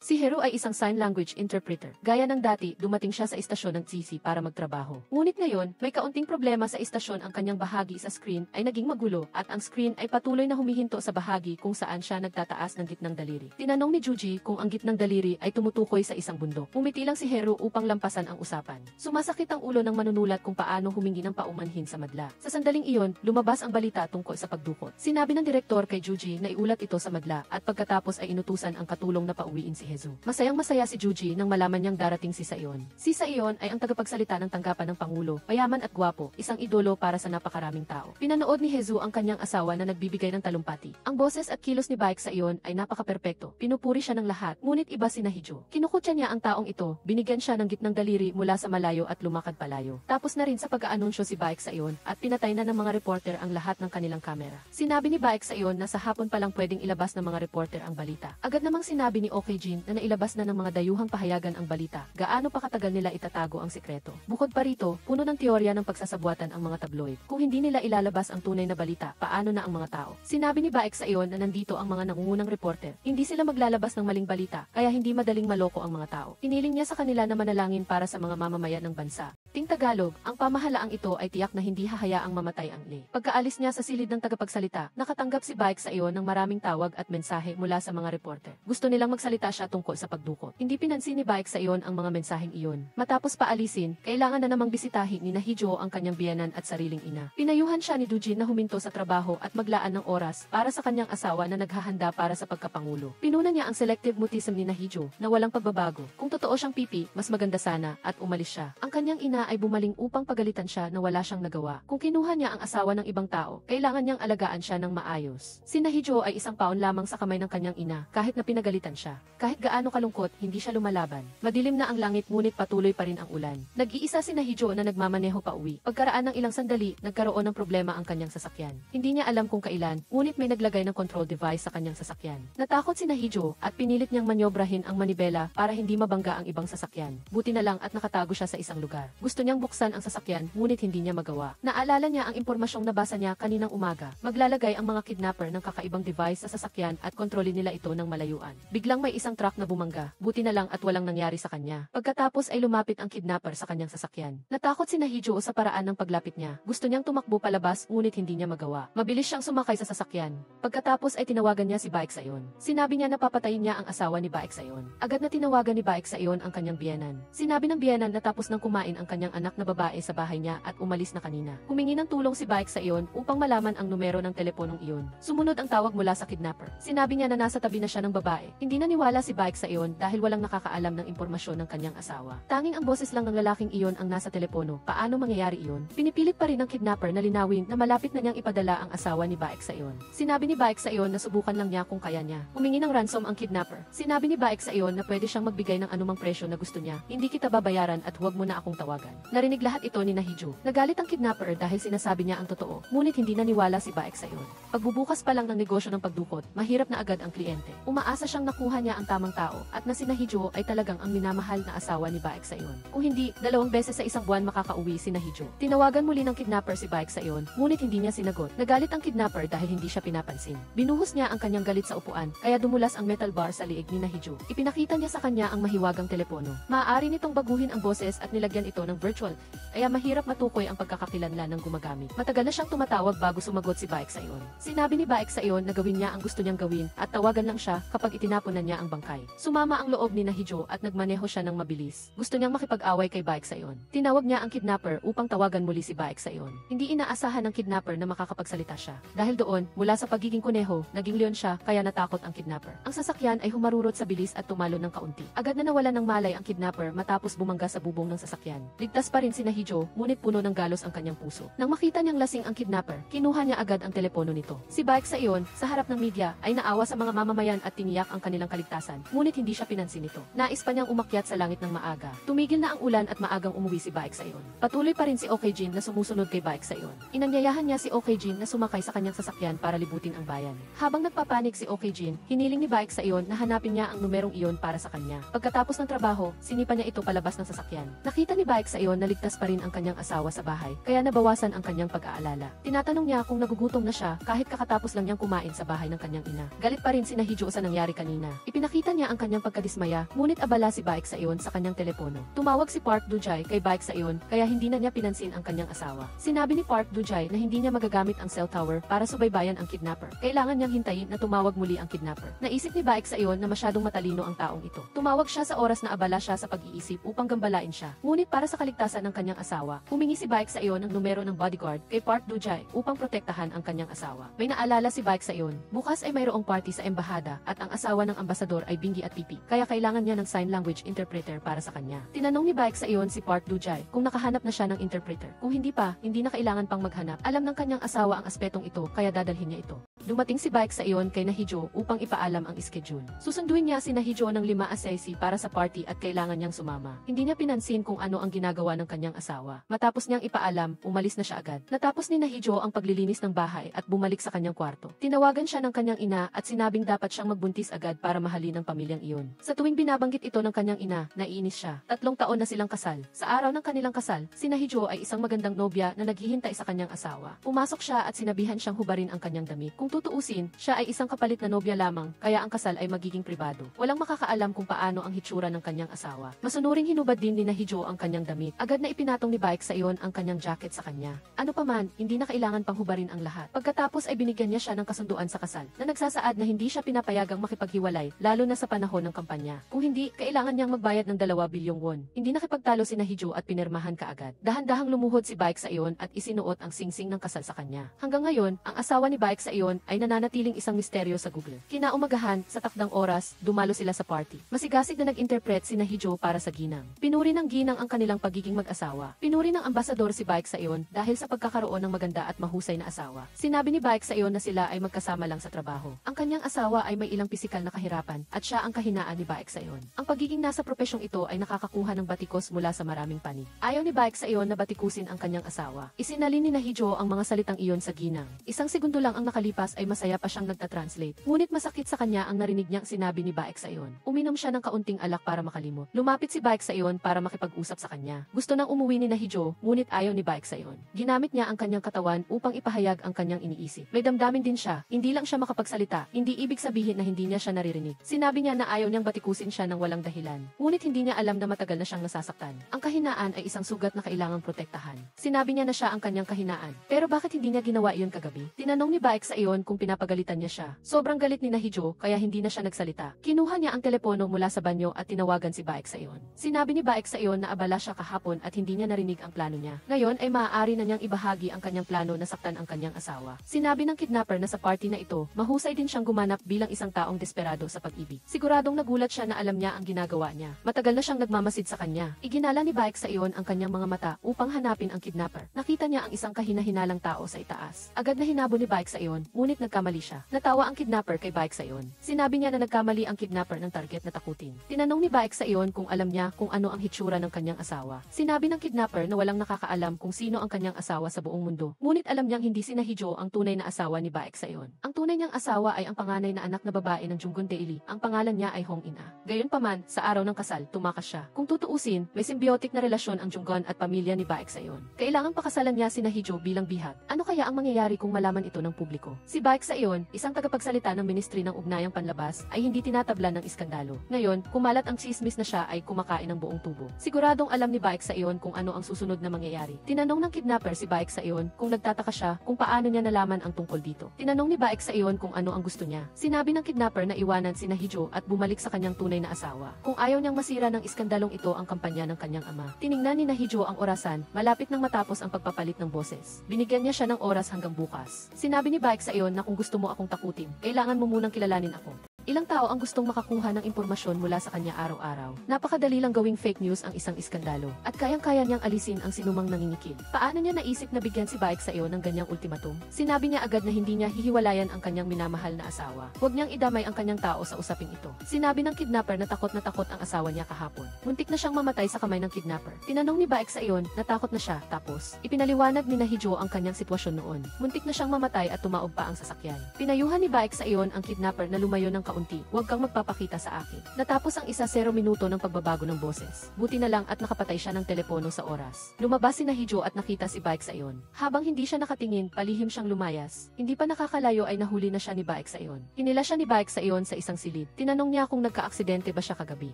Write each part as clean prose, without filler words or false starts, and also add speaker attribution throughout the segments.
Speaker 1: Si Hero ay isang sign language interpreter. Gaya ng dati, dumating siya sa istasyon ng GC para magtrabaho. Ngunit ngayon, may kaunting problema sa istasyon, ang kanyang bahagi sa screen ay naging magulo at ang screen ay patuloy na humihinto sa bahagi kung saan siya nagtataas ng gitnang daliri. Tinanong ni Juji kung ang gitnang daliri ay tumutukoy sa isang bundok. Umiti lang si Hero upang lampasan ang usapan. Sumasakit ang ulo ng manunulat kung paano humingi ng paumanhin sa madla. Sa sandaling iyon, lumabas ang balita tungkol sa pagdukot. Sinabi ng direktor kay Juji na iulat ito sa madla at pagkatapos ay inutusan ang katulong na pauwiin si Hezu. Masayang-masaya si Juji nang malaman niyang darating si Saion. Si Saion ay ang tagapagsalita ng tanggapan ng Pangulo, mayaman at gwapo, isang idolo para sa napakaraming tao. Pinanood ni Hezu ang kanyang asawa na nagbibigay ng talumpati. Ang boses at kilos ni Baek Saion ay napaka-perpekto. Pinupuri siya ng lahat, ngunit iba si Nahijo. Kinukutya niya ang taong ito, binigyan siya ng gitnang daliri mula sa malayo at lumakad palayo. Tapos na rin sa pag-aanunsyo si Baek Saion at pinatay na ng mga reporter ang lahat ng kanilang kamera. Sinabi ni Baek Saion na sa hapon pa lang pwedeng ilabas ng mga reporter ang balita. Agad namang sinabi ni Okejin na nailabas na ng mga dayuhang pahayagan ang balita. Gaano pa katagal nila itatago ang sikreto? Bukod pa rito, puno ng teorya ng pagsasabuatan ang mga tabloid. Kung hindi nila ilalabas ang tunay na balita, paano na ang mga tao? Sinabi ni Baek Saion na nandito ang mga nangungunang reporter. Hindi sila maglalabas ng maling balita, kaya hindi madaling maloko ang mga tao. Iniling niya sa kanila na manalangin para sa mga mamamayan ng bansa. Ting Tagalog, ang pamahalaang ito ay tiyak na hindi hahayaang mamatay ang Lee. Pagkaalis niya sa silid ng tagapagsalita, nakatanggap si Baek Saion ng maraming tawag at mensahe mula sa mga reporter. Gusto nilang magsalita siya tungkol sa pagdukot. Hindi pinansin ni Baek Saion ang mga mensaheng iyon. Matapos paalisin, kailangan na namang bisitahin ni Nahijo ang kanyang biyenan at sariling ina. Pinayuhan siya ni Dujin na huminto sa trabaho at maglaan ng oras para sa kanyang asawa na naghahanda para sa pagkapangulo. Pinuna niya ang selective mutism ni Nahijo na walang pagbabago. Kung totoo siyang pipi, mas maganda sana at umalis siya. Ang kanyang ina ay bumaling upang pagalitan siya na wala siyang nagawa. Kung kinuha niya ang asawa ng ibang tao, kailangan niyang alagaan siya ng maayos. Si Nahijo ay isang paon lamang sa kamay ng kanyang ina kahit na pinagalitan siya. Kahit gaano kalungkot, hindi siya lumalaban. Madilim na ang langit ngunit patuloy pa rin ang ulan. Nag-iisa si Nahijo na nagmamaneho pa uwi. Pagkaraan ng ilang sandali, nagkaroon ng problema ang kanyang sasakyan. Hindi niya alam kung kailan, ngunit may naglagay ng control device sa kanyang sasakyan. Natakot si Nahijo at pinilit niyang manyobrahin ang manibela para hindi mabangga ang ibang sasakyan. Buti na lang at nakatago siya sa isang lugar. Gusto niyang buksan ang sasakyan, ngunit hindi niya magawa. Naalala niya ang impormasyong nabasa niya kaninang umaga. Maglalagay ang mga kidnapper ng kakaibang device sa sasakyan at kontrolin nila ito ng malayuan. Biglang may isang truck na bumangga. Buti na lang at walang nangyari sa kanya. Pagkatapos ay lumapit ang kidnapper sa kanyang sasakyan. Natakot si Nahijo sa paraan ng paglapit niya. Gusto niyang tumakbo palabas, ngunit hindi niya magawa. Mabilis siyang sumakay sa sasakyan. Pagkatapos ay tinawagan niya si Baek Saion. Sinabi niya na papatayin niya ang asawa ni Baek Saion. Agad na tinawagan ni Baek Saion ang kanyang biyenan. Sinabi ng biyenan na tapos nang kumain ang kanyang anak na babae sa bahay niya at umalis na kanina. Humingi ng tulong si Baek Saion upang malaman ang numero ng teleponong iyon. Sumunod ang tawag mula sa kidnapper. Sinabi niya na nasa tabi na siya ng babae. Hindi naniwala si Baek Saion dahil walang nakakaalam ng impormasyon ng kanyang asawa. Tanging ang boses lang ng lalaking iyon ang nasa telepono. Paano mangyayari iyon? Pinipilit pa rin ng kidnapper na linawin na malapit na niyang ipadala ang asawa ni Baek Saion. Sinabi ni Baek Saion na subukan lang niya kung kaya niya. Humingi ng ransom ang kidnapper. Sinabi ni Baek Saion na pwede siyang magbigay ng anumang presyo na gusto niya. Hindi kita babayaran at huwag mo na akong tawagan. Narinig lahat ito ni Nahijo. Nagalit ang kidnapper dahil sinasabi niya ang totoo. Ngunit hindi naniwala si Baek Saion. Pagbubukas pa lang ng negosyo ng pagdukot, mahirap na agad ang kliyente. Umaasa siyang nakuha niya ang tamang tao at na si Nahijo ay talagang ang minamahal na asawa ni Baek Saion. Kung hindi, 2 beses sa isang buwan makakauwi si Nahijo. Tinawagan muli ng kidnapper si Baek Saion, ngunit hindi niya sinagot. Nagalit ang kidnapper dahil hindi siya pinapansin. Binuhos niya ang kanyang galit sa upuan, kaya dumulas ang metal bar sa liig ni Nahijo. Ipinakita niya sa kanya ang mahiwagang telepono. Maaari nitong baguhin ang boses at nilagyan ito ng virtual, kaya mahirap matukoy ang pagkakakilanlan ng gumagamit. Matagal na siyang tumatawag bago sumagot si Baek Saion. Sinabi ni Baek Saion na gawin niya ang gusto niyang gawin at tawagan lang siya kapag itinapon na niya ang bangkay. Sumama ang loob ni Nahijo at nagmaneho siya ng mabilis. Gusto niyang makipag-away kay Baek Saion. Tinawag niya ang kidnapper upang tawagan muli si Baek Saion. Hindi inaasahan ng kidnapper na makakapagsalita siya. Dahil doon, mula sa pagiging kuneho, naging leon siya kaya natakot ang kidnapper. Ang sasakyan ay humarurot sa bilis at tumalo ng kaunti. Agad na nawalan ng malay ang kidnapper matapos bumangga sa bubong ng sasakyan. Ligtas pa rin si Nahijo, ngunit puno ng galos ang kanyang puso. Nang makita niyang lasing ang kidnapper, kinuha niya agad ang telepono nito. Si Baek Saion, sa harap ng media, ay naawa sa mga mamamayan at tiniyak ang kanilang kaligtasan, ngunit hindi siya pinansin nito. Nais pa niyang umakyat sa langit ng maaga. Tumigil na ang ulan at maagang umuwi si Baek Saion. Patuloy pa rin si Okejin na sumusunod kay Baek Saion. Inanyayahan niya si Okejin na sumakay sa kanyang sasakyan para libutin ang bayan. Habang nagpapanik si Okejin, hiniling ni Baek Saion na hanapin niya ang numerong iyon para sa kanya. Pagkatapos ng trabaho, sinipa niya ito palabas ng sasakyan. Nakita ni Baek Sayon na ligtas pa rin ang kanyang asawa sa bahay, kaya nabawasan ang kanyang pag-aalala. Tinatanong niya kung nagugutom na siya kahit kakatapos lang niyang kumain sa bahay ng kanyang ina. Galit pa rin si Hee-jo sa nangyari kanina. Ipinakita niya ang kanyang pagkadismaya, ngunit abala si Baek Sayon sa kanyang telepono. Tumawag si Park Do-jae kay Baek Sayon, kaya hindi na niya pinansin ang kanyang asawa. Sinabi ni Park Do-jae na hindi niya magagamit ang cell tower para subaybayan ang kidnapper. Kailangan niyang hintayin na tumawag muli ang kidnapper. Naisip ni Baek Sayon na masyadong matalino ang taong ito. Tumawag siya sa oras na abala siya sa pag-iisip upang gambalain siya. Ngunit para sa kaligtasan ng kanyang asawa, humingi si Baek Sayon ng numero ng bodyguard kay Park Do-jae upang protektahan ang kanyang asawa. May naalala si Baek Sayon, bukas ay mayroong party sa embahada at ang asawa ng ambasador ay bingi at pipi, kaya kailangan niya ng sign language interpreter para sa kanya. Tinanong ni Baek Sayon si Park Do-jae kung nakahanap na siya ng interpreter. Kung hindi pa, hindi na kailangan pang maghanap. Alam ng kanyang asawa ang aspetong ito, kaya dadalhin niya ito. Dumating si Baek Sayon kay Hee-jo upang ipaalam ang schedule. Susunduin niya si Hee-jo ng 5 para sa party at kailangan niyang sumama. Hindi niya pinansin kung ano ang ginagawa ng kanyang asawa. Matapos niyang ipaalam, umalis na siya agad. Natapos ni Hee-jo ang paglilinis ng bahay at bumalik sa kanyang kwarto. Tinawagan siya ng kanyang ina at sinabing dapat siyang magbuntis agad para mahalin ng pamilyang iyon. Sa tuwing binabanggit ito ng kanyang ina, naiinis siya. 3 taon na silang kasal. Sa araw ng kanilang kasal, si Hee-jo ay isang magandang nobya na naghihintay sa kanyang asawa. Pumasok siya at sinabihan siyang hubarin ang kanyang damit. Kung tutuusin, siya ay isang kapalit na nobya lamang, kaya ang kasal ay magiging pribado. Walang makakaalam kung paano ang hitsura ng kanyang asawa. Masunuring hinubad din ni Hee-jo ang kanyang damit. Agad na ipinatong ni Baek Sayon ang kanyang jacket sa kanya. Ano paman, hindi na kailangan pang hubarin ang lahat. Pagkatapos ay binigyan niya siya ng kasunduan sa kasal, na nagsasaad na hindi siya pinapayagang makipaghiwalay, lalo na sa panahon ng kampanya. Kung hindi, kailangan niyang magbayad ng 2 bilyong won. Hindi nakipagtalo si Hee-jo at pinirmahan kaagad. Dahan-dahang lumuhod si Baek Sayon at isinuot ang singsing ng kasal sa kanya. Hanggang ngayon, ang asawa ni Baek Sayon ay nananatiling isang misteryo sa Google. Kinaumagahan, sa takdang oras, dumalo sila sa party. Masigasig na nag-interpret si Hee-jo para sa ginang. Pinuri ng ginang ang kanilang pagiging mag-asawa. Pinuri ng ambasador si Baek Sayon dahil sa pagkakaroon ng maganda at mahusay na asawa. Sinabi ni Baek Sayon na sila ay magkasama lang sa trabaho. Ang kanyang asawa ay may ilang pisikal na kahirapan at siya ang kahinaan ni Baek Sayon. Ang pagiging nasa propesyong ito ay nakakakuha ng batikos mula sa maraming panig. Ayaw ni Baek Sayon na batikusin ang kanyang asawa. Isinalin ni Hee-jo ang mga salitang iyon sa ginang. Isang segundo lang ang nakalipas ay masaya pa siyang nagtatranslate. Ngunit masakit sa kanya ang narinig niyang sinabi ni Baek Sayon. Uminom siya ng kaunting alak para makalimot. Lumapit si Baek Sayon para makipag-usap sa kanya. Gusto nang umuwi ni Hee-jo, ngunit ayaw ni Baek Sayon. Ginamit niya ang kanyang katawan upang ipahayag ang kanyang iniisip. May damdamin din siya, hindi lang siya makapagsalita, hindi ibig sabihin na hindi niya siya naririnig. Sinabi niya na ayaw niyang batikusin siya ng walang dahilan. Ngunit hindi niya alam na matagal na siyang nasasaktan. Ang kahinaan ay isang sugat na kailangang protektahan. Sinabi niya na siya ang kanyang kahinaan. Pero bakit hindi niya ginawa iyon kagabi? Tinanong ni Baek Sayon kung pinapagalitan niya siya. Sobrang galit ni Hee-jo kaya hindi na siya nagsalita. Kinuha niya ang telepono mula sa banyo at tinawagan si Baek Sayon. Sinabi ni Baek Sayon na abala siya kahapon at hindi niya narinig ang plano niya. Ngayon ay maaari na niyang ibahagi ang kanyang plano na saktan ang kanyang asawa. Sinabi ng kidnapper na sa party na ito, mahusay din siyang gumanap bilang isang taong desperado sa pag-ibig. Siguradong nagulat siya na alam niya ang ginagawa niya. Matagal na siyang nagmamasid sa kanya. Iginala ni Baek Sayon ang kanyang mga mata upang hanapin ang kidnapper. Nakita niya ang isang kahina-hinalang tao sa itaas. Agad na hinabo ni Baek Sayon, ngunit nagkamali siya. Natawa ang kidnapper kay Baek Sayon. Sinabi niya na nagkamali ang kidnapper ng target na takutin. Tinanong ni Baek Sayon kung alam niya kung ano ang hitsura ng kanyang asawa. Sinabi ng kidnapper na walang nakakaalam kung sino ang kanyang asawa sa buong mundo. Ngunit alam niyang hindi si Hee-jo ang tunay na asawa ni Baek Sayon. Ang tunay niyang asawa ay ang panganay na anak na babae ng Junggun Daily. Ang pangalan niya ay Hong In-ah. Gayunpaman, sa araw ng kasal, tumakas siya. Kung tutuusin, may symbiotic na relasyon ang Junggun at pamilya ni Baek Sayon. Kailangang pakasalan niya si Hee-jo bilang bihat. Ano kaya ang mangyayari kung malaman ito ng publiko? Si Baek Sayon, isang tagapagsalita ng Ministry ng Ugnayang Panlabas, ay hindi tinatablan ng iskandalo. Ngayon, kumalat ang chismis na siya ay kumakain ng buong tubo. Siguradong alam ni Baek Sayon kung ano ang susunod na mangyayari. Tinanong ng kidnapper si Baek Sayon kung nagtataka siya kung paano niya nalaman ang tungkol dito. Tinanong ni Baek Sayon kung ano ang gusto niya. Sinabi ng kidnapper na iwanan si Hee-jo at bumalik sa kanyang tunay na asawa. Kung ayaw niyang masira ng iskandalong ito ang kampanya ng kanyang ama. Tiningnan ni Hee-jo ang orasan, malapit nang matapos ang pagpapalit ng boses. Binigyan niya siya ng oras hanggang bukas. Sinabi ni Baek Sayon na kung gusto mo akong takutin, kailangan mo munang kilalanin ako. Ilang tao ang gustong makakuha ng impormasyon mula sa kanya araw-araw. Napakadali lang gawing fake news ang isang iskandalo, at kayang-kaya niyang alisin ang sinumang nangingikil. Paano niya naisip na bigyan si Baek Sayon ng ganyang ultimatum? Sinabi niya agad na hindi niya hihiwalayan ang kanyang minamahal na asawa. Huwag niyang idamay ang kanyang tao sa usaping ito. Sinabi ng kidnapper na takot ang asawa niya kahapon. Muntik na siyang mamatay sa kamay ng kidnapper. Tinanong ni Baek Sayon, natakot na siya, tapos ipinaliwanag ni Hee-jo ang kanyang sitwasyon noon. Muntik na siyang mamatay at tumaob pa ang sasakyan. Pinayuhan ni Baek Sayon ang kidnapper na lumayo ng kaunti kaunti, huwag kang magpapakita sa akin. Natapos ang 1-0 minuto ng pagbabago ng boses. Buti na lang at nakapatay siya ng telepono sa oras. Lumabas si Nahijo at nakita si Baek Sayon. Habang hindi siya nakatingin, palihim siyang lumayas. Hindi pa nakakalayo ay nahuli na siya ni Baek Sayon. Hinila siya ni Baek Sayon sa isang silid. Tinanong niya kung nagka-aksidente ba siya kagabi.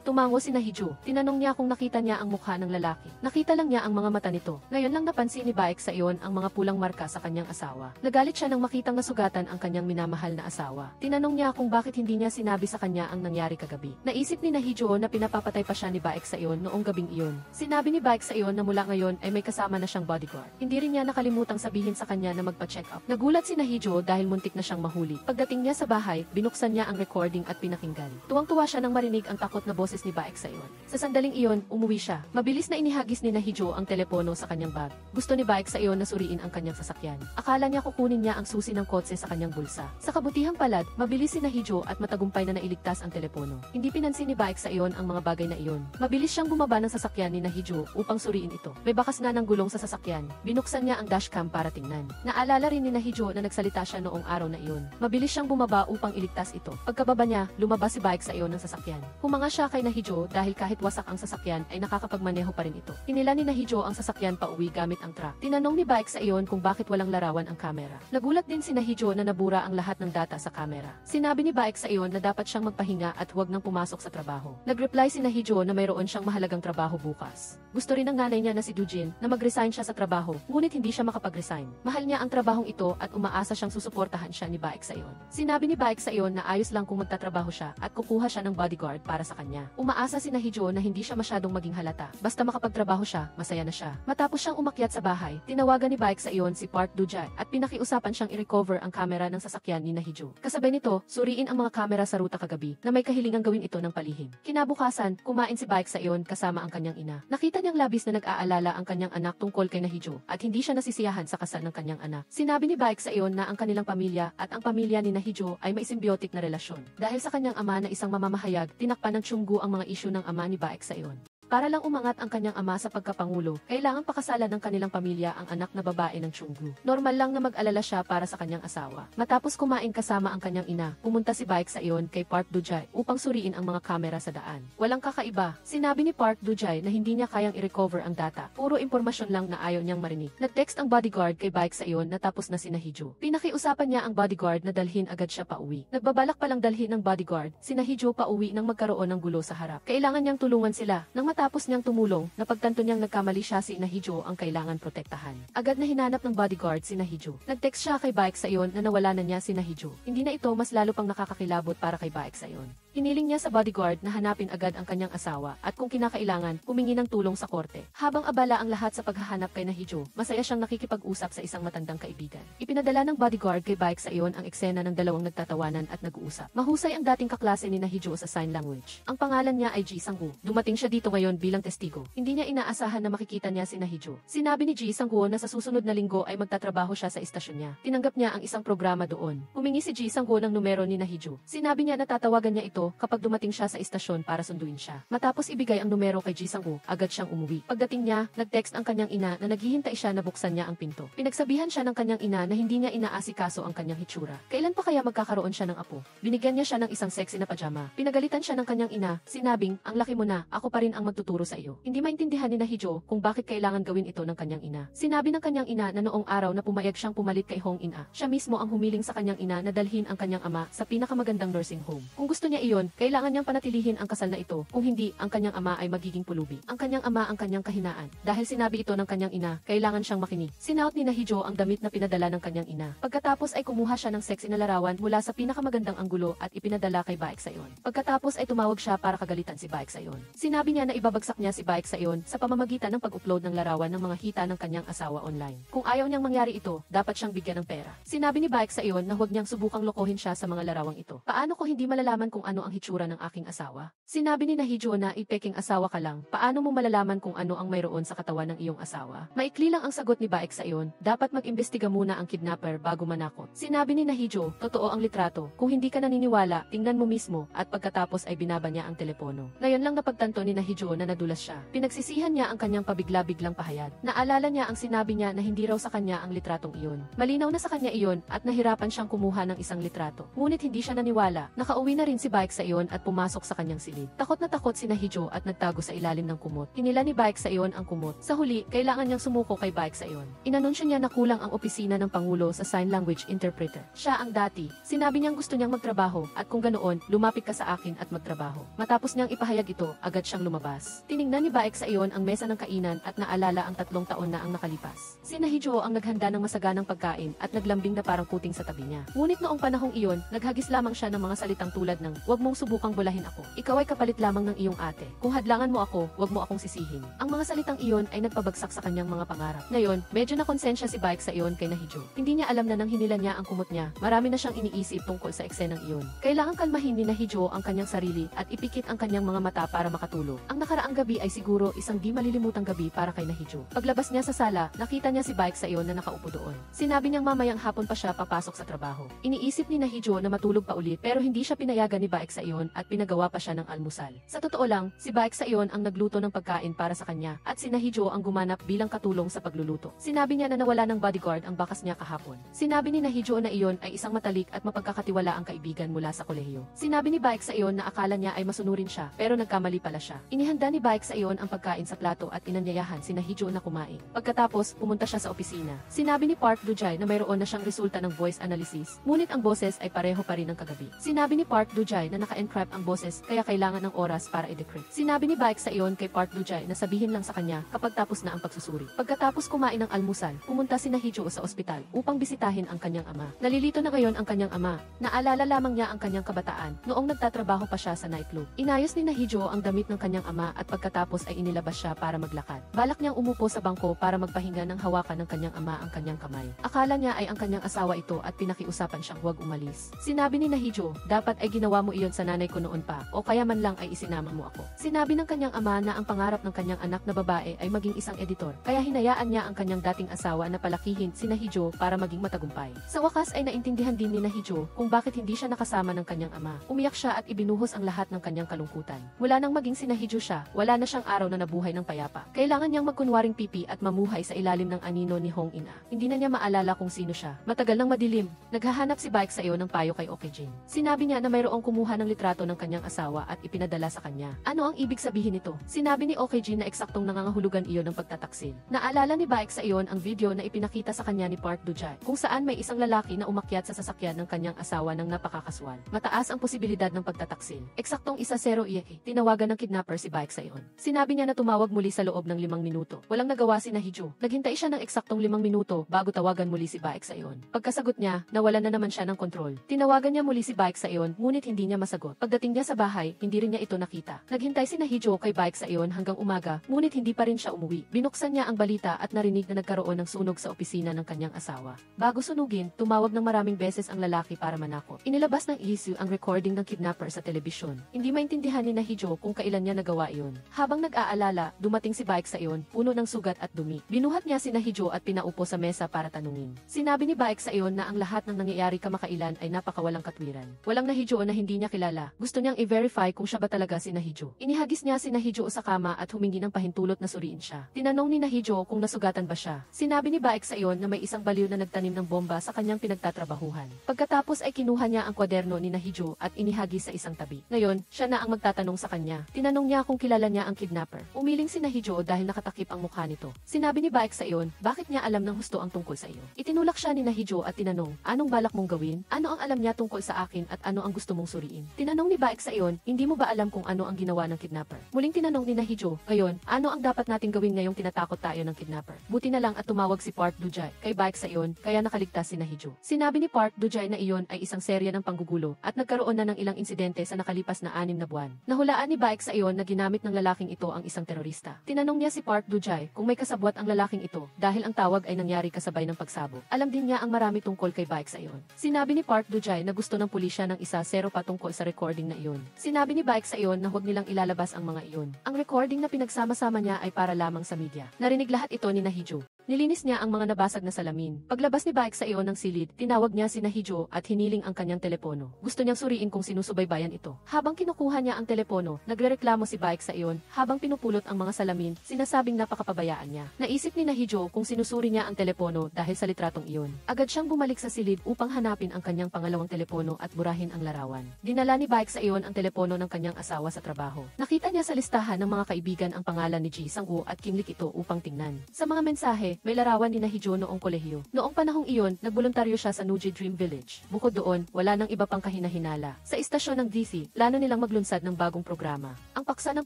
Speaker 1: Tumango si Nahijo. Tinanong niya kung nakita niya ang mukha ng lalaki. Nakita lang niya ang mga mata nito. Ngayon lang napansin ni Baek Sayon ang mga pulang marka sa kanyang asawa. Nagalit siya nang makitang nasugatan ang kanyang minamahal na asawa. Tinanong niya kung bakit hindi niya sinabi sa kanya ang nangyari kagabi. Naisip ni Nahijo na pinapapatay pa siya ni Baek Sayon noong gabing iyon. Sinabi ni Baek Sayon na mula ngayon ay may kasama na siyang bodyguard. Hindi rin niya nakalimutang sabihin sa kanya na magpa-check up. Nagulat si Nahijo dahil muntik na siyang mahuli. Pagdating niya sa bahay, binuksan niya ang recording at pinakinggan. Tuwang-tuwa siya nang marinig ang takot na boses ni Baek Sayon. Sa sandaling iyon, umuwi siya. Mabilis na inihagis ni Nahijo ang telepono sa kanyang bag. Gusto ni Baek Sayon na suriin ang kanyang sasakyan. Akala niya kukunin niya ang susi ng kotse sa kanyang bulsa. Sa kabutihang palad, mabilis si Nahijo at matagumpay na nailigtas ang telepono. Hindi pinansin ni Baek Sayon ang mga bagay na iyon. Mabilis siyang bumaba ng sasakyan ni Nahijo upang suriin ito. May bakas nga ng gulong sa sasakyan. Binuksan niya ang dashcam para tingnan. Naalala rin ni Nahijo na nagsalita siya noong araw na iyon. Mabilis siyang bumaba upang iligtas ito. Pagkababa niya, lumabas si Baek Sayon ng sasakyan. Humanga siya kay Nahijo dahil kahit wasak ang sasakyan ay nakakapagmaneho pa rin ito. Hinila ni Nahijo ang sasakyan pauwi gamit ang truck. Tinanong ni Baek Sayon kung bakit walang larawan ang kamera. Nagulat din si Nahijo na nabura ang lahat ng data sa kamera. Sinabi ni Baek Sayon na dapat siyang magpahinga at huwag nang pumasok sa trabaho. Nag-reply si Nahijo na mayroon siyang mahalagang trabaho bukas. Gusto rin ng nanay niya na si Dujin na mag-resign siya sa trabaho, ngunit hindi siya makapag-resign. Mahal niya ang trabahong ito at umaasa siyang susuportahan siya ni Baek Sayon. Sinabi ni Baek Sayon na ayos lang kung magtatrabaho siya at kukuha siya ng bodyguard para sa kanya. Umaasa si Nahijo na hindi siya masyadong maging halata. Basta makapagtrabaho siya, masaya na siya. Matapos siyang umakyat sa bahay, tinawagan ni Baek Sayon si Park Dujay at pinakiusapan siyang i-recover ang kamera ng sasakyan ni Nahijo. Kasabay nito, suriin ang mga kamera sa ruta kagabi na may kahilingang gawin ito ng palihim. Kinabukasan, kumain si Baek Sayon kasama ang kanyang ina. Nakita niyang labis na nag-aalala ang kanyang anak tungkol kay Nahijo at hindi siya nasisiyahan sa kasal ng kanyang anak. Sinabi ni Baek Sayon na ang kanilang pamilya at ang pamilya ni Nahijo ay may symbiotic na relasyon. Dahil sa kanyang ama na isang mamamahayag, tinakpan ng Chunggu ang mga isyu ng ama ni Baek Sayon. Para lang umangat ang kanyang ama sa pagkapangulo, kailangang pakasalan ng kanilang pamilya ang anak na babae ng Chunggu. Normal lang na mag-alala siya para sa kanyang asawa. Matapos kumain kasama ang kanyang ina, pumunta si Baek Sayon kay Park Dujay upang suriin ang mga kamera sa daan. Walang kakaiba. Sinabi ni Park Dujay na hindi niya kayang i-recover ang data. Puro impormasyon lang na ayaw niyang marinig. Nag-text ang bodyguard kay Baek Sayon na tapos na si Nahijo. Pinakiusapan niya ang bodyguard na dalhin agad siya pauwi. Nagbabalak palang dalhin ng bodyguard si Nahijo pauwi nang magkaroon ng gulo sa harap. Kailangan niyang tulungan sila. Nang matapos niyang tumulong, napagtanto niyang nagkamali siya si Nahijo ang kailangan protektahan. Agad na hinanap ng bodyguard si Nahijo. Nag-text siya kay Baek Sayon na nawala na niya si Nahijo. Hindi na ito mas lalo pang nakakakilabot para kay Baek Sayon. Hiniling niya sa bodyguard na hanapin agad ang kanyang asawa at kung kinakailangan, humingi ng tulong sa korte. Habang abala ang lahat sa paghahanap kay Nahijo, masaya siyang nakikipag-usap sa isang matandang kaibigan. Ipinadala ng bodyguard kay Baek Sayon ang eksena ng dalawang nagtatawanan at nag-uusap. Mahusay ang dating kaklase ni Nahijo sa sign language. Ang pangalan niya ay Ji Sang-woo. Dumating siya dito ngayon bilang testigo. Hindi niya inaasahan na makikita niya si Nahijo. Sinabi ni Ji Sang-woo na sa susunod na linggo ay magtatrabaho siya sa istasyon niya. Tinanggap niya ang isang programa doon. Humingi si Ji Sang-woo ng numero ni Nahijo. Sinabi niya na tatawagan niya ito kapag dumating siya sa istasyon para sunduin siya. Matapos ibigay ang numero kay Ji Sang-woo, agad siyang umuwi. Pagdating niya, nag-text ang kanyang ina na naghihintay siya na buksan niya ang pinto. Pinagsabihan siya ng kanyang ina na hindi niya inaasikaso ang kanyang hitsura. Kailan pa kaya magkakaroon siya ng apo? Binigyan niya siya ng isang sexy na pajama. Pinagalitan siya ng kanyang ina, sinabing, ang laki mo na, ako pa rin ang magtuturo sa iyo. Hindi maintindihan ni Nahijo kung bakit kailangan gawin ito ng kanyang ina. Sinabi ng kanyang ina na noong araw na pumayag siyang pumalit kay Hong In-a, siya mismo ang humiling sa kanyang ina na dalhin ang kanyang ama sa pinakamagandang nursing home. Kung gusto niya iyon, kailangan niyang panatilihin ang kasal na ito, kung hindi, ang kanyang ama ay magiging pulubi. Ang kanyang ama ang kanyang kahinaan. Dahil sinabi ito ng kanyang ina, kailangan siyang makinig. Sinaot ni Nahijo ang damit na pinadala ng kanyang ina. Pagkatapos ay kumuha siya ng sexy na larawan mula sa pinakamagandang anggulo at ipinadala kay Baek Sayon. Pagkatapos ay tumawag siya para kagalitan si Baek Sayon. Sinabi niya na ibabagsak niya si Baek Sayon sa pamamagitan ng pag-upload ng larawan ng mga hita ng kanyang asawa online. Kung ayaw niyang mangyari ito, dapat siyang bigyan ng pera. Sinabi ni Baek Sayon na huwag niyang subukang lokohin siya sa mga larawang ito. Paano ko hindi malalaman kung ano ano ang hitsura ng aking asawa? Sinabi ni Nahijo na ipeking asawa ka lang, paano mo malalaman kung ano ang mayroon sa katawan ng iyong asawa? Maikli lang ang sagot ni Baek sa iyon, dapat mag-imbestiga muna ang kidnapper bago manakot. Sinabi ni Nahijo, totoo ang litrato, kung hindi ka naniniwala, tingnan mo mismo, at pagkatapos ay binaba niya ang telepono. Ngayon lang napagtanto ni Nahijo na nadulas siya. Pinagsisihan niya ang kanyang pabigla-biglang pahayag. Naalala niya ang sinabi niya na hindi raw sa kanya ang litratong iyon. Malinaw na sa kanya iyon at nahirapan siyang kumuha ng isang litrato. Ngunit hindi siya naniwala. Nakauwi na rin si Baek sa iyon at pumasok sa kanyang silid. Takot na takot si Nahijo at nagtago sa ilalim ng kumot. Hinila ni Baek sa iyon ang kumot. Sa huli, kailangan niyang sumuko kay Baek sa iyon. Inanunsyo niya na kulang ang opisina ng Pangulo sa sign language interpreter. Siya ang dati. Sinabi niyang gusto niyang magtrabaho at kung ganoon, lumapit ka sa akin at magtrabaho. Matapos niyang ipahayag ito, agad siyang lumabas. Tiningnan ni Baek sa iyon ang mesa ng kainan at naalala ang 3 taon na ang nakalipas. Si Nahijo ang naghanda ng masaganang pagkain at naglambing na parang puting sa tabi niya. Ngunit noong panahong iyon, naghagis lamang siya ng mga salitang tulad ng, "Huwag mong subukang bulahin ako. Ikaw ay kapalit lamang ng iyong ate. Kung hadlangan mo ako, huwag mo akong sisihin." Ang mga salitang iyon ay nagpabagsak sa kanyang mga pangarap. Ngayon, medyo nakonsensya si Baek sa iyon kay Nahijo. Hindi niya alam na nang hinila niya ang kumot niya, marami na siyang iniisip tungkol sa eksenang iyon. Kailangang kalmahin ni Nahijo ang kanyang sarili at ipikit ang kanyang mga mata para makatulog. Ang nakaraang gabi ay siguro isang di malilimutang gabi para kay Nahijo. Paglabas niya sa sala, nakita niya si Baek sa iyon na nakaupo doon. Sinabi niyang mamayang hapon pa siya papasok sa trabaho. Iniisip ni Nahijo na matulog pa ulit pero hindi siya pinayagan ni Baek sa iyon at pinagawa pa siya ng almusal. Sa totoo lang, si Baek sa iyon ang nagluto ng pagkain para sa kanya at si Nahijo ang gumanap bilang katulong sa pagluluto. Sinabi niya na nawala ng bodyguard ang bakas niya kahapon. Sinabi ni Nahijo na iyon ay isang matalik at mapagkakatiwala ang kaibigan mula sa kolehiyo. Sinabi ni Baek sa iyon na akala niya ay masunurin siya pero nagkamali pala siya. Inihanda ni Baek sa iyon ang pagkain sa plato at inanyayahan si Nahijo na kumain. Pagkatapos, pumunta siya sa opisina. Sinabi ni Park Dujay na mayroon na siyang resulta ng voice analysis, ngunit ang boses ay pareho pa rin ng kagabi. Sinabi ni Park Dujay na naka-encrypt ang boses kaya kailangan ng oras para i-decrypt. Sinabi ni Baek sa iyon kay Park Dujay na sabihin lang sa kanya kapag tapos na ang pagsusuri. Pagkatapos kumain ng almusal, pumunta si Nahijo sa ospital upang bisitahin ang kanyang ama. Nalilito na ngayon ang kanyang ama. Naalala lamang niya ang kanyang kabataan noong nagtatrabaho pa siya sa nightclub. Inayos ni Nahijo ang damit ng kanyang ama at pagkatapos ay inilabas siya para maglakad. Balak niyang umupo sa bangko para magpahinga ng hawakan ng kanyang ama ang kanyang kamay. Akala niya ay ang kanyang asawa ito at pinakiusapan siyang huwag umalis. Sinabi ni Nahijo, dapat ay ginawa mo iyon sa nanay ko noon pa o kaya man lang ay isinama mo ako. Sinabi ng kanyang ama na ang pangarap ng kanyang anak na babae ay maging isang editor, kaya hinayaan niya ang kanyang dating asawa na palakihin si Nahijo para maging matagumpay. Sa wakas ay naintindihan din ni Nahijo kung bakit hindi siya nakasama ng kanyang ama. Umiyak siya at ibinuhos ang lahat ng kanyang kalungkutan. Mula nang maging si Nahijo siya, wala na siyang araw na nabuhay ng payapa. Kailangan niyang magkunwaring pipi at mamuhay sa ilalim ng anino ni Hong Ina. Hindi na niya maalala kung sino siya. Matagal nang madilim, naghahanap si Baek sa iyo ng payo kay Okejin. Sinabi niya na mayroong kumuha ng litrato ng kanyang asawa at ipinadala sa kanya. Ano ang ibig sabihin nito? Sinabi ni Okejin na eksaktong nangangahulugan iyon ng pagtataksil. Naalala ni Baek sa iyon ang video na ipinakita sa kanya ni Park Dujay, kung saan may isang lalaki na umakyat sa sasakyan ng kanyang asawa ng napakakaswal. Mataas ang posibilidad ng pagtataksil. Eksaktong 1-0 iyak. Tinawagan ng kidnapper si Baek sa iyon. Sinabi niya na tumawag muli sa loob ng 5 minuto. Walang nagawa si Nahijo. Naghintay siya ng eksaktong 5 minuto bago tawagan muli si Baek sa iyon. Pagkasagot niya, nawalan na naman siya ng kontrol. Tinawagan niya muli si Baek sa iyon, ngunit hindi niya masagot. Pagdating niya sa bahay, hindi rin niya ito nakita. Naghintay si Nahijo kay Baek sa iyon hanggang umaga, ngunit hindi pa rin siya umuwi. Binuksan niya ang balita at narinig na nagkaroon ng sunog sa opisina ng kanyang asawa. Bago sunugin, tumawag ng maraming beses ang lalaki para manakot. Inilabas ng issue ang recording ng kidnapper sa telebisyon. Hindi maintindihan ni Nahijo kung kailan niya nagawa iyon. Habang nag-aalala, dumating si Baek sa iyon, puno ng sugat at dumi. Binuhat niya si Nahijo at pinaupo sa mesa para tanungin. Sinabi ni Baek sa iyon na ang lahat ng nangyayari kamakailan ay napakawalang katwiran. Walang Nahijo na hindi niya kilala. Gusto niyang i-verify kung siya ba talaga si Nahijo. Inihagis niya si Nahijo sa kama at humingi ng pahintulot na suriin siya. Tinanong ni Nahijo kung nasugatan ba siya. Sinabi ni Baek sa iyon na may isang baliw na nagtanim ng bomba sa kanyang pinagtatrabahuhan. Pagkatapos ay kinuha niya ang kwaderno ni Nahijo at inihagis sa isang tabi. Ngayon, siya na ang magtatanong sa kanya. Tinanong niya kung kilala niya ang kidnapper. Umiling si Nahijo dahil nakatakip ang mukha nito. Sinabi ni Baek sa iyon, bakit niya alam ng husto ang tungkol sa iyo? Itinulak siya ni Nahijo at tinanong, anong balak mong gawin? Ano ang alam niya tungkol sa akin at ano ang gusto mong suriin? Tinanong ni Baek sa iyon, hindi mo ba alam kung ano ang ginawa ng kidnapper? Muling tinanong ni Nahijo, ngayon, ano ang dapat nating gawin ngayong tinatakot tayo ng kidnapper? Buti na lang at tumawag si Park Dujay kay Baek sa iyon, kaya nakaligtas si Nahijo. Sinabi ni Park Dujay na iyon ay isang serya ng panggugulo at nagkaroon na ng ilang insidente sa nakalipas na 6 na buwan. Nahulaan ni Baek sa iyon na ginamit ng lalaking ito ang isang terorista. Tinanong niya si Park Dujay kung may kasabwat ang lalaking ito dahil ang tawag ay nangyari kasabay ng pagsabog. Alam din niya ang marami tungkol kay Baek sa iyon. Sinabi ni Park Dujay na gusto ng pulisya ng 1-0 patungkol tungkol sa recording na iyon. Sinabi ni Baek sa iyon na huwag nilang ilalabas ang mga iyon. Ang recording na pinagsama-sama niya ay para lamang sa media. Narinig lahat ito ni Nahijo. Nilinis niya ang mga nabasag na salamin. Paglabas ni Baek sa iyon ng silid, tinawag niya si Nahijo at hiniling ang kanyang telepono. Gusto niyang suriin kung sinusubaybayan ito. Habang kinukuha niya ang telepono, nagrereklamo si Baek sa iyon. Habang pinupulot ang mga salamin, sinasabing napakapabayaan niya. Naisip ni Nahijo kung sinusuri niya ang telepono dahil sa litratong iyon. Agad siyang bumalik sa silid upang hanapin ang kanyang pangalawang telepono at burahin ang larawan. Dinala ni Baek sa iyon ang telepono ng kanyang asawa sa trabaho. Nakita niya sa listahan ng mga kaibigan ang pangalan ni Ji Sang-woo at kinlik ito upang tingnan. Sa mga mensahe, may larawan ni Nahijo noong kolehiyo. Noong panahong iyon, nagboluntaryo siya sa Nuji Dream Village. Bukod doon, wala nang iba pang kahinahinala. Sa istasyon ng DC, plano nilang maglunsad ng bagong programa. Ang paksa ng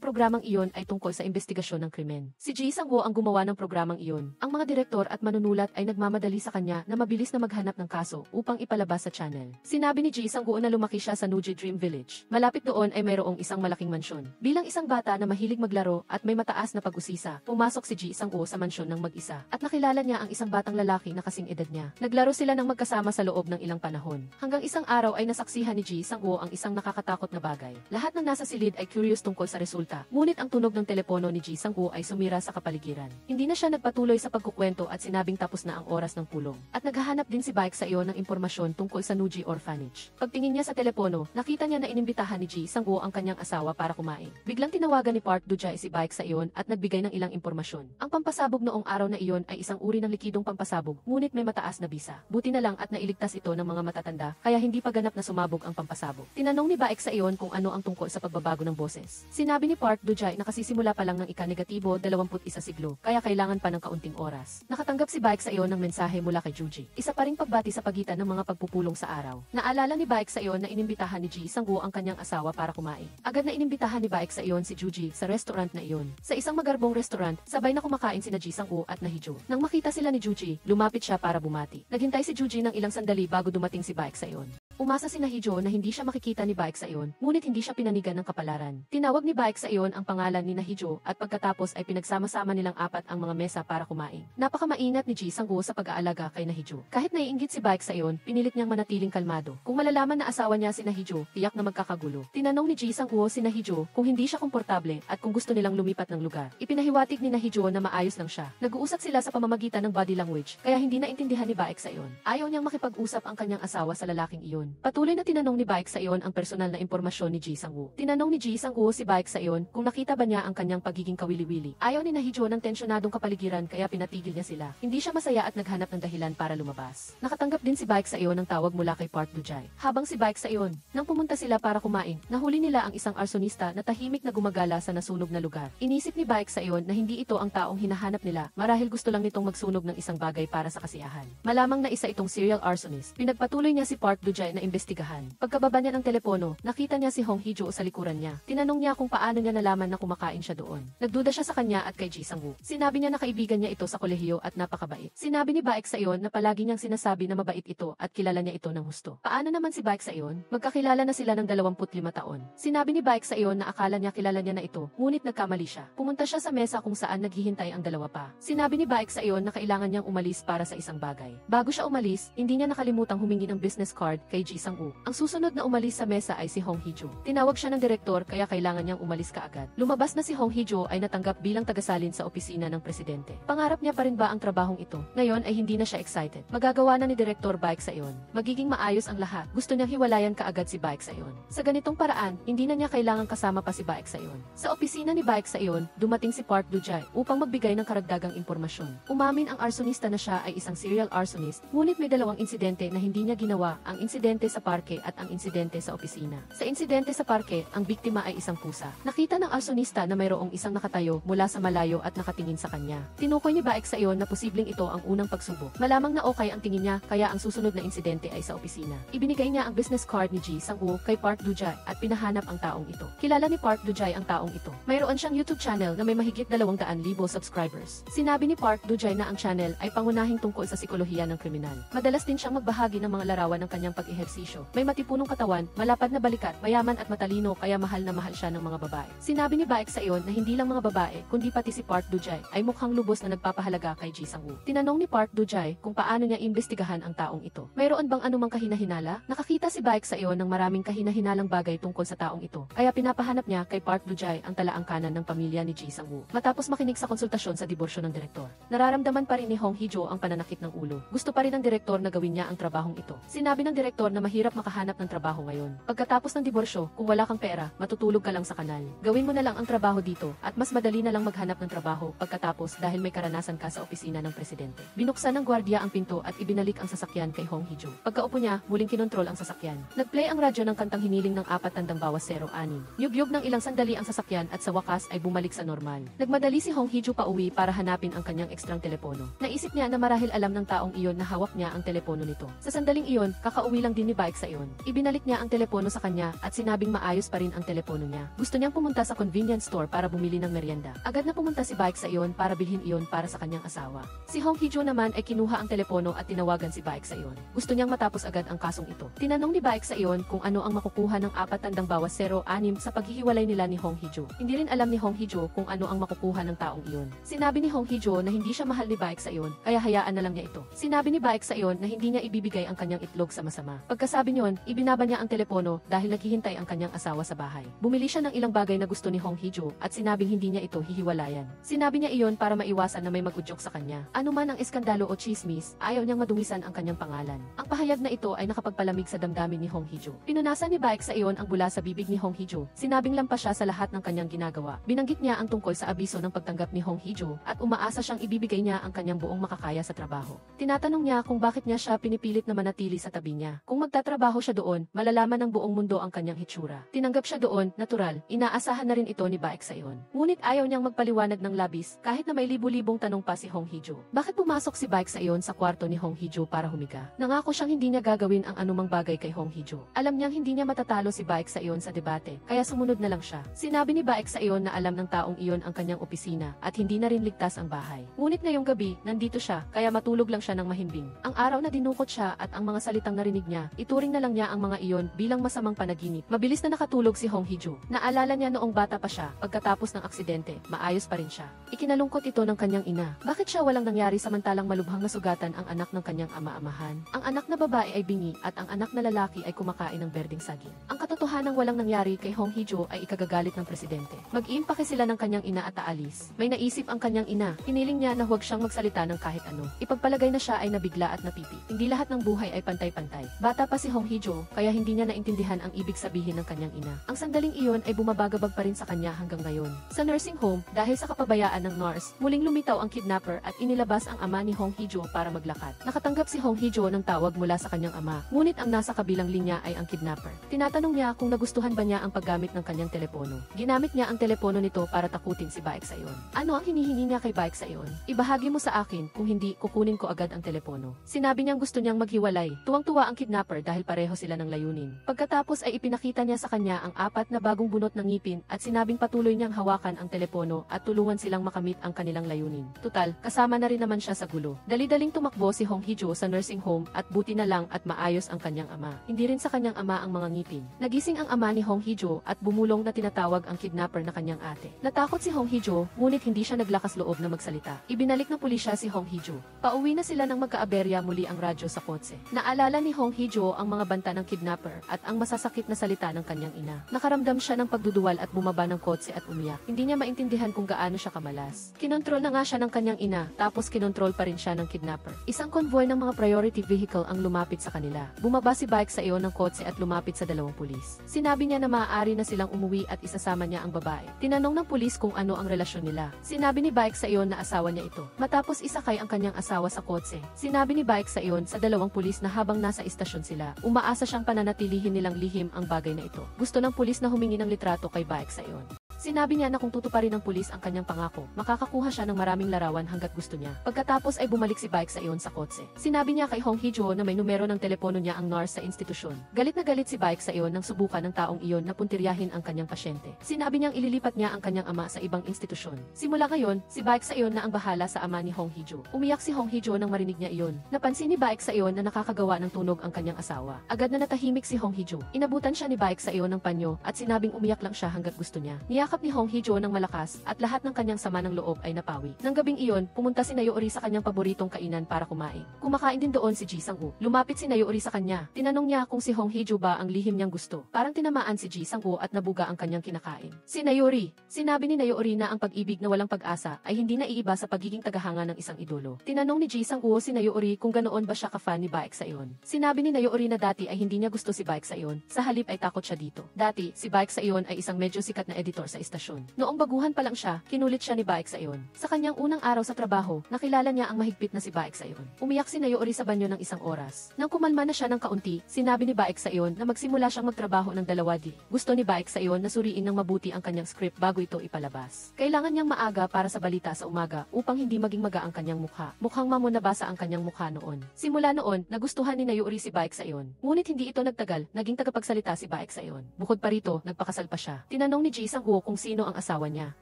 Speaker 1: programang iyon ay tungkol sa investigasyon ng krimen. Si Ji Sang-woo ang gumawa ng programang iyon. Ang mga direktor at manunulat ay nagmamadali sa kanya na mabilis na maghanap ng kaso upang ipalabas sa channel. Sinabi ni Ji Sang-woo na lumaki siya sa Nuji Dream Village. Malapit doon ay mayroong isang malaking mansyon. Bilang isang bata na mahilig maglaro at may mataas na pag-usisa, pumasok si Ji Sang-woo sa mansyon ng mag-isa at nakilala niya ang isang batang lalaki na kasing edad niya. Naglaro sila ng magkasama sa loob ng ilang panahon. Hanggang isang araw ay nasaksihan ni Ji Sang-woo ang isang nakakatakot na bagay. Lahat ng nasa silid ay curious tungkol sa resulta. Ngunit ang tunog ng telepono ni Ji Sang-woo ay sumira sa kapaligiran. Hindi na siya nagpatuloy sa pagkukwento at sinabing tapos na ang oras ng pulong. At naghahanap din si Baek sa iyon ng impormasyon tungkol sa Nuji Orphanage. Pagtingin niya sa telepono, nakita niya na inimbitahan ni Ji Sang-woo ang kanyang asawa para kumain. Biglang tinawagan ni Park Do-jae si Baek sa iyon at nagbigay ng ilang impormasyon. Ang pampasabog noong araw na iyon ay isang uri ng likidong pampasabog, ngunit may mataas na bisa. Buti na lang at nailigtas ito ng mga matatanda, kaya hindi pa ganap na sumabog ang pampasabog. Tinanong ni Baek sa iyon kung ano ang tungkol sa pagbabago ng boses. Sinabi ni Park Do-jae na kasisimula pa lang ng ika-negatibo 21 siglo, kaya kailangan pa ng kaunting oras. Nakatanggap si Baek sa iyon ng mensahe mula kay Juji. Isa pa ring pagbati sa pagitan ng mga pagpupulong sa araw. Naalala ni Baek sa iyon na inimbitahan ni Ji Sang-woo ang kanyang asawa para kumain. Agad na inimbitahan ni Baek sa iyon si Juji sa restaurant na iyon. Sa isang magarbong restaurant, sabay na kumakain sina Ji Sang-woo at Nahijo. Nang makita sila ni Juji, lumapit siya para bumati. Naghintay si Juji ng ilang sandali bago dumating si Baek sa iyon. Umasa si Nahijo na hindi siya makikita ni Baek sa iyon, ngunit hindi siya pinanigan ng kapalaran. Tinawag ni Baek sa iyon ang pangalan ni Nahijo at pagkatapos ay pinagsama-sama nilang apat ang mga mesa para kumain. Napakamaingat ni Ji Sang-woo sa pag-aalaga kay Nahijo. Kahit naiinggit si Baek sa iyon, pinilit niyang manatiling kalmado. Kung malalaman na asawa niya si Nahijo, tiyak na magkakagulo. Tinanong ni Ji Sang-woo si Nahijo kung hindi siya komportable at kung gusto nilang lumipat ng lugar. Ipinahiwatig ni Nahijo na maayos lang siya. Nag-uusap sila sa pamamagitan ng body language, kaya hindi naintindihan ni Baek sa iyon. Ayaw niyang makipag-usap ang kanyang asawa sa lalaking iyon. Patuloy na tinanong ni Baek sa iyon ang personal na impormasyon ni Ji Sang-woo. Tinanong ni Ji Sang-woo si Baek sa iyon kung nakita ba niya ang kanyang pagiging kawili-wili. Ayaw ni Nahijo ng tensyonadong kapaligiran kaya pinatigil niya sila. Hindi siya masaya at naghanap ng dahilan para lumabas. Nakatanggap din si Baek sa iyon ng tawag mula kay Park Do-jae. Habang si Baek sa iyon, nang pumunta sila para kumain, nahuli nila ang isang arsonista na tahimik na gumagala sa nasunog na lugar. Inisip ni Baek sa iyon na hindi ito ang taong hinahanap nila, marahil gusto lang nitong magsunog ng isang bagay para sa kasiyahan. Malamang na isa itong serial arsonist. Pinagpatuloy niya si Park Do-jae na imbestigahan. Pagkababa niya ng telepono, nakita niya si Hong Hee-jo sa likuran niya. Tinanong niya kung paano niya nalaman na kumakain siya doon. Nagduda siya sa kanya at kay Ji Sang-woo. Sinabi niya na kaibigan niya ito sa kolehiyo at napakabait. Sinabi ni Baek sa iyon na palagi niyang sinasabi na mabait ito at kilala niya ito ng husto. Paano naman si Baek sa iyon? Magkakilala na sila ng 25 taon. Sinabi ni Baek sa iyon na akala niya kilala niya na ito, ngunit nagkamali siya. Pumunta siya sa mesa kung saan naghihintay ang dalawa pa. Sinabi ni Baek sa iyon na kailangan niyang umalis para sa isang bagay. Bago siya umalis, hindi niya nakalimutang humingi ng business card kay Ji Sang-woo. Ang susunod na umalis sa mesa ay si Hong Hee-jo. Tinawag siya ng direktor kaya kailangan niyang umalis kaagad. Lumabas na si Hong Hee-jo ay natanggap bilang tagasalin sa opisina ng presidente. Pangarap niya pa rin ba ang trabahong ito? Ngayon ay hindi na siya excited. Magagawa na ni Direktor Baek sa iyon. Magiging maayos ang lahat. Gusto niyang hiwalayan kaagad si Baek sa iyon. Sa ganitong paraan, hindi na niya kailangang kasama pa si Baek sa iyon. Sa opisina ni Baek sa iyon, dumating si Park Do-jae upang magbigay ng karagdagang impormasyon. Umamin ang arsonista na siya ay isang serial arsonist, ngunit may dalawang insidente na hindi niya ginawa, ang insidente sa parke at ang insidente sa opisina. Sa insidente sa parke, ang biktima ay isang pusa. Nakita ng arsonista na mayroong isang nakatayo mula sa malayo at nakatingin sa kanya. Tinukoy ni Baek sa iyon na posibleng ito ang unang pagsubok. Malamang na okay ang tingin niya, kaya ang susunod na insidente ay sa opisina. Ibinigay niya ang business card ni Ji Sang-woo kay Park Do-jae at pinahanap ang taong ito. Kilala ni Park Do-jae ang taong ito. Mayroon siyang YouTube channel na may mahigit 200,000 subscribers. Sinabi ni Park Do-jae na ang channel ay pangunahing tungkol sa psikolohiya ng kriminal. Madalas din siyang magbahagi ng mga larawan ng kanyang pag-ihebisyon ehersisyo. May matipunong katawan, malapad na balikat, mayaman at matalino kaya mahal na mahal siya ng mga babae. Sinabi ni Baek sa iyon na hindi lang mga babae, kundi pati si Park Do-jae ay mukhang lubos na nagpapahalaga kay Ji Sang-woo. Tinanong ni Park Do-jae kung paano niya imbestigahan ang taong ito. Mayroon bang anumang kahinahinala? Nakakita si Baek sa iyon ng maraming kahina-hinalang bagay tungkol sa taong ito. Kaya pinapahanap niya kay Park Do-jae ang talaangkanan ng pamilya ni Ji Sang-woo. Matapos makinig sa konsultasyon sa diborsyo ng direktor, nararamdaman pa rin ni Hong Hee-jo ang pananakit ng ulo. Gusto pa rin ng direktor na gawin niya ang trabahong ito. Sinabi ng direktor na mahirap makahanap ng trabaho ngayon. Pagkatapos ng diborsyo, kung wala kang pera, matutulog ka lang sa kanal. Gawin mo na lang ang trabaho dito at mas madali na lang maghanap ng trabaho pagkatapos dahil may karanasan ka sa opisina ng presidente. Binuksan ng gwardiya ang pinto at ibinalik ang sasakyan kay Hong Hee-jo. Pagkaupo niya, muling kinontrol ang sasakyan. Nagplay ang radyo ng kantang hiniling ng 4-6. Yugyug ng ilang sandali ang sasakyan at sa wakas ay bumalik sa normal. Nagmadali si Hong Hee-jo pauwi para hanapin ang kanyang ekstrang telepono. Naisip niya na marahil alam ng taong iyon na hawak niya ang telepono nito. Sa sandaling iyon, kakauwi lang din ni Baek sa iyon. Ibinalik niya ang telepono sa kanya at sinabing maayos pa rin ang telepono niya. Gusto niyang pumunta sa convenience store para bumili ng merienda. Agad na pumunta si Baek sa iyon para bilhin iyon para sa kanyang asawa. Si Hong Hee-jo naman ay kinuha ang telepono at tinawagan si Baek sa iyon. Gusto niyang matapos agad ang kasong ito. Tinanong ni Baek sa iyon kung ano ang makukuha ng 4-6 sa paghihiwalay nila ni Hong Hee-jo. Hindi rin alam ni Hong Hee-jo kung ano ang makukuha ng taong iyon. Sinabi ni Hong Hee-jo na hindi siya mahal ni Baek sa iyon, kaya hayaan na lang niya ito. Sinabi ni Baek sa iyon na hindi niya ibibigay ang kanyang itlog sa masama. Pagkasabi niyon, ibinaba niya ang telepono dahil naghihintay ang kanyang asawa sa bahay. Bumili siya ng ilang bagay na gusto ni Hong Hee-jo at sinabing hindi niya ito hihiwalayan. Sinabi niya iyon para maiwasan na may mag-udyok sa kanya. Ano man ang eskandalo o chismis, ayaw niyang madumisan ang kanyang pangalan. Ang pahayag na ito ay nakapagpalamig sa damdamin ni Hong Hee-jo. Pinunasan ni Baek sa iyon ang bula sa bibig ni Hong Hee-jo. Sinabing lampas siya sa lahat ng kanyang ginagawa. Binanggit niya ang tungkol sa abiso ng pagtanggap ni Hong Hee-jo at umaasa siyang ibibigay niya ang kanyang buong makakaya sa trabaho. Tinatanong niya kung bakit niya siya pinipilit na manatili sa tabi niya. Kung magtatrabaho siya doon, malalaman ng buong mundo ang kanyang hitsura. Tinanggap siya doon, natural, inaasahan na rin ito ni Baek sa iyon. Ngunit ayaw niyang magpaliwanag ng labis kahit na may libu-libong tanong pa si Hong Hee-jo. Bakit pumasok si Baek sa iyon sa kwarto ni Hong Hee-jo para humiga? Nangako siyang hindi niya gagawin ang anumang bagay kay Hong Hee-jo. Alam niyang hindi niya matatalo si Baek sa iyon sa debate, kaya sumunod na lang siya. Sinabi ni Baek sa iyon na alam ng taong iyon ang kanyang opisina at hindi na rin ligtas ang bahay. Ngunit ngayong gabi, nandito siya, kaya matulog lang siya ng mahimbing. Ang araw na dinukot siya at ang mga salitang narinig niya, ituring na lang niya ang mga iyon bilang masamang panaginip. Mabilis na nakatulog si Hong Hee-jo. Naalala niya noong bata pa siya, pagkatapos ng aksidente, maayos pa rin siya. Ikinalungkot ito ng kanyang ina. Bakit siya walang nangyari samantalang malubhang nasugatan ang anak ng kanyang ama-amahan? Ang anak na babae ay bingi at ang anak na lalaki ay kumakain ng berdeng saging. Ang katotohanang walang nangyari kay Hong Hee-jo ay ikagagalit ng presidente. Mag-iimpake sila ng kanyang ina at aalis. May naisip ang kanyang ina. Hiniling niya na huwag siyang magsalita ng kahit ano. Ipagpalagay na siya ay nabigla at napipi. Hindi lahat ng buhay ay pantay-pantay. Bata pa si Hong Hee-jo, kaya hindi niya naintindihan ang ibig sabihin ng kanyang ina. Ang sandaling iyon ay bumabagabag pa rin sa kanya hanggang ngayon. Sa nursing home, dahil sa kapabayaan ng nurse, muling lumitaw ang kidnapper at inilabas ang ama ni Hong Hee-jo para maglakad. Nakatanggap si Hong Hee-jo ng tawag mula sa kanyang ama, ngunit ang nasa kabilang linya ay ang kidnapper. Tinatanong niya kung nagustuhan ba niya ang paggamit ng kanyang telepono. Ginamit niya ang telepono nito para takutin si Baek sa iyon. Ano ang hinihingi niya kay Baek sa iyon? Ibahagi mo sa akin, kung hindi, kukunin ko agad ang telepono. Sinabi niyang gusto niyang maghiwalay. Tuwang-tuwa ang kidnapper dahil pareho sila ng layunin. Pagkatapos ay ipinakita niya sa kanya ang 4 na bagong bunot ng ngipin at sinabing patuloy niyang hawakan ang telepono at tulungan silang makamit ang kanilang layunin. Tutal, kasama na rin naman siya sa gulo. Dali-daling tumakbo si Hong Hee-jo sa nursing home at buti na lang at maayos ang kanyang ama. Hindi rin sa kanyang ama ang mga ngipin. Nagising ang ama ni Hong Hee-jo at bumulong na tinatawag ang kidnapper na kanyang ate. Natakot si Hong Hee-jo, ngunit hindi siya naglakas loob na magsalita. Ibinalik ng pulisya si Hong Hee-jo. Pauwi na sila nang magkaaberya muli ang radyo sa kotse. Naalala ni Hong Hee-jo ang mga banta ng kidnapper at ang masasakit na salita ng kanyang ina. Nakaramdam siya ng pagduduwal at bumaba ng kotse at umiyak. Hindi niya maintindihan kung gaano siya kamalas. Kinontrol na nga siya ng kanyang ina, tapos kinontrol pa rin siya ng kidnapper. Isang convoy ng mga priority vehicle ang lumapit sa kanila. Bumaba si Baek sa iyon ng kotse at lumapit sa 2 pulis. Sinabi niya na maaari na silang umuwi at isasama niya ang babae. Tinanong ng pulis kung ano ang relasyon nila. Sinabi ni Baek sa iyon na asawa niya ito. Matapos isakay ang kanyang asawa sa kotse, sinabi ni Baek sa iyon sa 2 pulis na habang nasa istasyon sila, umaasa siyang pananatilihin nilang lihim ang bagay na ito. Gusto ng pulis na humingi ng litrato kay Baek sa iyon. Sinabi niya na kung tutuparin ng pulis ang kanyang pangako, makakakuha siya ng maraming larawan hanggat gusto niya. Pagkatapos ay bumalik si Baek Sa-eun sa kotse. Sinabi niya kay Hong Hee-jo na may numero ng telepono niya ang nurse sa institusyon. Galit na galit si Baek Sa-eun nang subukan ng taong iyon na puntiryahin ang kanyang pasyente. Sinabi niyang ililipat niya ang kanyang ama sa ibang institusyon. Simula ngayon, si Baek Sa-eun na ang bahala sa ama ni Hong Hee-jo. Umiyak si Hong Hee-jo nang marinig niya iyon. Napansin ni Baek Sa-eun na nakakagawa ng tunog ang kanyang asawa. Agad na natahimik si Hong Hee-jo. Inabutan siya ni Baek Sa-eun ng panyo at sinabing umiyak lang siya hanggat gusto niya. Niyakap ni Hong Hee-jo ng malakas at lahat ng kanyang sama ng loob ay napawi. Nang gabing iyon, pumunta si Nayeori sa kanyang paboritong kainan para kumain. Kumakain din doon si Ji Sang-woo. Lumapit si Nayeori sa kanya. Tinanong niya kung si Hong Hee-jo ba ang lihim niyang gusto. Parang tinamaan si Ji Sang-woo at nabuga ang kanyang kinakain. Si Nayeori. Sinabi ni Nayeori na ang pag-ibig na walang pag-asa ay hindi naiiba sa pagiging tagahanga ng isang idolo. Tinanong ni Ji Sang-woo si Nayeori kung ganoon ba siya ka-fan ni Baek Sa-eun. Sinabi ni Nayeori na dati ay hindi niya gusto si Baek Sa-eun. Sa halip ay takot siya dito. Dati, si Baek Sa-eun ay isang medyo sikat na editor sa istasyon. Noong baguhan pa lang siya, kinulit siya ni Baek Sa-eun. Sa kanyang unang araw sa trabaho, nakilala niya ang mahigpit na si Baek Sa-eun. Umiyak si Nayeori sa banyo ng isang oras. Nang kumalma na siya ng kaunti, sinabi ni Baek Sa-eun na magsimula siyang magtrabaho ng dalawadi. Gusto ni Baek Sa-eun na suriin ng mabuti ang kanyang script bago ito ipalabas. Kailangan niyang maaga para sa balita sa umaga upang hindi maging maga ang kanyang mukha. Mukhang mamunabasa ang kanyang mukha noon. Simula noon, nagustuhan ni Nayeori si Baek Sa-eun. Ngunit hindi ito nagtagal, naging tagapagsalita si Baek Sa-eun. Bukod pa rito, nagpakasal pa siya. Tinanong ni Ji Sang-woo kung sino ang asawa niya.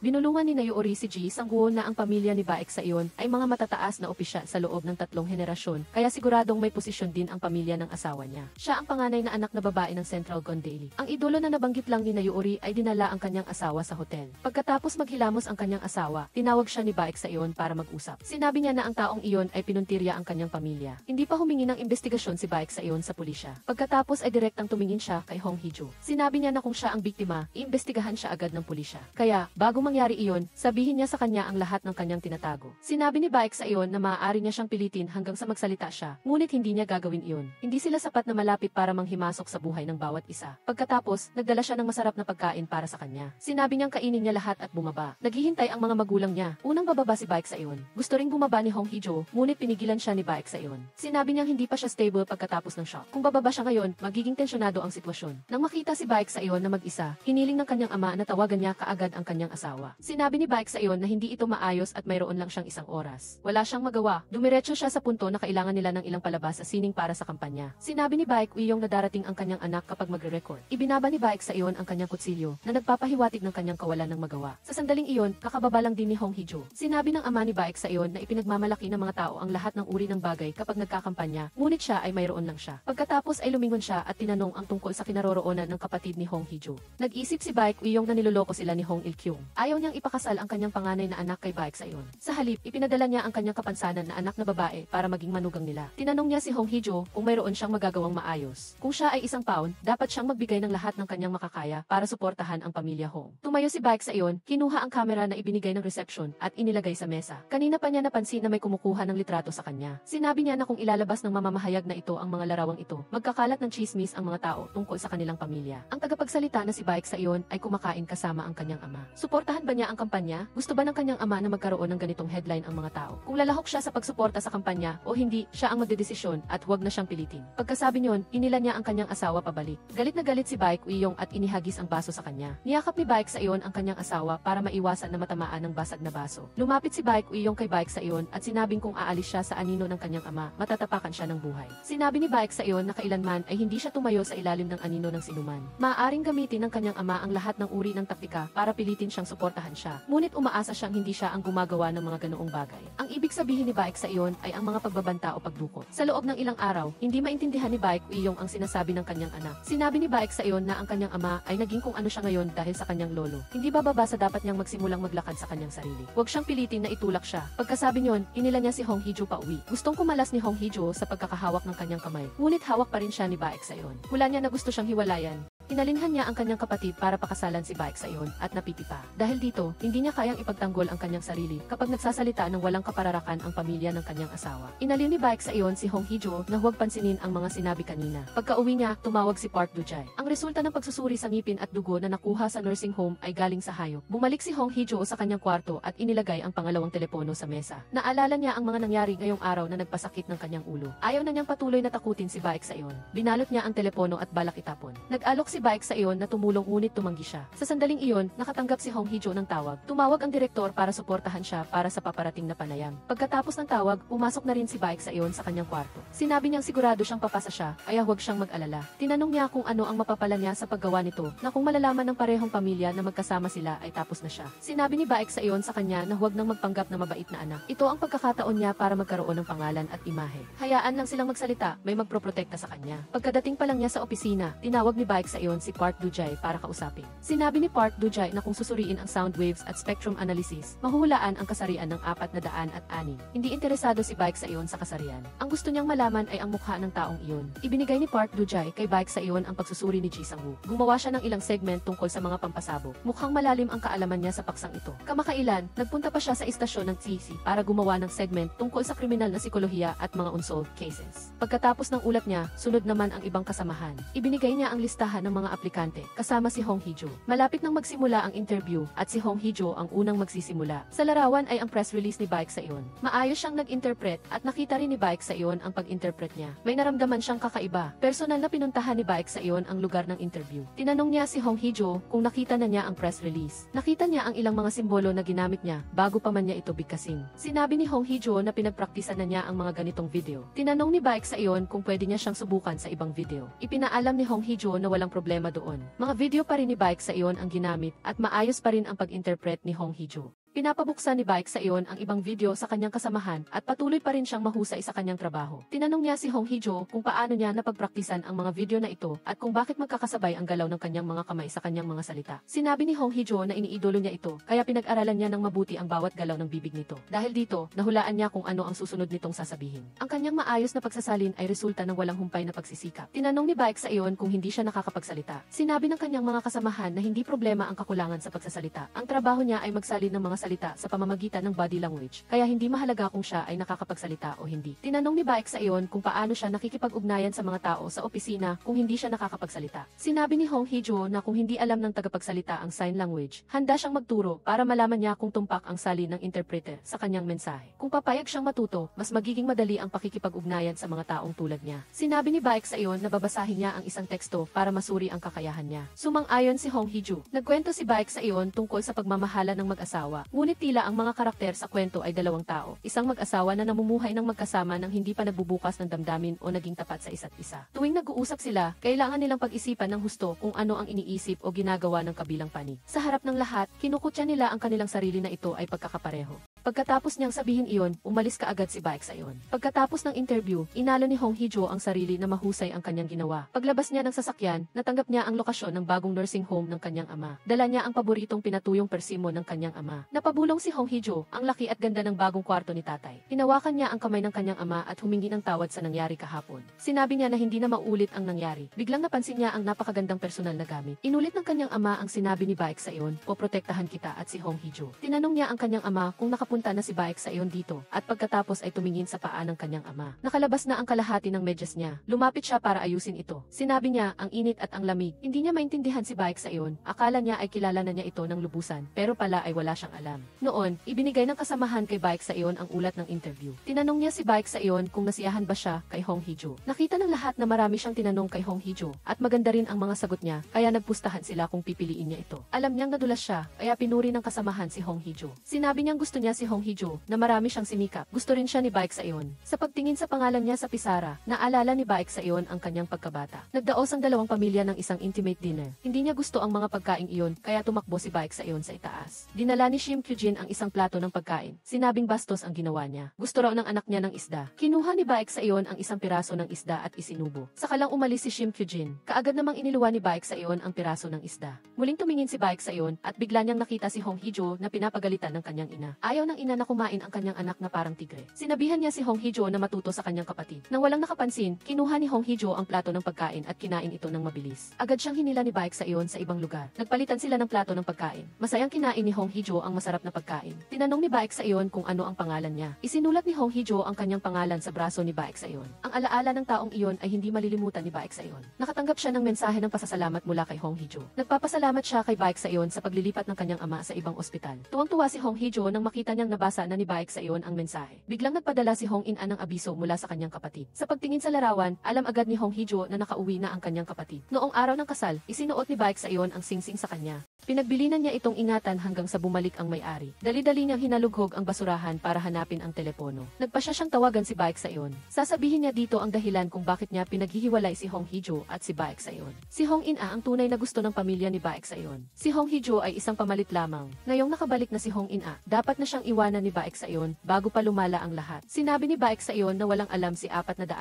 Speaker 1: Binulungan ni Nayeori si Ji Sang-woo na ang pamilya ni Baek Sa-eun ay mga matataas na opisyal sa loob ng 3 henerasyon, kaya siguradong may posisyon din ang pamilya ng asawa niya. Siya ang panganay na anak na babae ng Central Gon Daily. Ang idolo na nabanggit lang ni Nayeori ay dinala ang kanyang asawa sa hotel. Pagkatapos maghilamos ang kanyang asawa, tinawag siya ni Baek Sa-eun para mag-usap. Sinabi niya na ang taong iyon ay pinuntirya ang kanyang pamilya. Hindi pa humingi ng investigasyon si Baek Sa-eun sa pulisya. Pagkatapos ay direktang tumingin siya kay Hong Hee-jo. Sinabi niya na kung siya ang biktima, iimbestigahan siya agad ng pulisya. Kaya, bago mangyari iyon, sabihin niya sa kanya ang lahat ng kanyang tinatago. Sinabi ni Baek Sa-eun na maaari niya siyang pilitin hanggang sa magsalita siya, ngunit hindi niya gagawin iyon. Hindi sila sapat na malapit para manghimasok sa buhay ng bawat isa. Pagkatapos, nagdala siya ng masarap na pagkain para sa kanya. Sinabi niyang kainin niya lahat at bumaba. Naghihintay ang mga magulang niya. Unang bababa si Baek Sa-eun. Gusto ring bumaba ni Hong Hee-jo, ngunit pinigilan siya ni Baek Sa-eun. Sinabi niyang hindi pa siya stable pagkatapos ng shock. Kung bababa siya ngayon, magiging tensyonado ang sitwasyon. Nang makita si Baek Sa-eun na mag-isa, hiniling ng kanyang ama na tawagan niya kaagad ang kanyang asawa. Sinabi ni Baek Sa-eun na hindi ito maayos at mayroon lang siyang isang oras. Wala siyang magawa. Dumiretso siya sa punto na kailangan nila ng ilang palabas sa sining para sa kampanya. Sinabi ni Baek Uiyong na darating ang kanyang anak kapag magre-record. Ibinaba ni Baek Sa-eun ang kanyang kutsilyo na nagpapahiwatig ng kanyang kawalan ng magawa. Sa sandaling iyon, kakababa lang din ni Hong Hee-jo. Sinabi ng ama ni Baek Sa-eun na ipinagmamalaki ng mga tao ang lahat ng uri ng bagay kapag nagkakampanya, ngunit siya ay mayroon lang siya. Pagkatapos ay lumingon siya at tinanong ang tungkol sa kinaroroonan ng kapatid ni Hong Hee-jo. Nag-isip si Baek Uiyong na niloloko sila ni Hong Il-kyung. Ayaw niyang ipakasal ang kanyang panganay na anak kay Baek Sa-eun. Sa halip, ipinadala niya ang kanyang kapansanan na anak na babae para maging manugang nila. Tinanong niya si Hong Hee-jo kung mayroon siyang magagawang maayos. Kung siya ay isang pound, dapat siyang magbigay ng lahat ng kanyang makakaya para suportahan ang pamilya Hong. Tumayo si Baek Sa-eun, kinuha ang kamera na ibinigay ng reception at inilagay sa mesa. Kanina pa niya napansin na may kumukuha ng litrato sa kanya. Sinabi niya na kung ilalabas ng mamamahayag na ito ang mga larawang ito, magkakalat ng chismis ang mga tao tungkol sa kanilang pamilya. Ang tagapagsalita na si Baek Sa-eun ay kumakain kasama ang kanyang ama. Suportahan ba niya ang kampanya? Gusto ba ng kanyang ama na magkaroon ng ganitong headline ang mga tao? Kung lalahok siya sa pagsuporta sa kampanya o hindi, siya ang magdedesisyon at huwag na siyang pilitin. Pagkasabi niyon, inila niya ang kanyang asawa pabalik. Galit na galit si Baek Uiyong at inihagis ang baso sa kanya. Niyakap ni Baek Sa-eun ang kanyang asawa para maiwasan na matamaan ng basag na baso. Lumapit si Baek Uiyong kay Baek Sa-eun at sinabing kung aalis siya sa anino ng kanyang ama, matatapakan siya ng buhay. Sinabi ni Baek Sa-eun na kailanman ay hindi siya tumayo sa ilalim ng anino ng sinuman. Maaaring gamitin ng kanyang ama ang lahat ng uri ng taktika para pilitin siyang suportahan siya. Ngunit umaasa siyang hindi siya ang gumagawa ng mga ganoong bagay. Ang ibig sabihin ni Baek Sa-eun ay ang mga pagbabanta o pagdukot. Sa loob ng ilang araw, hindi maintindihan ni Baek Uiyong ang sinasabi ng kanyang anak. Sinabi ni Baek Sa-eun na ang kanyang ama ay naging kung ano siya ngayon dahil sa kanyang lolo. Hindi bababa sa dapat niyang magsimulang maglakad sa kanyang sarili. Huwag siyang pilitin na itulak siya. Pagkasabi niyon, inila niya si Hong Hee-jo pauwi. Gustong kumalas ni Hong Hee-jo sa pagkakahawak ng kanyang kamay. Ngunit hawak pa rin siya ni Baek Sa-eun. Hula niya na gusto siyang hiwalayan. Inalinhan niya ang kanyang kapatid para pakasalan si Baek Sa-eun at napipipa. Dahil dito, hindi niya kayang ipagtanggol ang kanyang sarili kapag nagsasalita ng walang kapararakan ang pamilya ng kanyang asawa. Inalin ni Baek Sa-eun si Hong Hee-jo na huwag pansinin ang mga sinabi kanina. Pagka-uwi niya, tumawag si Park Do-jae. Ang resulta ng pagsusuri sa ngipin at dugo na nakuha sa nursing home ay galing sa hayop. Bumalik si Hong Hee-jo sa kanyang kwarto at inilagay ang pangalawang telepono sa mesa. Naalala niya ang mga nangyari ngayong araw na nagpasakit ng kanyang ulo. Ayaw na niyang patuloy na takutin si Baek Sa-eun. Binalot niya ang telepono at balak itapon. Nag-alok si Baek Saeon na tumulong ngunit tumanggi siya. Sa sandaling iyon, nakatanggap si Hong Hee-jo ng tawag. Tumawag ang direktor para suportahan siya para sa paparating na panayam. Pagkatapos ng tawag, pumasok na rin si Baek Saeon sa kanyang kwarto. Sinabi niyang sigurado siyang papasa siya, kaya huwag siyang mag-alala. Tinanong niya kung ano ang mapapala niya sa paggawa nito, na kung malalaman ng parehong pamilya na magkasama sila ay tapos na siya. Sinabi ni Baek Saeon sa kanya na huwag nang magpanggap na mabait na anak. Ito ang pagkakataon niya para magkaroon ng pangalan at imahe. Hayaan lang silang magsalita, may magproprotekta sa kanya. Pagkadating pa lang niya sa opisina, tinawag ni Baek Saeon si Park Do-jae para kausapin. Sinabi ni Park Do-jae na kung susuriin ang sound waves at spectrum analysis, mahuhulaan ang kasarian ng 406. Hindi interesado si Baek Saeon sa kasarian. Ang gusto niyang malaman ay ang mukha ng taong iyon. Ibinigay ni Park Do-jae kay Baek Saeon ang pagsusuri ni Ji Sang-woo. Gumawa siya ng ilang segment tungkol sa mga pampasabog. Mukhang malalim ang kaalaman niya sa paksang ito. Kamakailan, nagpunta pa siya sa istasyon ng TC para gumawa ng segment tungkol sa kriminal na sikolohiya at mga unsolved cases. Pagkatapos ng ulat niya, sunod naman ang ibang kasamahan. Ibinigay niya ang listahan ng mga aplikante, kasama si Hong Hee-jo. Malapit nang magsimula ang interview at si Hong Hee-jo ang unang magsisimula. Sa larawan ay ang press release ni Baek Saeon. Maayos siyang nag-interpret at nakita rin ni Baek Saeon ang pag-interpret niya. May naramdaman siyang kakaiba. Personal na pinuntahan ni Baek Saeon ang lugar ng interview. Tinanong niya si Hong Hee-jo kung nakita na niya ang press release. Nakita niya ang ilang mga simbolo na ginamit niya bago pa man niya ito bigkasin. Sinabi ni Hong Hee-jo na pinagpraktisan na niya ang mga ganitong video. Tinanong ni Baek Saeon kung pwede niya siyang subukan sa ibang video. Ipinaalam ni Hong Hee-jo na walang problema doon. Mga video pa rin ni Baek Saeon ang ginamit at maayos pa rin ang pag-interpret ni Hong Hee-jo. Pinapabuksan ni Baek Saeon ang ibang video sa kanyang kasamahan at patuloy pa rin siyang mahusay sa kanyang trabaho. Tinanong niya si Hong Hee-jo kung paano niya napagpraktisan ang mga video na ito at kung bakit magkakasabay ang galaw ng kanyang mga kamay sa kanyang mga salita. Sinabi ni Hong Hee-jo na iniidolo niya ito, kaya pinag-aralan niya ng mabuti ang bawat galaw ng bibig nito. Dahil dito, nahulaan niya kung ano ang susunod nitong sasabihin. Ang kanyang maayos na pagsasalin ay resulta ng walang humpay na pagsisikap. Tinanong ni Baek Saeon kung hindi siya nakakapagsalita. Sinabi ng kanyang mga kasamahan na hindi problema ang kakulangan sa pagsasalita. Ang trabaho niya ay magsalin ng mga salita sa pamamagitan ng body language, kaya hindi mahalaga kung siya ay nakakapagsalita o hindi. Tinanong ni Baek Saeon kung paano siya nakikipag-ugnayan sa mga tao sa opisina kung hindi siya nakakapagsalita. Sinabi ni Hong Hee-jo na kung hindi alam ng tagapagsalita ang sign language, handa siyang magturo para malaman niya kung tumpak ang salin ng interpreter sa kanyang mensahe. Kung papayag siyang matuto, mas magiging madali ang pakikipag-ugnayan sa mga taong tulad niya. Sinabi ni Baek Saeon na babasahin niya ang isang teksto para masuri ang kakayahan niya. Sumang-ayon si Hong Hee-jo. Nagkwento si Baek Saeon tungkol sa pagmamahala ng mag-asawa, ngunit tila ang mga karakter sa kwento ay dalawang tao, isang mag-asawa na namumuhay ng magkasama nang hindi pa nagbubukas ng damdamin o naging tapat sa isa't isa. Tuwing nag-uusap sila, kailangan nilang pag-isipan ng husto kung ano ang iniisip o ginagawa ng kabilang panig. Sa harap ng lahat, kinukutya nila ang kanilang sarili na ito ay pagkakapareho. Pagkatapos niyang sabihin iyon, umalis kaagad si Baek Saeon. Pagkatapos ng interview, inalo ni Hong Hee-jo ang sarili na mahusay ang kanyang ginawa. Paglabas niya ng sasakyan, natanggap niya ang lokasyon ng bagong nursing home ng kanyang ama. Dala niya ang paboritong pinatuyong persimo ng kanyang ama. Napabulong si Hong Hee-jo, ang laki at ganda ng bagong kwarto ni tatay. Hinawakan niya ang kamay ng kanyang ama at humingi ng tawad sa nangyari kahapon. Sinabi niya na hindi na maulit ang nangyari. Biglang napansin niya ang napakagandang personal na gamit. Inulit ng kanyang ama ang sinabi ni Baek Saeon, "Poprotektahan kita," at si Hong Hee-jo. Tinanong niya ang kanyang ama kung nakapunta na si Baek Saeon dito, at pagkatapos ay tumingin sa paa ng kanyang ama. Nakalabas na ang kalahati ng medyas niya. Lumapit siya para ayusin ito. Sinabi niya, ang init at ang lamig. Hindi niya maintindihan si Baek Saeon. Akala niya ay kilala na niya ito ng lubusan, pero pala ay wala siyang alam. Noon, ibinigay ng kasamahan kay Baek Saeon ang ulat ng interview. Tinanong niya si Baek Saeon kung nasiyahan ba siya kay Hong Hee-jo. Nakita ng lahat na marami siyang tinanong kay Hong Hee-jo, at maganda rin ang mga sagot niya, kaya nagpustahan sila kung pipiliin niya ito. Alam niyang nadulas siya, kaya pinuri ng kasamahan si Hong Hee-jo. Sinabi niyang gusto niya si Hong Hee-jo, na marami siyang sinikap. Gusto rin siya ni Baek Saeon. Sa pagtingin sa pangalan niya sa pisara, naalala ni Baek Saeon ang kanyang pagkabata. Nagdaos ang dalawang pamilya ng isang intimate dinner. Hindi niya gusto ang mga pagkaing iyon, kaya tumakbo si Baek Saeon sa itaas. Dinala ni Shim Kyujin ang isang plato ng pagkain. Sinabing bastos ang ginawa niya. Gusto raw ng anak niya ng isda. Kinuha ni Baek Saeon ang isang piraso ng isda at isinubo. Sakalang umalis si Shim Kyujin. Kaagad namang iniluwa ni Baek Saeon ang piraso ng isda. Muling tumingin si Baek Saeon at bigla niyang nakita si Hong Hee-jo na pinapagalitan ng kanyang ina. Ayaw ng ina na kumain ang kanyang anak na parang tigre. Sinabihan niya si Hong Hee-jo na matuto sa kanyang kapatid. Nang walang nakapansin, kinuha ni Hong Hee-jo ang plato ng pagkain at kinain ito ng mabilis. Agad siyang hinila ni Baek Saeon sa ibang lugar. Nagpalitan sila ng plato ng pagkain. Masayang kinain ni Hong Hee-jo ang masarap na pagkain. Tinanong ni Baek Saeon kung ano ang pangalan niya. Isinulat ni Hong Hee-jo ang kanyang pangalan sa braso ni Baek Saeon. Ang alaala ng taong iyon ay hindi malilimutan ni Baek Saeon. Nakatanggap siya ng mensahe ng pasasalamat mula kay Hong Hee-jo. Nagpapasalamat siya kay Baek Saeon sa paglilipat ng kanyang ama sa ibang ospital. Tuwang-tuwa si Hong Hee-jo nang makita niya niyang nabasa na ni Baek Saeon ang mensahe. Biglang nagpadala si Hong In-a ng abiso mula sa kanyang kapatid. Sa pagtingin sa larawan, alam agad ni Hong Hee-jo na nakauwi na ang kanyang kapatid. Noong araw ng kasal, isinuot ni Baek Saeon ang singsing sa kanya. Pinagbilinan niya itong ingatan hanggang sa bumalik ang may-ari. Dali-dali niyang hinalughog ang basurahan para hanapin ang telepono. Nagpasya siyang tawagan si Baek Saeon. Sasabihin niya dito ang dahilan kung bakit niya pinaghihiwalay si Hong Hee-jo at si Baek Saeon. Si Hong In-a ang tunay na gusto ng pamilya ni Baek Saeon. Si Hong Hee-jo ay isang pamalit lamang. Ngayong nakabalik na si Hong In-a, dapat na siyang iwanan ni Baek Saeon bago pa lumala ang lahat. Sinabi ni Baek Saeon na walang alam si 406.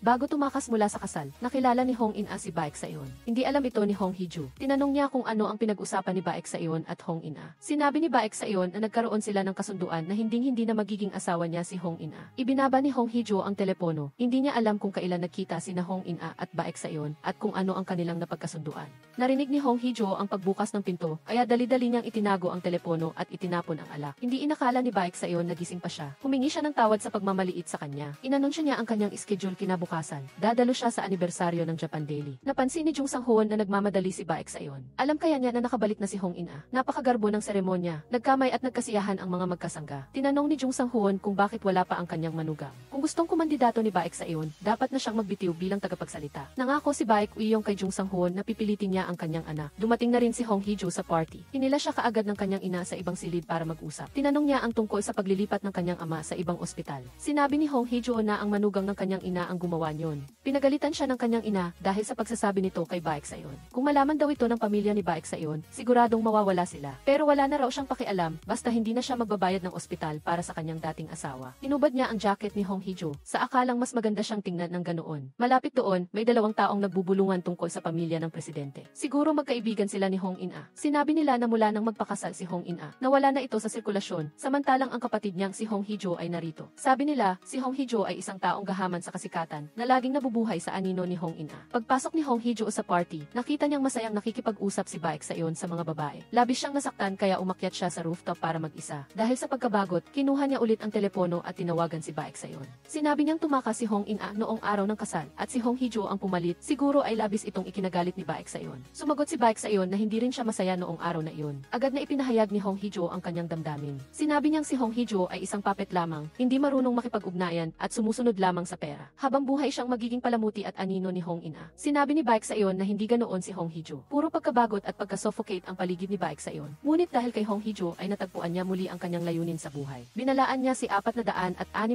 Speaker 1: Bago tumakas mula sa kasal, nakilala ni Hong In-a si Baek Saeon. Hindi alam ito ni Hong Hee-jo. Tinanong niya kung ano ang pinag-usapan ni Baek Saeon at Hong In-a. Sinabi ni Baek Saeon na nagkaroon sila ng kasunduan na hindi na magiging asawa niya si Hong In-a. Ibinaba ni Hong Hee-jo ang telepono. Hindi niya alam kung kailan nagkita sina Hong In-a at Baek Saeon at kung ano ang kanilang napagkasunduan. Narinig ni Hong Hee-jo ang pagbukas ng pinto, kaya dali-dali niyang itinago ang telepono at itinapon ang alak. Hindi inakala ni Baek Saeon na gising pa siya. Humingi siya ng tawad sa pagmamaliit sa kanya. Inanunsyo niya ang kanyang schedule kinabukasan. Dadalo siya sa anibersaryo ng Japan Daily. Napansin ni Jung Sang-hoon na nagmamadali si Baek Saeon. Alam kaya niya na nakabalik na si Hong In-a. Napakagarbo ng seremonya. Nagkamay at nagkasiyahan ang mga magkasangga. Tinanong ni Jung Sang-hoon kung bakit wala pa ang kanyang manugang. Kung gustong kumandidato ni Baek Saeon, dapat na siyang magbitiw bilang tagapagsalita. Nangako si Baek Uiyong kay Jung Sang-hoon na pipilitin niya ang kanyang anak. Dumating na rin si Hong Hee-jo sa party. Hinila siya kaagad ng kanyang ina sa ibang silid para mag-usap. Tinanong niya ang tungkol sa paglilipat ng kanyang ama sa ibang ospital. Sinabi ni Hong Hee-jo na ang manugang ng kanyang ina ang gumawa niyon. Pinagalitan siya ng kanyang ina dahil sa pagsasabi nito kay Baek Saeon. Kung malaman daw ito ng pamilya ni Baek Saeon, siguradong mawawala sila. Pero wala na raw siyang pakialam, basta hindi na siya magbabayad ng ospital para sa kanyang dating asawa. Inubad niya ang jacket ni Hong Hee-jo, sa akalang mas maganda siyang tingnan ng ganoon. Malapit doon, may dalawang taong nagbubulungan tungkol sa pamilya ng presidente. Siguro magkaibigan sila ni Hong In-a. Sinabi nila na mula nang magpakasal si Hong In-a, nawala na ito sa sirkulasyon, samantalang ang kapatid niyang si Hong Hee-jo ay narito. Sabi nila, si Hong Hee-jo ay isang taong gahaman sa kasikatan, na laging nabubuhay sa anino ni Hong In-a. Pagpasok ni Hong Hee-jo sa party, nakita niyang masayang nakikipag-usap si Baek Saeon sa mga babae. Labis siyang nasaktan kaya umakyat siya sa rooftop para mag-isa. Dahil sa pagkabagot, kinuha niya ulit ang telepono at tinawagan si Baek Saeon. Sinabi niyang tumakas si Hong In-a noong araw ng kasal at si Hong Hee-jo ang pumalit. Siguro ay labis itong ikinagalit ni Baek Saeon. Sumagot si Baek Saeon na hindi rin siya masaya noong araw na iyon. Agad na ipinahayag ni Hong Hee-jo ang kanyang damdamin. Sinabi niyang si Hong Hee-jo ay isang puppet lamang, hindi marunong makipag-ugnayan at sumusunod lamang sa pera. Habang buhay siyang magiging palamuti at anino ni Hong In-a. Sinabi ni Baek Saeon na hindi ganoon si Hong Hee-jo. Puro pagkabagot at pagka-suffocate ang paligid ni Baek Saeon. Ngunit dahil kay Hong Hee-jo ay natagpuan niya muli ang kanyang layunin sa buhay. Binalaan niya si 406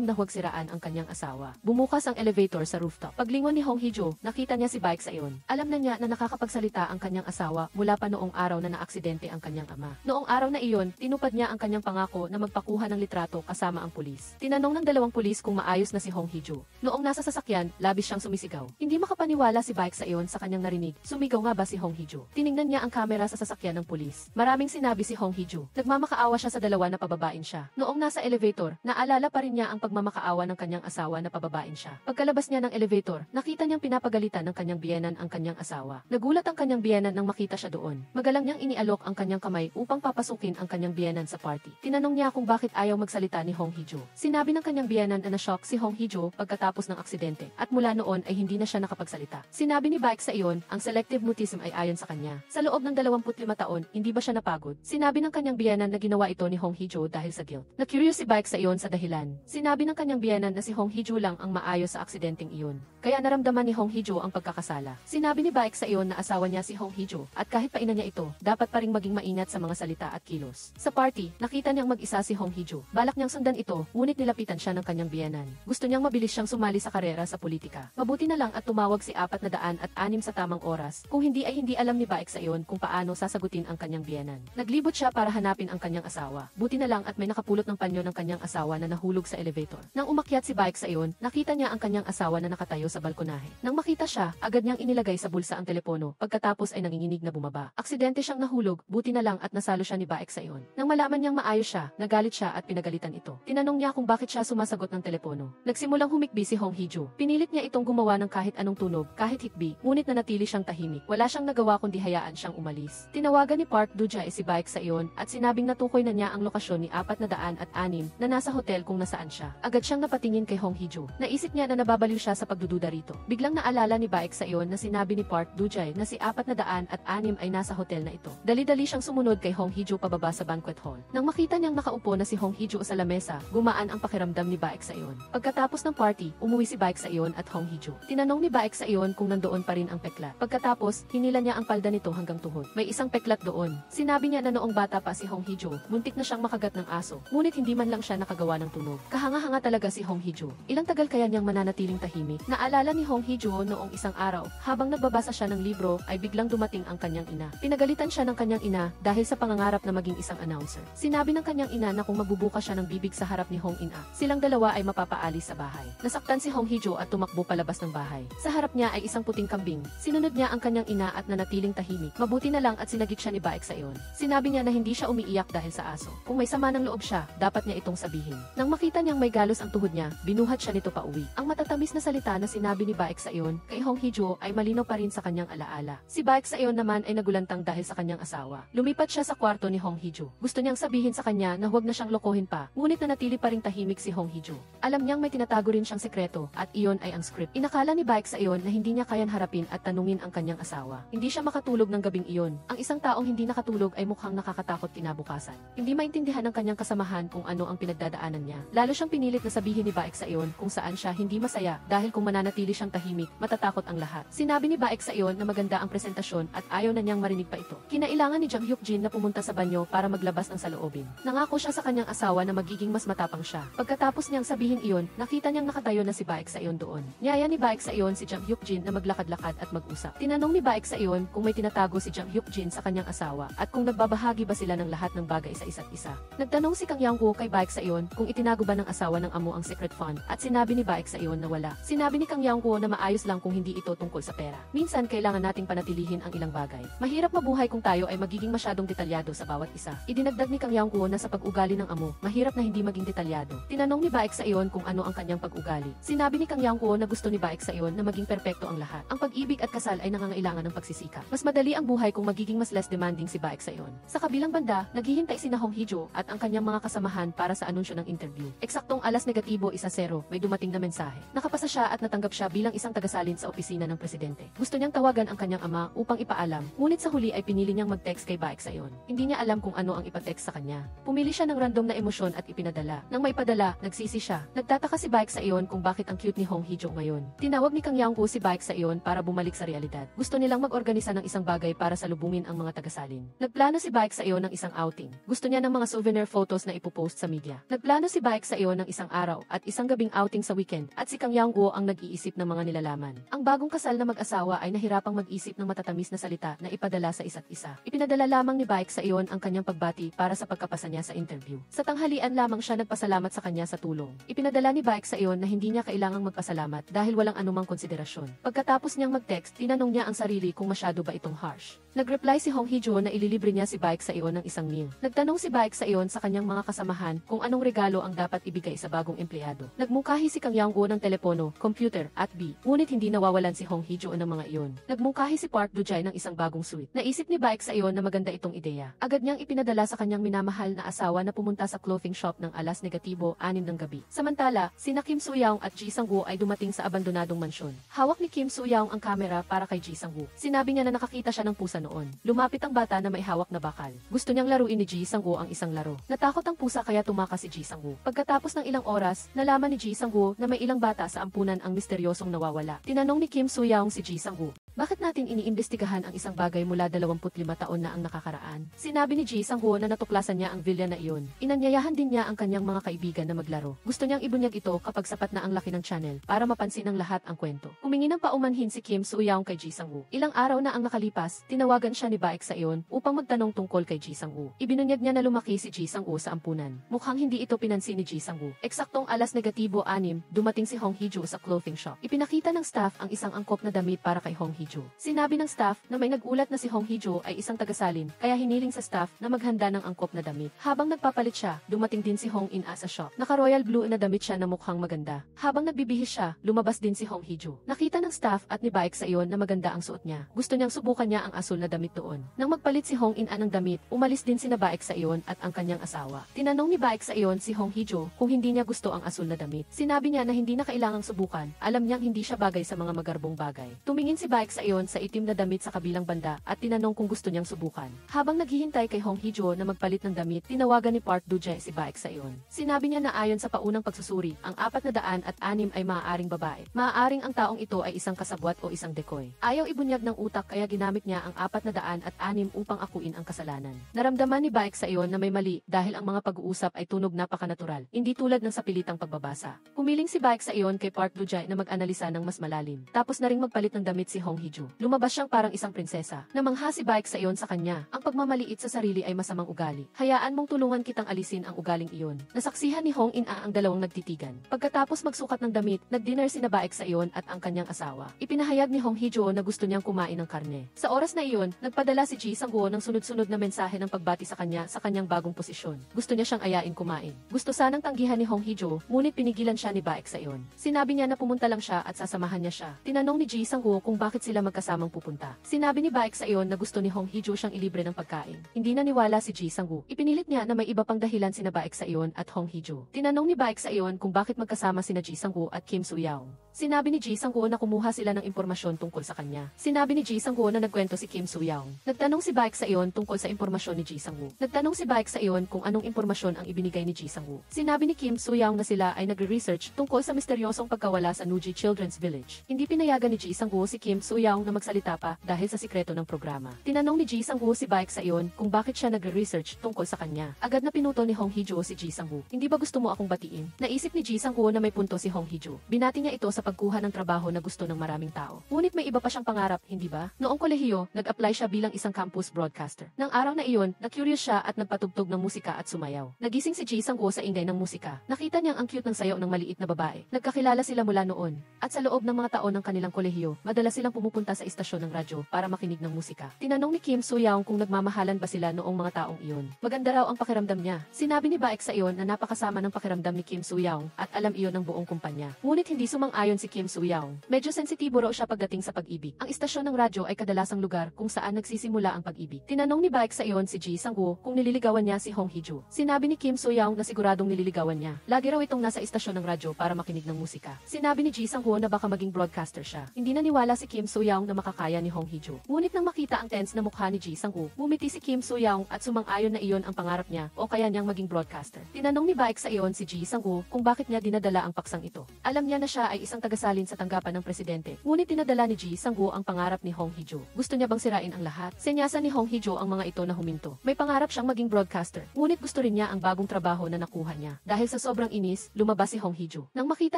Speaker 1: na huwag siraan ang kanyang asawa. Bumukas ang elevator sa rooftop. Paglingon ni Hong Hee-jo, nakita niya si Baek Saeon. Alam na niya na nakakapagsalita ang kanyang asawa mula pa noong araw na naaksidente ang kanyang ama. Noong araw na iyon, tinupad niya ang kanyang pangako na magpakuha ng litrato kasama ang pulis. Tinanong ng dalawang pulis kung maayos na si Hong Hee-jo. Noong nasa sasakyan, labis siyang sumisigaw. Hindi makapaniwala si Baek Saeon sa kanyang narinig. Sumigaw nga ba si Hong Hee-jo? Tiningnan niya ang kamera sa sasakyan ng pulis. Maraming sinabi si Hong Hee-jo. Nagmamakaawa siya sa dalawa na pababain siya. Noong nasa elevator, naalala pa rin niya ang pagmamakaawa ng kanyang asawa na pababain siya. Pagkalabas niya ng elevator, nakita niyang pinapagalitan ng kanyang biyenan ang kanyang asawa. Nagulat ang kanyang biyenan nang makita siya doon. Magalang niyang inialok ang kanyang kamay upang papasukin ang kanyang biyenan sa party. Tinanong niya kung bakit ayaw magsalita ni Hong Hee-jo. Sinabi ng kanyang biyenan na na-shock si Hong Hee-jo pagkatapos ng aksidente at mula noon ay hindi na siya nakapagsalita. Sinabi ni Baek Saeon, ang selective mutism ay ayon sa kanya. Sa loob ng 25 taon, hindi ba siya napagod? Sinabi ng kanyang biyenan na ginawa ito ni Hong Hee-jo dahil sa guilt. Na-curious si Baek Saeon sa dahilan. Sinabi ng kanyang biyenan na si Hong Hee-jo lang ang maayos sa aksidenteng iyon. Kaya naramdaman ni Hong Hee-jo ang pagkakasala. Sinabi ni Baek Saeon na asawa niya si Hong Hee-jo at kahit paina niya ito, dapat pa ring maging maingat sa mga salita at kilos. Sa party, nakita niyang mag-isa si Hong Hee-jo. Balak niyang sundan ito, ngunit nilapitan siya ng kanyang biyenan. Gusto niyang mabilis siyang sumali sa karera sa politika. Mabuti na lang at tumawag si 406 sa tamang oras. Kung hindi ay hindi alam ni Baek Saeon kung paano sasagutin ang kanyang biyenan. Naglibot siya para hanapin ang kanyang asawa. Buti na lang at may nakapulot ng panyo ng kanyang asawa na nahulog sa elevator. Nang umakyat si Baek Saeon, nakita niya ang kanyang asawa na nakatayo sa balkonahe. Nang makita siya, agad niyang inilagay sa bulsa ang telepono. Pagkatapos ay nanginginig na bumaba. Aksidente siyang nahulog, buti na lang at nasalo siya ni Baek Saeon. Nang malaman niyang maayos siya, nagalit siya at pinagalitan ito. Tinanong niya kung bakit siya sumasagot ng telepono. Nagsimulang humikbi si Hong Hee-jo. Pinilit niya itong gumawa ng kahit anong tunog, kahit hikbi, ngunit nanatili siyang tahimik. Wala siyang nagawa kundi hayaan siyang umalis. Tinawagan ni Park Do-jae si Baek Saeon at sinabing natukoy na niya ang lokasyon ni 406 na nasa hotel kung nasaan siya. Agad siyang napatingin kay Hong Hee-jo. Naisip niya na nababaliw siya sa pagdududa ayuda rito. Biglang naalala ni Baek Sayon na sinabi ni Park Do-jae na si 406 ay nasa hotel na ito. Dali-dali siyang sumunod kay Hong Hee-jo pababa sa banquet hall. Nang makita niyang nakaupo na si Hong Hee-jo sa lamesa, gumaan ang pakiramdam ni Baek Sayon. Pagkatapos ng party, umuwi si Baek Sayon at Hong Hee-jo. Tinanong ni Baek Sayon kung nandoon pa rin ang peklat. Pagkatapos, hinila niya ang palda nito hanggang tuhod. May isang peklat doon. Sinabi niya na noong bata pa si Hong Hee-jo, muntik na siyang makagat ng aso, ngunit hindi man lang siya nakagawa ng tunog. Kahanga-hanga talaga si Hong Hee-jo. Ilang tagal kaya niyang mananatiling tahimik? Naalala ni Hong Hee-jo noong isang araw, habang nagbabasa siya ng libro, ay biglang dumating ang kanyang ina. Pinagalitan siya ng kanyang ina dahil sa pangangarap na maging isang announcer. Sinabi ng kanyang ina na kung magbubukas siya ng bibig sa harap ni Hong In-a, silang dalawa ay mapapaalis sa bahay. Nasaktan si Hong Hee-jo at tumakbo palabas ng bahay. Sa harap niya ay isang puting kambing. Sinunod niya ang kanyang ina at nanatiling tahimik. Mabuti na lang at sinagip siya ni Baek Sayon. Sinabi niya na hindi siya umiiyak dahil sa aso. Kung may sama ng loob siya, dapat niya itong sabihin. Nang makita niyang may galos ang tuhod niya, binuhat siya nito pauwi. Ang matatamis na salita na sinabi ni Baek Sayon kay Hong Hee-jo ay malinaw pa rin sa kanyang alaala. Si Baek Sayon naman ay nagulantang dahil sa kanyang asawa. Lumipat siya sa kwarto ni Hong Hee-jo. Gusto niyang sabihin sa kanya na huwag na siyang lokohin pa, ngunit nanatili pa ring tahimik si Hong Hee-jo. Alam niyang may tinatago rin siyang sekreto at iyon ay ang script. Inakala ni Baek Sayon na hindi niya kayan harapin at tanungin ang kanyang asawa. Hindi siya makatulog ng gabing iyon. Ang isang taong hindi nakatulog ay mukhang nakakatakot kinabukasan. Hindi maintindihan ng kanyang kasamahan kung ano ang pinagdadaanan niya. Lalo siyang pinilit na sabihin ni Baek Sayon kung saan siya hindi masaya dahil kung mananatili siyang tahimik, matatakot ang lahat. Sinabi ni Baek Sayon na maganda ang presentasyon at ayaw na niyang marinig pa ito. Kinailangan ni Jang Hyuk-jin na pumunta sa banyo para maglabas ng saloobin. Nangako siya sa kanyang asawa na magiging mas matapang siya. Pagkatapos niyang sabihin iyon, nakita niyang nakatayo na si Baek Sayon doon. Niyaya ni Baek Sayon si Jang Hyuk-jin na maglakad-lakad at mag-usap. Tinanong ni Baek Sayon kung may tinatago si Jang Hyuk-jin sa kanyang asawa at kung nagbabahagi ba sila ng lahat ng bagay sa isa't isa. Nagtanong si Kang Yang-woo kay Baek Sayon kung itinago ba ng asawa ng amo ang secret fund at sinabi ni Baek Sayon na wala. Sinabi ni Kang Yang-woo na maayos lang kung hindi ito tungkol sa pera. Minsan kailangan nating panatilihin ang ilang bagay. Mahirap mabuhay kung tayo ay magiging masyadong detalyado sa bawat isa. Idinagdag ni Kang Yang-woo na sa pag-ugali ng amo, mahirap na hindi maging detalyado. Tinanong ni Baek Sayon kung ano ang kanyang pag-ugali. Sinabi ni Kang Yang-woo na gusto ni Baek Sayon na maging perpekto ang lahat. Ang pag-ibig at kasal ay nangangailangan ng pagsisikap. Mas madali ang buhay kung magiging mas less demanding si Baek Sayon. Sa kabilang banda, naghihintay si Hong Hee-jo at ang kanyang mga kasamahan para sa anunsyo ng interview. Eksaktong 1:0 may dumating na mensahe. Nakapasa siya at natanggap siya bilang isang tagasalin sa opisina ng presidente. Gusto niyang tawagan ang kanyang ama upang ipaalam, ngunit sa huli ay pinili niyang mag-text kay Baek Sayon. Hindi niya alam kung ano ang ipatext sa kanya. Pumili siya ng random na emosyon at ipinadala. Nang may padala, nagsisi siya. Nagtataka si Baek Sayon kung bakit ang cute ni Hong Hee-jo ngayon. Tinawag ni Kang Yang-woo si Baek Sayon para bumalik sa realidad. Gusto nilang mag-organisa ng isang bagay para salubungin ang mga tagasalin. Nagplano si Baek Sayon ng isang outing. Gusto niya ng mga souvenir photos na ipopost sa media. Nagplano si Baek Sayon ng isang araw at isang gabing outing sa weekend at si Kang Yang-woo ang nag-iisip ng mga nilalaman. Ang bagong kasal na mag-asawa ay nahirapang mag-isip ng matatamis na salita na ipadala sa isa't isa. Ipinadala lamang ni Baek Sayon ang kanyang pagbati para sa pagkapasa niya sa interview. Sa tanghalian lamang siya nagpasalamat sa kanya sa tulong. Ipinadala ni Baek Sayon na hindi niya kailangang magpasalamat dahil walang anumang konsiderasyon. Pagkatapos niyang mag-text, tinanong niya ang sarili kung masyado ba itong harsh. Nag-reply si Hong Hee-jo na ililibre niya si Baek Sayon ng isang meal. Nagtanong si Baek Sayon sa kanyang mga kasamahan kung anong regalo ang dapat ibigay sa bagong empleyado. Nagmungkahi si Kang Yang-woo ng telepono, computer, at ngunit hindi nawawalan si Hong Hee-jo ng mga iyon. Nagmungkahi si Park Do-jae ng isang bagong suite. Naisip ni Baek Sayon na maganda itong ideya. Agad niyang ipinadala sa kanyang minamahal na asawa na pumunta sa clothing shop ng 6:00 ng gabi. Samantala, sina Kim Soo-young at Ji Sang-woo ay dumating sa abandonadong mansyon. Hawak ni Kim Soo-young ang kamera para kay Ji Sang-woo. Sinabi niya na nakakita siya ng pusa noon. Lumapit ang bata na may hawak na bakal. Gusto niyang laruin ni Ji Sang-woo ang isang laro. Natakot ang pusa kaya tumakas si Ji Sang-woo. Pagkatapos ng ilang oras, nalaman ni Ji Sang-woo na may ilang bata sa ampunan ang misteryosong nawawala. Tinanong ni Kim Soo-young si Ji Sang-woo, bakit natin iniimbestigahan ang isang bagay mula 25 taon na ang nakakaraan? Sinabi ni Ji Sang-woo na natuklasan niya ang vilya na iyon. Inanyayahan din niya ang kanyang mga kaibigan na maglaro. Gusto niyang ibunyag ito kapag sapat na ang laki ng channel para mapansin ng lahat ang kwento. Humingi ng paumanhin si Kim Soo-young kay Ji Sang-woo. Ilang araw na ang nakalipas, tinawagan siya ni Baek Sayon upang magtanong tungkol kay Ji Sang-woo. Ibinunyag niya na lumaki si Ji Sang-woo sa ampunan. Mukhang hindi ito pinansin ni Ji Sang-woo. Eksaktong 6:00, dumating si Hong Hee-jo sa clothing shop. Ipinakita ng staff ang isang angkop na damit para kay Hong Hee-jo. Hee-jo. Sinabi ng staff na may nagulat na si Hong Hee-jo ay isang tagasalin, kaya hiniling sa staff na maghanda ng angkop na damit. Habang nagpapalit siya, dumating din si Hong In-a sa shop. Naka-royal blue na damit siya na mukhang maganda. Habang nagbibihis siya, lumabas din si Hong Hee-jo. Nakita ng staff at ni Baek Sa-yeon na maganda ang suot niya. Gusto niyang subukan niya ang asul na damit doon. Nang magpalit si Hong In-a ng damit, umalis din sina Baek Sa-yeon at ang kanyang asawa. Tinanong ni Baek Sa-yeon si Hong Hee-jo kung hindi niya gusto ang asul na damit. Sinabi niya na hindi na kailangang subukan, alam niyang hindi siya bagay sa mga magarbong bagay. Tumingin si Baek Sa-yeon sa itim na damit sa kabilang banda at tinanong kung gusto niyang subukan. Habang naghihintay kay Hong Hee-jo na magpalit ng damit, tinawagan ni Park Do-jae si Baek Sa-yeon. Sinabi niya na ayon sa paunang pagsusuri, ang 406 ay maaaring babae. Maaaring ang taong ito ay isang kasabwat o isang decoy. Ayaw ibunyag ng utak kaya ginamit niya ang 406 upang akuin ang kasalanan. Naramdaman ni Baek Sa-yeon na may mali dahil ang mga pag-uusap ay tunog napaka-natural, hindi tulad ng sa pilitang pagbabasa. Humiling si Baek Sa-yeon kay Park Do-jae na mag-analisa ng mas malalim. Tapos na ring magpalit ng damit si Hong Hee-jo. Lumabas siyang parang isang prinsesa. Namangha si Baek Sa-yeon sa kanya. Ang pagmamaliit sa sarili ay masamang ugali. Hayaan mong tulungan kitang alisin ang ugaling iyon. Nasaksihan ni Hong In-a ang dalawang nagtitigan. Pagkatapos magsukat ng damit, nag-dinner sina Baek Sa-yeon at ang kanyang asawa. Ipinahayag ni Hong Hee-jo na gusto niyang kumain ng karne. Sa oras na iyon, nagpadala si Ji Sang-woo ng sunod-sunod na mensahe ng pagbati sa kanyang bagong posisyon. Gusto niya siyang ayain kumain. Gusto sanang tanggihan ni Hong Hee-jo, ngunit pinigilan siya ni Baek Sa-yeon. Sinabi niya na pumunta lang siya at sasamahan niya siya. Tinanong ni Ji Sang-woo kung bakit sila magkasamang pupunta. Sinabi ni Baek Sa-yeon na gusto ni Hong Hee-jo siyang ilibre ng pagkain. Hindi naniwala si Ji Sang-woo. Ipinilit niya na may iba pang dahilan sina Baek Sa-yeon at Hong Hee-jo. Tinanong ni Baek Sa-yeon kung bakit magkasama sina Ji Sang-woo at Kim Soo-young. Sinabi ni Ji Sang-woo na kumuha sila ng impormasyon tungkol sa kanya. Sinabi ni Ji Sang-woo na nagkwento si Kim Soo-young. Nagtanong si Baek Sa-yeon tungkol sa impormasyon ni Ji Sang-woo. Nagtanong si Baek Sa-yeon kung anong impormasyon ang ibinigay ni Ji Sang-woo. Sinabi ni Kim Soo-young na sila ay nagre-research tungkol sa misteryosong pagkawala sa Nuji Children's Village. Hindi pinayagan ni Ji Sang-woo si Kim Soo-young na magsalita pa dahil sa sikreto ng programa. Tinanong ni Ji Sang-woo si Baek Sa-yeon kung bakit siya nagre-research tungkol sa kanya. Agad na pinutol ni Hong Hee-jo si Ji Sang-woo. Hindi ba gusto mo akong batiin? Naisip ni Ji Sang-woo na may punto si Hong Hee-jo. Binati niya ito sa pagkuha ng trabaho na gusto ng maraming tao. Ngunit may iba pa siyang pangarap, hindi ba? Noong kolehiyo, nag-apply siya bilang isang campus broadcaster. Nang araw na iyon, na-curious siya at nagpatugtog ng musika at sumayaw. Nagising si Ji Sang-woo sa ingay ng musika. Nakita niyang ang cute ng sayaw ng maliit na babae. Nagkakilala sila mula noon. At sa loob ng mga taon ng kanilang kolehiyo, madalas silang pumupunta sa istasyon ng radyo para makinig ng musika. Tinanong ni Kim Soo-young kung nagmamahalan ba sila noong mga taong iyon. Maganda raw ang pakiramdam niya. Sinabi ni Baek Sa-yeon na napakasama ng pakiramdam ni Kim Soo-young at alam iyon ng buong kumpanya. Ngunit hindi sumang-ayon si Kim Soo-young. Medyo sensitibo raw siya pagdating sa pag-ibig. Ang istasyon ng radyo ay kadalasang lugar kung saan nagsisimula ang pag-ibig. Tinanong ni Baek Sa-yeon si Ji Sang-woo kung nililigawan niya si Hong Hee-jo. Sinabi ni Kim Soo-young na siguradong nililigawan niya. Lagi raw itong nasa istasyon ng radyo para makinig ng musika. Sinabi ni Ji Sang-woo na baka maging broadcaster siya. Hindi naniwala si Kim Soo-young na makakaya ni Hong Hee-jo. Ngunit nang makita ang tense na mukha ni Ji Sang-woo, ngumiti si Kim Soo-young at sumang-ayon na iyon ang pangarap niya o kaya niyang maging broadcaster. Tinanong ni Baek Sa-yeon si Ji Sang-woo kung bakit niya dinadala ang paksang ito. Alam niya na siya ay isang tagasalin sa tanggapan ng presidente. Ngunit dinadala ni Ji Sang-woo ang pangarap ni Hong Hee-jo. Gusto niya bang sirain ang lahat? Senyasan ni Hong Hee-jo ang mga ito na huminto. May pangarap siyang maging broadcaster. Ngunit gusto rin niya ang bagong trabaho na nakuha niya. Dahil sa sobrang inis, lumabas si Hong Hee-jo. Nang makita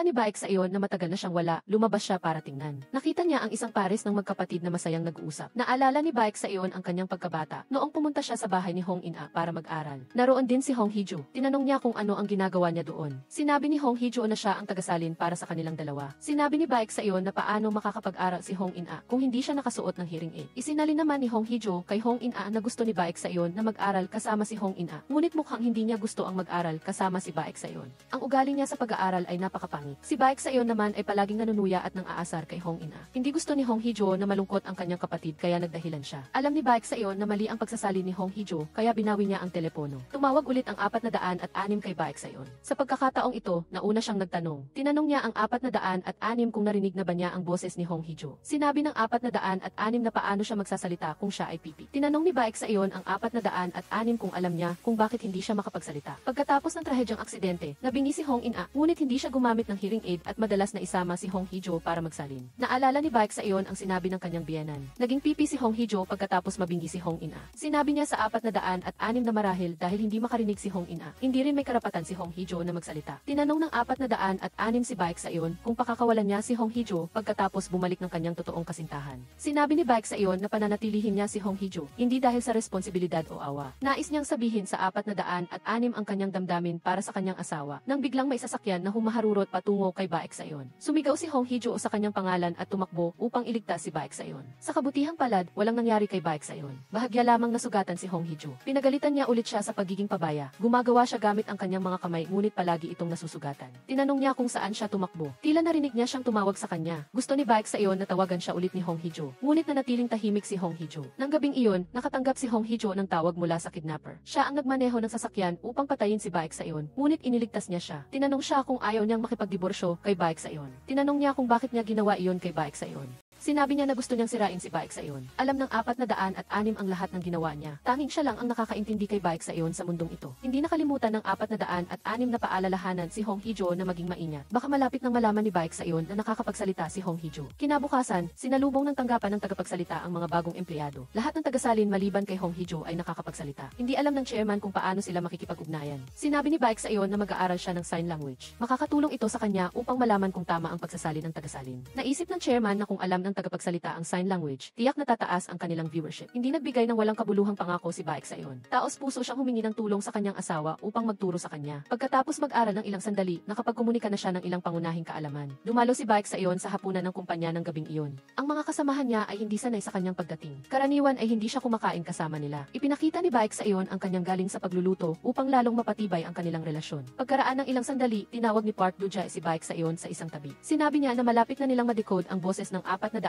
Speaker 1: ni Baek Sa-yeon na matagal na siyang wala, lumabas siya para tingnan. Nakita niya ang isang pares ng magkapatid na masayang nag-uusap. Naalala ni Baek Sa-yeon ang kanyang pagkabata noong pumunta siya sa bahay ni Hong In-a para mag-aral. Naroon din si Hong Hee-jo. Tinanong niya kung ano ang ginagawa niya doon. Sinabi ni Hong Hee-jo na siya ang tagasalin para sa kanilang dalawa. Sinabi ni Baek Sa-yeon na paano makakapag-aral si Hong In-a kung hindi siya nakasuot ng hearing aid. Isinalin naman ni Hong Hee-jo kay Hong In-a na gusto ni Baek Sa-yeon na mag-aral kasama si Hong In-a. Ngunit mukhang hindi niya gusto ang mag-aral kasama si Baek Sa-yeon. Ang ugali niya sa pag-aaral ay napakapangit. Si Baek Sa-yeon naman ay palaging nanunuya at nang aasar kay Hong In-a. Hindi gusto ni Hong Hee-jo na malungkot ang kanyang kapatid kaya nagdahilan siya. Alam ni Baek Sa-yeon na mali ang pagsasali ni Hong Hee-jo kaya binawi niya ang telepono. Tumawag ulit ang 406 kay Baek Sa-yeon. Sa pagkakataong ito, nauna siyang nagtanong. Tinanong niya ang 406 kung narinig na ba niya ang boses ni Hong Hee-jo. Sinabi ng 406 na paano siya magsasalita kung siya ay pipi. Tinanong ni Baek Sa-yeon ang 406 kung alam niya kung bakit hindi siya makapagsalita. Pagkatapos ng trahedyang aksidente, nabingi si Hong In-a, ngunit hindi siya gumamit ng hearing aid at madalas na isama si Hong Hee-jo para magsalin. Naalala ni Baek Sa-yeon ang sinabi ng kanyang biyenan. Naging pipi si Hong Hee-jo pagkatapos mabingi si Hong In-a. Sinabi niya sa 406 na marahil dahil hindi makarinig si Hong In-a, hindi rin may karapatan si Hong Hee-jo na magsalita. Tinanong ng 406 si Baek Sa-yeon kung pakakawalan niya si Hong Hee-jo pagkatapos bumalik ng kanyang totoong kasintahan. Sinabi ni Baek Sa-yeon na pananatilihin niya si Hong Hee-jo, hindi dahil sa responsibilidad o awa. Nais niyang sabihin sa 406 ang kanyang damdamin para sa kanyang asawa, nang biglang may sasakyan na humaharurot patungo kay Baek Sa-yeon. Sumigaw si Hong Hee-jo sa kanyang pangalan at tumakbo upang iligtas si Baek Sayon. Sa kabutihang palad, walang nangyari kay Baek Sayon. Bahagya lamang nasugatan si Hong Hee-jo. Pinagalitan niya ulit siya sa pagiging pabaya. Gumagawa siya gamit ang kanyang mga kamay ngunit palagi itong nasusugatan. Tinanong niya kung saan siya tumakbo. Tila narinig niya siyang tumawag sa kanya. Gusto ni Baek Sayon na tawagan siya ulit ni Hong Hee-jo. Ngunit nanatiling tahimik si Hong Hee-jo. Nang gabing iyon, nakatanggap si Hong Hee-jo ng tawag mula sa kidnapper. Siya ang nagmaneho ng sasakyan upang patayin si Baek Sayon. Ngunit iniligtas niya siya. Tinanong siya kung ayaw niyang makipagdiborsyo kay Baek Sayon. Tinanong niya kung bakit niya ginawa iyon kay Baek Sayon. Sinabi niya na gusto niyang sirain si Baek Sayon. Alam ng 406 ang lahat ng ginawa niya. Tanging siya lang ang nakakaintindi kay Baek Sayon sa mundong ito. Hindi nakalimutan ng 406 na paalalahanan si Hong Hee-jo na maging maingat. Baka malapit nang malaman ni Baek Sayon na nakakapagsalita si Hong Hee-jo. Kinabukasan, sinalubong ng tanggapan ng tagapagsalita ang mga bagong empleyado. Lahat ng tagasalin maliban kay Hong Hee-jo ay nakakapagsalita. Hindi alam ng chairman kung paano sila makikipag-ugnayan. Sinabi ni Baek Sayon na mag-aaral siya ng sign language. Makakatulong ito sa kanya upang malaman kung tama ang pagsasalin ng tagasalin. Naisip ng chairman na kung alam ng tagapagsalita ang sign language, tiyak na tataas ang kanilang viewership. Hindi nagbigay ng walang kabuluhang pangako si Baek Sayon. Taos puso siyang humingi ng tulong sa kanyang asawa upang magturo sa kanya. Pagkatapos mag-aral ng ilang sandali, nakapagkomunika na siya ng ilang pangunahing kaalaman. Dumalo si Baek Sayon sa hapunan ng kumpanya ng gabing iyon. Ang mga kasamahan niya ay hindi sanay sa kanyang pagdating. Karaniwan ay hindi siya kumakain kasama nila. Ipinakita ni Baek Sayon ang kanyang galing sa pagluluto upang lalong mapatibay ang kanilang relasyon. Pagkaraan ng ilang sandali, tinawag ni Park Do-jae si Baek Sayon sa isang tabi. Sinabi niya na malapit na nilang ma-decode ang boses ng 406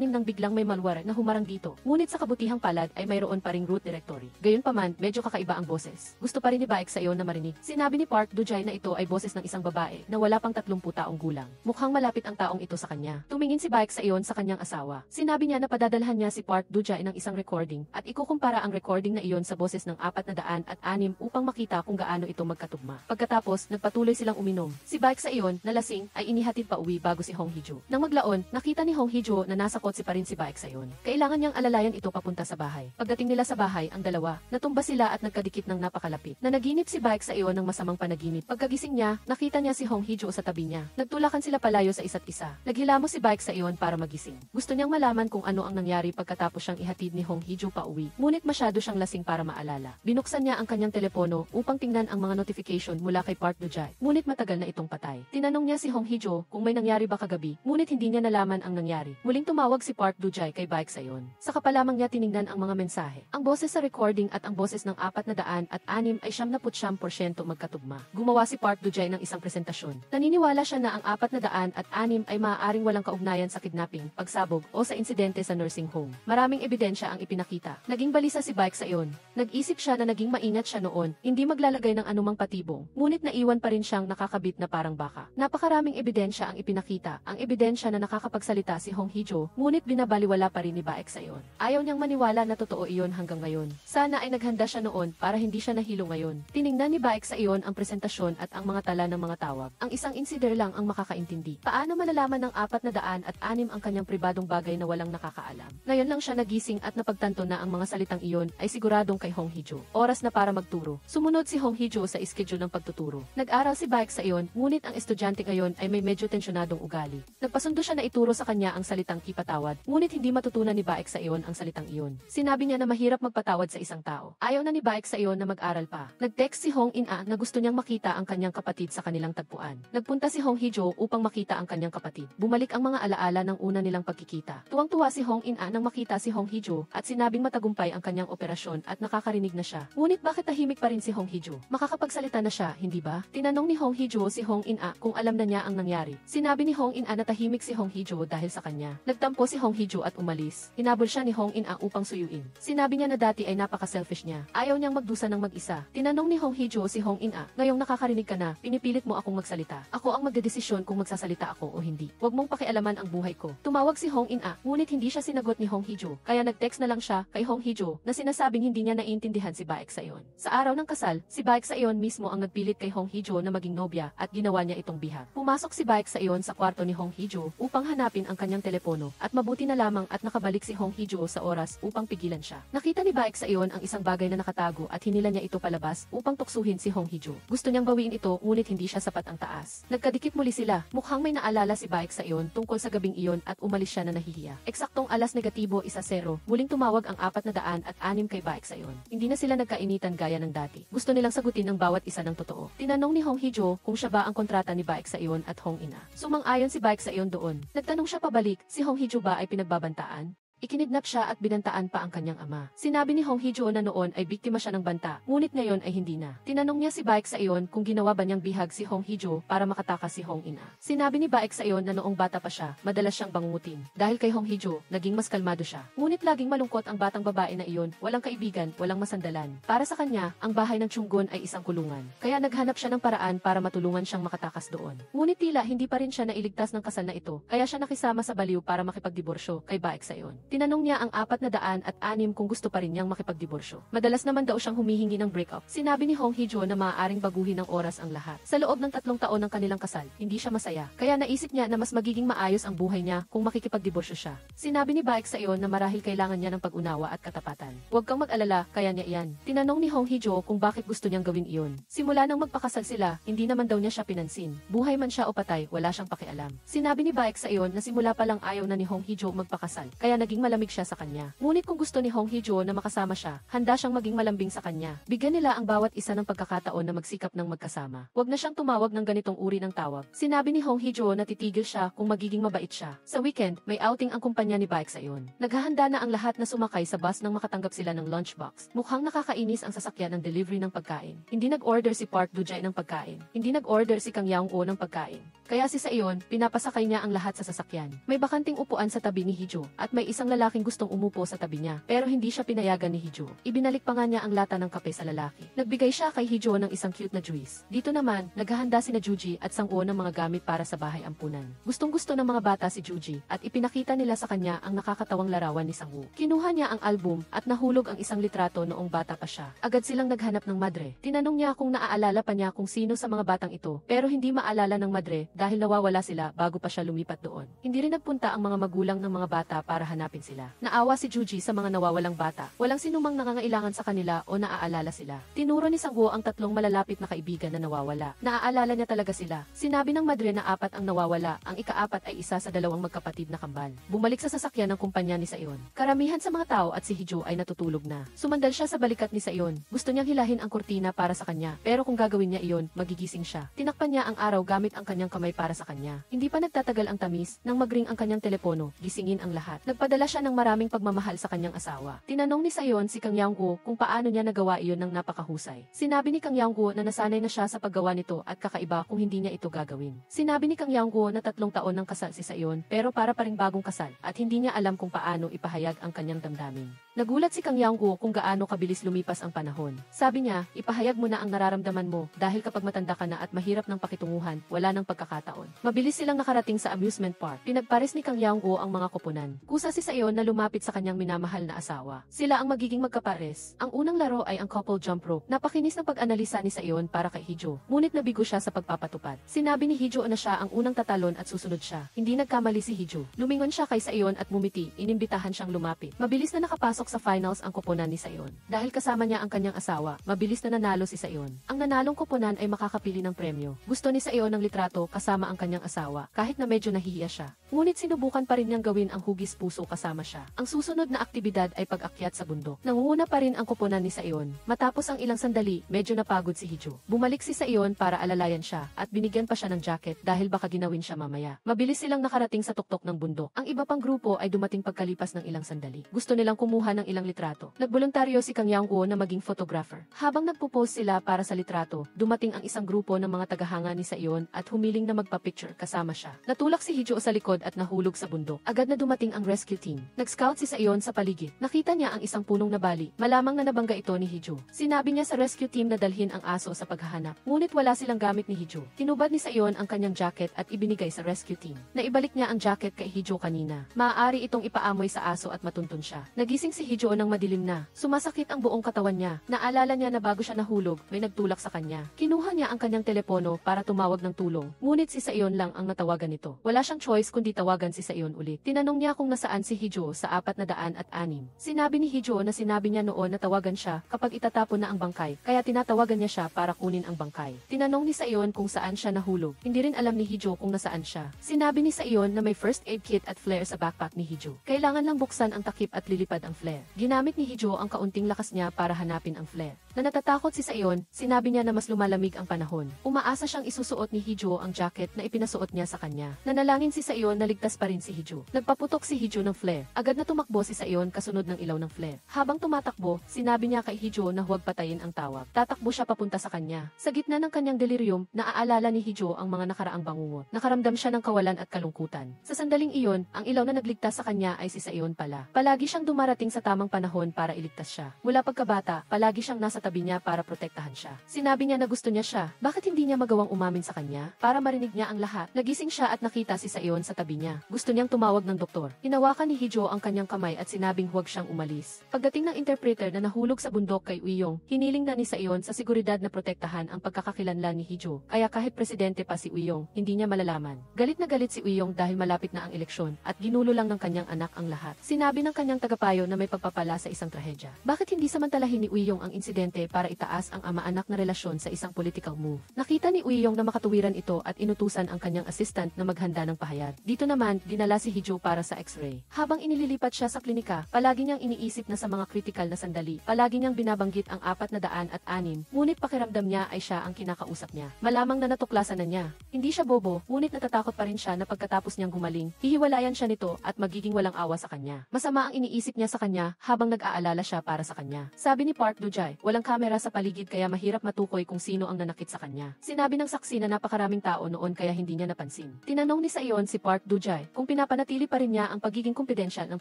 Speaker 1: nang biglang may malware na humarang dito. Ngunit sa kabutihang palad ay mayroon pa ring root directory. Gayunpaman, medyo kakaiba ang boses. Gusto pa rin ni Baek Sayon na marinig. Sinabi ni Park Do-jae na ito ay boses ng isang babae na wala pang 30 taong gulang. Mukhang malapit ang taong ito sa kanya. Tumingin si Baek Sayon sa kanyang asawa. Sinabi niya na padadalhan niya si Park Do-jae ng isang recording at ikukumpara ang recording na iyon sa boses ng 406 upang makita kung gaano ito magkatugma. Pagkatapos, nagpatuloy silang uminom. Si Baek Sayon, na lasing, ay inihatid pa uwi bago si Hong Hee-jo. Nang maglaon, nakita ni Hong Hee-jo na nasa kotse pa rin si Baek Sayon. Kailangan niyang alalayan ito papunta sa bahay. Pagdating nila sa bahay, ang dalawa, natumba sila at nagkadikit ng napakalapit. Nanaginip si Baek Sayon ng masamang panaginip. Pagkagising niya, nakita niya si Hong Hee-jo sa tabi niya. Nagtulakan sila palayo sa isa't isa. Naghilamos si Baek Sayon para magising. Gusto niyang malaman kung ano ang nangyari pagkatapos siyang ihatid ni Hong Hee-jo pa uwi. Ngunit masyado siyang lasing para maalala. Binuksan niya ang kanyang telepono upang tingnan ang mga notification mula kay Park Do-jae. Ngunit matagal na itong patay. Tinanong niya si Hong Hee-jo kung may nangyari ba kagabi, ngunit hindi niya nalaman ang nangyari. Muling tumawag si Park Do-jae kay Baek Sayon. Saka pa lamang niya tiningnan ang mga mensahe. Ang boses sa recording at ang boses ng 406 ay 79% magkatugma. Gumawa si Park Do-jae ng isang presentasyon. Naniniwala siya na ang 406 ay maaaring walang kaugnayan sa kidnapping, pagsabog o sa insidente sa nursing home. Maraming ebidensya ang ipinakita. Naging balisa si Baek Sayon. Nag-isip siya na naging maingat siya noon, hindi maglalagay ng anumang patibong. Ngunit naiwan pa rin siyang nakakabit na parang baka. Napakaraming ebidensya ang ipinakita. Ang ebidensya na nakakapagsalita si Hong Hee-jo, ngunit binabaliwala pa rin ni Baek Sayon. Ayaw niyang maniwala na totoo iyon hanggang ngayon. Sana ay naghanda siya noon para hindi siya nahilo ngayon. Tiningnan ni Baek Sayon ang presentasyon at ang mga tala ng mga tawag. Ang isang insider lang ang makakaintindi. Paano malalaman ng 406 ang kanyang pribadong bagay na walang nakakaalam? Ngayon lang siya nagising at napagtanto na ang mga salitang iyon ay siguradong kay Hong Hee-jo. Oras na para magturo. Sumunod si Hong Hee-jo sa schedule ng pagtuturo. Nag-aral si Baek Sayon, ngunit ang estudyante ngayon ay may medyo tensyonadong ugali. Nagpasundo siya na ituro sa kanya ang salitang ipatawad, ngunit hindi matutunan ni Baek Sayon ang salitang iyon. Sinabi niya na mahirap magpatawad sa isang tao. Ayaw na ni Baek Sayon na mag-aral pa. Nag-text si Hong In-a na gusto niyang makita ang kanyang kapatid sa kanilang tagpuan. Nagpunta si Hong Hee-jo upang makita ang kanyang kapatid. Bumalik ang mga alaala ng una nilang pagkikita. Tuwang-tuwa si Hong In-a nang makita si Hong Hee-jo at sinabing matagumpay ang kanyang operasyon at nakakarinig na siya. Ngunit bakit tahimik pa rin si Hong Hee-jo? Makakapagsalita na siya, hindi ba? Tinanong ni Hong Hee-jo si Hong In-a kung alam na niya ang nangyari. Sinabi ni Hong In-a na tahimik si Hong Hee-jo dahil sa kanya. Nagtampo si Hong Hee-jo at umalis. Hinabol siya ni Hong In-a upang suyuin. Sinabi niya na dati ay napaka-selfish niya. Ayaw niyang magdusa ng mag-isa. Tinanong ni Hong Hee-jo si Hong In-a, ngayong nakakarinig ka na, pinipilit mo akong magsalita. Ako ang magdedesisyon kung magsasalita ako o hindi. Huwag mong pakialaman ang buhay ko. Tumawag si Hong In-a, ngunit hindi siya sinagot ni Hong Hee-jo. Kaya nag-text na lang siya kay Hong Hee-jo na sinasabing hindi niya naiintindihan si Baek Sayon. Sa araw ng kasal, si Baek Sayon mismo ang nagpilit kay Hong Hee-jo na maging nobya at ginawa niya itong bihag. Pumasok si Baek Sayon sa kwarto ni Hong Hee-jo upang hanapin ang kanyang telepono at mabuti na lamang at nakabalik si Hong Hee-jo sa oras upang pigilan siya. Nakita ni Baek Sayon ang isang bagay na nakatago at hinila niya ito palabas upang tuksuhin si Hong Hee-jo. Gusto niyang bawiin ito ngunit hindi siya sapat ang taas. Nagkadikit muli sila. Mukhang may naalala si Baek Sayon tungkol sa gabing iyon at umalis siya na nahihiya. Eksaktong alas negatibo 1-0, muling tumawag ang 406 kay Baek Sayon. Hindi na sila nagkainitan gaya ng dati. Gusto nilang sagutin ang bawat isa ng totoo. Tinanong ni Hong Hee-jo kung siya ba ang kontrata ni Baek Sayon at Hong Ina. Sumang-ayon si Baek Sayon doon. Nagtanong siya pabalik Pag-ibig, si Hong Hee-jo ba ay pinagbabantaan? Ikinidnap siya at binantaan pa ang kanyang ama. Sinabi ni Hong Hee-jo na noon ay biktima siya ng banta, ngunit ngayon ay hindi na. Tinanong niya si Baek sa iyon kung ginawa ba niyang bihag si Hong Hee-jo para makatakas si Hong In-a. Sinabi ni Baek sa iyon na noong bata pa siya, madalas siyang bangungutin. Dahil kay Hong Hee-jo, naging mas kalmado siya. Ngunit laging malungkot ang batang babae na iyon, walang kaibigan, walang masandalan. Para sa kanya, ang bahay ng Chunggon ay isang kulungan. Kaya naghanap siya ng paraan para matulungan siyang makatakas doon. Ngunit tila hindi pa rin siya nailigtas ng kasal na ito, kaya siya nakisama sa baliw para makipagdiborsyo kay Baek sa iyon. Tinanong niya ang 406 kung gusto pa rin niyang makipagdiborsyo. Madalas naman daw siyang humihingi ng breakup. Sinabi ni Hong Hee-jo na maaaring baguhin ng oras ang lahat. Sa loob ng 3 taon ng kanilang kasal, hindi siya masaya. Kaya naisip niya na mas magiging maayos ang buhay niya kung makikipagdiborsyo siya. Sinabi ni Baek sa iyon na marahil kailangan niya ng pag-unawa at katapatan. Huwag kang mag-alala, kaya niya iyan. Tinanong ni Hong Hee-jo kung bakit gusto niyang gawin iyon. Simula nang magpakasal sila, hindi naman daw niya siya pinansin. Buhay man siya o patay, wala siyang pakialam. Sinabi ni Baek sa iyon na simula pa lang ayaw na ni Hong Hee-jo magpakasal, kaya naging malamig siya sa kanya. Ngunit kung gusto ni Hong Hee-jo na makasama siya, handa siyang maging malambing sa kanya. Bigyan nila ang bawat isa ng pagkakataon na magsikap ng magkasama. Huwag na siyang tumawag ng ganitong uri ng tawag. Sinabi ni Hong Hee-jo na titigil siya kung magiging mabait siya. Sa weekend, may outing ang kumpanya ni Baek sa iyon. Naghahanda na ang lahat na sumakay sa bus nang makatanggap sila ng lunchbox. Mukhang nakakainis ang sasakyan ng delivery ng pagkain. Hindi nag-order si Park Do-jae ng pagkain. Hindi nag-order si Kang Yaung-oh ng pagkain. Kaya si sa iyon, pinapasakay niya ang lahat sa sasakyan. May bakanting upuan sa tabi ni Hee-jo at may isang lalaking gustong umupo sa tabi niya. Pero hindi siya pinayagan ni Hee-jo. Ibinalik pa nga niya ang lata ng kape sa lalaki. Nagbigay siya kay Hee-jo ng isang cute na juice. Dito naman, naghahanda sina Juji at Sang-woo ng mga gamit para sa bahay ampunan. Gustong-gusto ng mga bata si Juji at ipinakita nila sa kanya ang nakakatawang larawan ni Sang-woo. Kinuha niya ang album at nahulog ang isang litrato noong bata pa siya. Agad silang naghanap ng madre. Tinanong niya kung naaalala pa niya kung sino sa mga batang ito, pero hindi maalala ng madre dahil nawawala sila bago pa siya lumipat doon. Hindi rin nagpunta ang mga magulang ng mga bata para hanapin sila. Naawa si Juji sa mga nawawalang bata. Walang sinumang nangangailangan sa kanila o naaalala sila. Tinuro ni Sang-woo ang 3 malalapit na kaibigan na nawawala. Naaalala niya talaga sila. Sinabi ng madre na 4 ang nawawala, ang ika-4 ay isa sa 2 magkapatid na kambal. Bumalik sa sasakyan ng kumpanya ni Sayon. Karamihan sa mga tao at si Hee-jo ay natutulog na. Sumandal siya sa balikat ni Sayon. Gusto niyang hilahin ang kurtina para sa kanya, pero kung gagawin niya iyon, magigising siya. Tinakpan niya ang araw gamit ang kanyang kamay para sa kanya. Hindi pa nagtatagal ang tamis, nang magring ang kanyang telepono, gisingin ang lahat. Nagpadala siya ng maraming pagmamahal sa kanyang asawa. Tinanong ni Sayon si Kang Yaung-oh kung paano niya nagawa iyon ng napakahusay. Sinabi ni Kang Yaung-oh na nasanay na siya sa paggawa nito at kakaiba kung hindi niya ito gagawin. Sinabi ni Kang Yaung-oh na 3 taon nang kasal si Sayon, pero para pa ring bagong kasal at hindi niya alam kung paano ipahayag ang kanyang damdamin. Nagulat si Kang Yaung-oh kung gaano kabilis lumipas ang panahon. Sabi niya, ipahayag mo na ang nararamdaman mo dahil kapag matanda ka na at mahirap ng pakitunguhan, wala nang pagkakataon. Mabilis silang nakarating sa amusement park. Pinagpares ni Kang Yaung-oh ang mga koponan. Kusa si Sayon na lumapit sa kanyang minamahal na asawa. Sila ang magiging magkapares. Ang unang laro ay ang couple jump rope. Napakinis ng pag-analisa ni Sayon para kay Hee-jo. Ngunit nabigo siya sa pagpapatupad. Sinabi ni Hee-jo na siya ang unang tatalon at susunod siya. Hindi nagkamali si Hee-jo. Lumingon siya kay Sayon at mumiti. Inimbitahan siyang lumapit. Mabilis na nakapasok sa finals ang koponan ni Sayon. Dahil kasama niya ang kanyang asawa, mabilis na nanalo si Sayon. Ang nanalong koponan ay makakapili ng premyo. Gusto ni Sayon ng litrato kasama ang kanyang asawa, kahit na medyo nahihiya siya. Ngunit sinubukan pa rin niyang gawin ang hugis puso kasama siya. Ang susunod na aktibidad ay pag-akyat sa bundok. Nangunguna pa rin ang koponan ni Sayon. Matapos ang ilang sandali, medyo napagod si Hee-jo. Bumalik si Sayon para alalayan siya at binigyan pa siya ng jacket dahil baka ginawin siya mamaya. Mabilis silang nakarating sa tuktok ng bundok. Ang iba pang grupo ay dumating pagkalipas ng ilang sandali. Gusto nilang kumuha ng ilang litrato. Nagboluntaryo si Kang Yaung-oh na maging photographer. Habang nagpo-pose sila para sa litrato, dumating ang isang grupo ng mga tagahanga ni Sayon at humiling na magpa-picture kasama siya. Natulak si Hee-jo sa likod at nahulog sa bundok. Agad na dumating ang rescue team. Nag-scout si Sayon sa paligid. Nakita niya ang isang punong nabali. Malamang na nabangga ito ni Hee-jo. Sinabi niya sa rescue team na dalhin ang aso sa paghahanap. Ngunit wala silang gamit ni Hee-jo. Tinubad ni Sayon ang kanyang jacket at ibinigay sa rescue team. Naibalik niya ang jacket kay Hee-jo kanina. Maaari itong ipaamoy sa aso at matuntun siya. Nagising si Hee-jo nang madilim na. Sumasakit ang buong katawan niya. Naalala niya na bago siya nahulog, may nagtulak sa kanya. Kinuha niya ang kanyang telepono para tumawag ng tulong. Ngunit si Sayon lang ang natawagan nito. Wala siyang choice kundi tawagan si Sayon ulit. Tinanong niya kung nasaan si Hijo sa 406. Sinabi ni Hijo na sinabi niya noon na tawagan siya kapag itatapon na ang bangkay, kaya tinatawagan niya siya para kunin ang bangkay. Tinanong ni Sayon kung saan siya nahulog. Hindi rin alam ni Hijo kung nasaan siya. Sinabi ni Sayon na may first aid kit at flare sa backpack ni Hijo. Kailangan lang buksan ang takip at lilipad ang flare. Ginamit ni Hijo ang kaunting lakas niya para hanapin ang flare. Na natatakot si Sayon, sinabi niya na mas lumalamig ang panahon. Umaasa siyang isusuot ni Hijo ang jacket na ipinasuot niya sa kanya. Nanalangin si Sayon na ligtas pa rin si Hijo. Nagpaputok si Hijo ng flare. Agad na tumakbo si Sayon kasunod ng ilaw ng flare. Habang tumatakbo, sinabi niya kay Hijo na huwag patayin ang tawag. Tatakbo siya papunta sa kanya. Sa gitna ng kanyang delirium, naaalala ni Hijo ang mga nakaraang bangungot. Nakaramdam siya ng kawalan at kalungkutan. Sa sandaling iyon, ang ilaw na nagligtas sa kanya ay si Sayon pala. Palagi siyang dumarating sa tamang panahon para iligtas siya. Mula pagkabata, palagi siyang nasa tabi niya para protektahan siya. Sinabi niya na gusto niya siya. Bakit hindi niya magawang umamin sa kanya? Para marinig niya ang lahat. Nagising siya at nakita si Sayon sa tabi niya. Gusto niyang tumawag ng doktor. Hinawakan ni Hijo ang kanyang kamay at sinabing huwag siyang umalis. Pagdating ng interpreter na nahulog sa bundok kay Uyong, hiniling na ni Sayon sa seguridad na protektahan ang pagkakakilanlan ni Hijo. Kaya kahit presidente pa si Uyong, hindi niya malalaman. Galit na galit si Uyong dahil malapit na ang eleksyon at ginulo lang ng kanyang anak ang lahat. Sinabi ng kanyang tagapayo na may pagpapala sa isang trahedya. Bakit hindi samantalahin ni Uyong ang insidente para itaas ang ama-anak na relasyon sa isang political move? Nakita ni Uyong na makatuwiran ito at inutusan ang kanyang assistant na maghanda ng pahayag. Dito naman, dinala si Hijo para sa x-ray. Habang inililipat siya sa klinika, palagi niyang iniisip na sa mga critical na sandali. Palagi niyang binabanggit ang 406, ngunit pakiramdam niya ay siya ang kinakausap niya. Malamang na natuklasan na niya. Hindi siya bobo, ngunit natatakot pa rin siya na pagkatapos niyang gumaling, hihiwalayan siya nito at magiging walang awa sa kanya. Masama ang iniisip niya sa kanya habang nag-aalala siya para sa kanya. Sabi ni Park Do-jae, walang kamera sa paligid kaya mahirap matukoy kung sino ang nanakit sa kanya. Sinabi ng saksi na napakaraming tao noon kaya hindi niya napansin. Tinanong ni Sayon si Park Do-jae kung pinapanatili pa rin niya ang pagiging kumpidensyal ng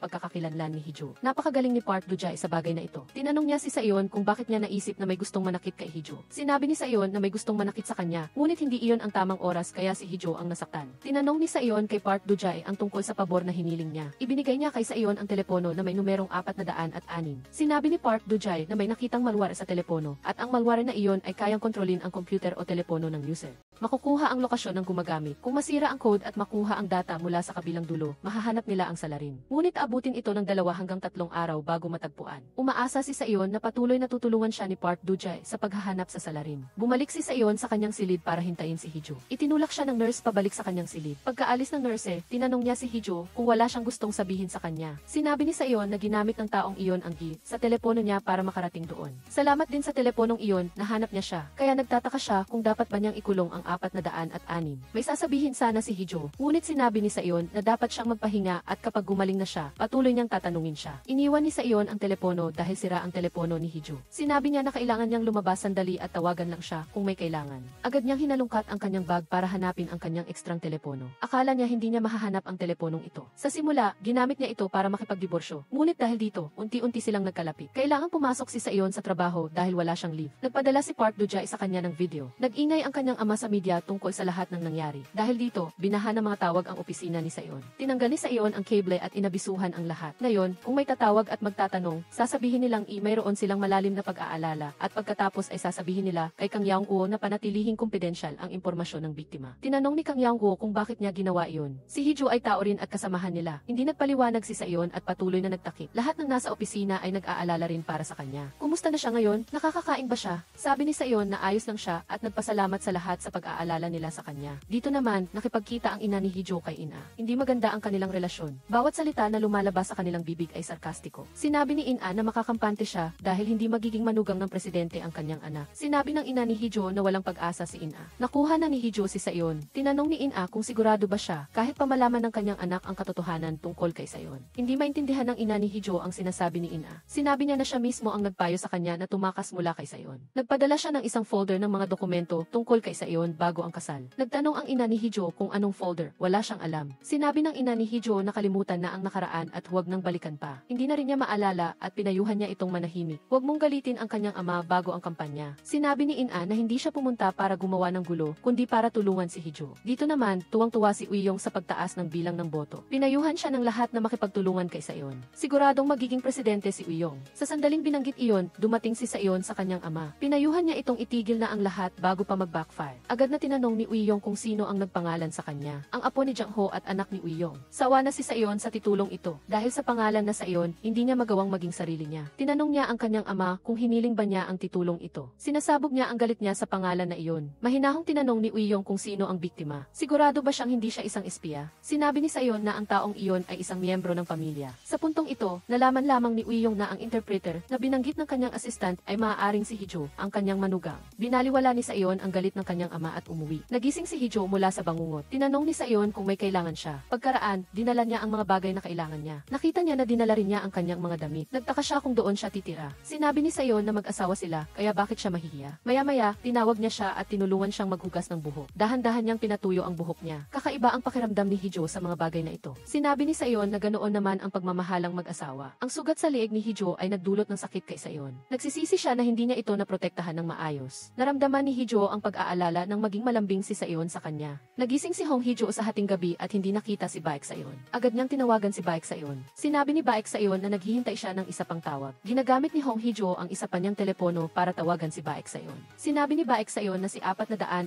Speaker 1: pagkakakilanlan ni Hijo. Napakagaling ni Park Do-jae sa bagay na ito. Tinanong niya si Sayon kung bakit niya naisip na may gustong manakit kay Hijo. Sinabi ni Sayon na may gustong manakit sa kanya, ngunit hindi iyon ang tamang oras kaya si Hijo ang nasaktan. Tinanong ni Sayon kay Park Do-jae ang tungkol sa pabor na hiniling niya. Ibinigay niya kay Sayon ang telepono na may numerong 406. Sinabi ni Park Do-jae na may nakitang malware sa telepono at ang malware na iyon ay kayang kontrolin ang computer o telepono ng user. Makukuha ang lokasyon ng gumagamit. Kung masira ang code at makuha ang data mula sa kabilang dulo, mahahanap nila ang salarin. Ngunit abutin ito ng 2 hanggang 3 araw bago matagpuan. Umaasa si Sayon na patuloy na tutulungan siya ni Park Do-jae sa paghahanap sa salarin. Bumalik si Sayon sa kanyang silid para hintayin si Hijo. Itinulak siya ng nurse pabalik sa kanyang silid. Pagkaalis ng nurse, tinanong niya si Hijo kung wala siyang gustong sabihin sa kanya. Sinabi ni Sayon na ginamit ng taong iyon ang key sa telepono niya para makarating doon. Salamat din sa teleponong iyon, nahanap niya siya. Kaya nagtataka siya kung dapat ba niyang ikulong ang 406. May sasabihin sana si Hijo, ngunit sinabi ni Sayon na dapat siyang magpahinga at kapag gumaling na siya, patuloy niyang tatanungin siya. Iniwan ni Sayon ang telepono dahil sira ang telepono ni Hijo. Sinabi niya na kailangan niyang lumabas sandali at tawagan lang siya kung may kailangan. Agad niyang hinalungkat ang kanyang bag para hanapin ang kanyang ekstrang telepono. Akala niya hindi niya mahahanap ang teleponong ito. Sa simula, ginamit niya ito para makipagdiborsyo. Ngunit dahil dito, unti-unti silang nagkalapit. Kailangang pumasok si Sayon sa trabaho dahil wala siyang leave. Nagpadala si Park Do-jae sa kanya ng video. Nag-ingay ang kanyang ama sa media tungkol sa lahat ng nangyari. Dahil dito, binaha ng mga tawag ang opisina ni Sayon. Tinanggal ni Sayon ang cable at inabisuhan ang lahat. Ngayon, kung may tatawag at magtatanong, sasabihin nilang mayroon silang malalim na pag-aalala at pagkatapos ay sasabihin nila kay Kang Yaung-woo na panatilihing kumpidensyal ang impormasyon ng biktima. Tinanong ni Kang Yaung-woo kung bakit niya ginawa iyon. Si Hijo ay tao rin at kasamahan nila. Hindi nagpaliwanag si Sayon at patuloy na nagtakip. Lahat ng nasa opisina ay nag-aalala rin para sa kanya. Kumusta na siya ngayon? Nakakakain ba siya? Sabi ni Sayon na ayos lang siya at nagpasalamat sa lahat sa pag-aalala nila sa kanya. Dito naman, nakipagkita ang ina ni Hijo kay Ina. Hindi maganda ang kanilang relasyon. Bawat salita na lumalabas sa kanilang bibig ay sarkastiko. Sinabi ni Ina na makakampante siya dahil hindi magiging manugang ng presidente ang kanyang anak. Sinabi ng ina ni Hijo na walang pag-asa si Ina. Nakuha na ni Hijo si Sayon. Tinanong ni Ina kung sigurado ba siya kahit pa malaman ng kanyang anak ang katotohanan tungkol kay Sayon. Hindi maintindihan ng ina ni Hijo ang sinasabi ni Ina. Sinabi niya na siya mismo ang nagpayo sa kanya na tumakas mula kay Sayon. Nagpadala siya ng isang folder ng mga dokumento tungkol kay Sayon bago ang kasal. Nagtanong ang ina ni Hijo kung anong folder. Wala siyang alam. Sinabi ng ina ni Hijo na kalimutan na ang nakaraan at huwag nang balikan pa. Hindi na rin niya maalala at pinayuhan niya itong manahimik. Huwag mong galitin ang kanyang ama bago ang kampanya. Sinabi ni Ina na hindi siya pumunta para gumawa ng gulo, kundi para tulungan si Hijo. Dito naman, tuwang-tuwa si Uyong sa pagtaas ng bilang ng boto. Pinayuhan siya ng lahat na makipagtulungan kay Sayon. Siguradong magiging presidente si Uyong. Sa sandaling binanggit iyon, dumating si Sayon sa kanyang ama. Pinayuhan niya itong itigil na ang lahat bago pa mag-backfire. Agad Agad na tinanong ni Uiyong kung sino ang nagpangalan sa kanya. Ang apo ni Jang Ho at anak ni Uiyong. Sawa na si Sayon sa titulong ito. Dahil sa pangalan na Sayon, hindi niya magawang maging sarili niya. Tinanong niya ang kanyang ama kung hiniling ba niya ang titulong ito. Sinasabog niya ang galit niya sa pangalan na iyon. Mahinahong tinanong ni Uiyong kung sino ang biktima. Sigurado ba siyang hindi siya isang espiya? Sinabi ni Sayon na ang taong iyon ay isang miyembro ng pamilya. Sa puntong ito, nalaman lamang ni Uiyong na ang interpreter na binanggit ng kanyang assistant ay maaaring si Hijo, ang kanyang manugang. Binaliwala ni Sayon ang galit ng kanyang ama at umuwi. Nagising si Hijo mula sa bangungot. Tinanong ni Sayon kung may kailangan siya. Pagkaraan, dinala niya ang mga bagay na kailangan niya. Nakita niya na dinala rin niya ang kanyang mga damit. Nagtaka siya kung doon siya titira. Sinabi ni Sayon na mag-asawa sila, kaya bakit siya mahihiya? Maya-maya, tinawag niya siya at tinulungan siyang maghugas ng buhok. Dahan-dahan niyang pinatuyo ang buhok niya. Kakaiba ang pakiramdam ni Hijo sa mga bagay na ito. Sinabi ni Sayon na ganoon naman ang pagmamahalang mag-asawa. Ang sugat sa leeg ni Hijo ay nagdulot ng sakit kay Sayon. Nagsisisi siya na hindi niya ito naprotektahan ng maayos. Naramdaman ni Hijo ang pag-aalala ng maging malambing si Sayon sa kanya. Nagising si Hong Hijo sa hating gabi at hindi nakita si Baek Sayon. Agad niyang tinawagan si Baek Sayon. Sinabi ni Baek Sayon na naghihintay siya ng isa pang tawag. Ginagamit ni Hong Hijo ang isa pa niyang telepono para tawagan si Baek Sayon. Sinabi ni Baek Sayon na si 406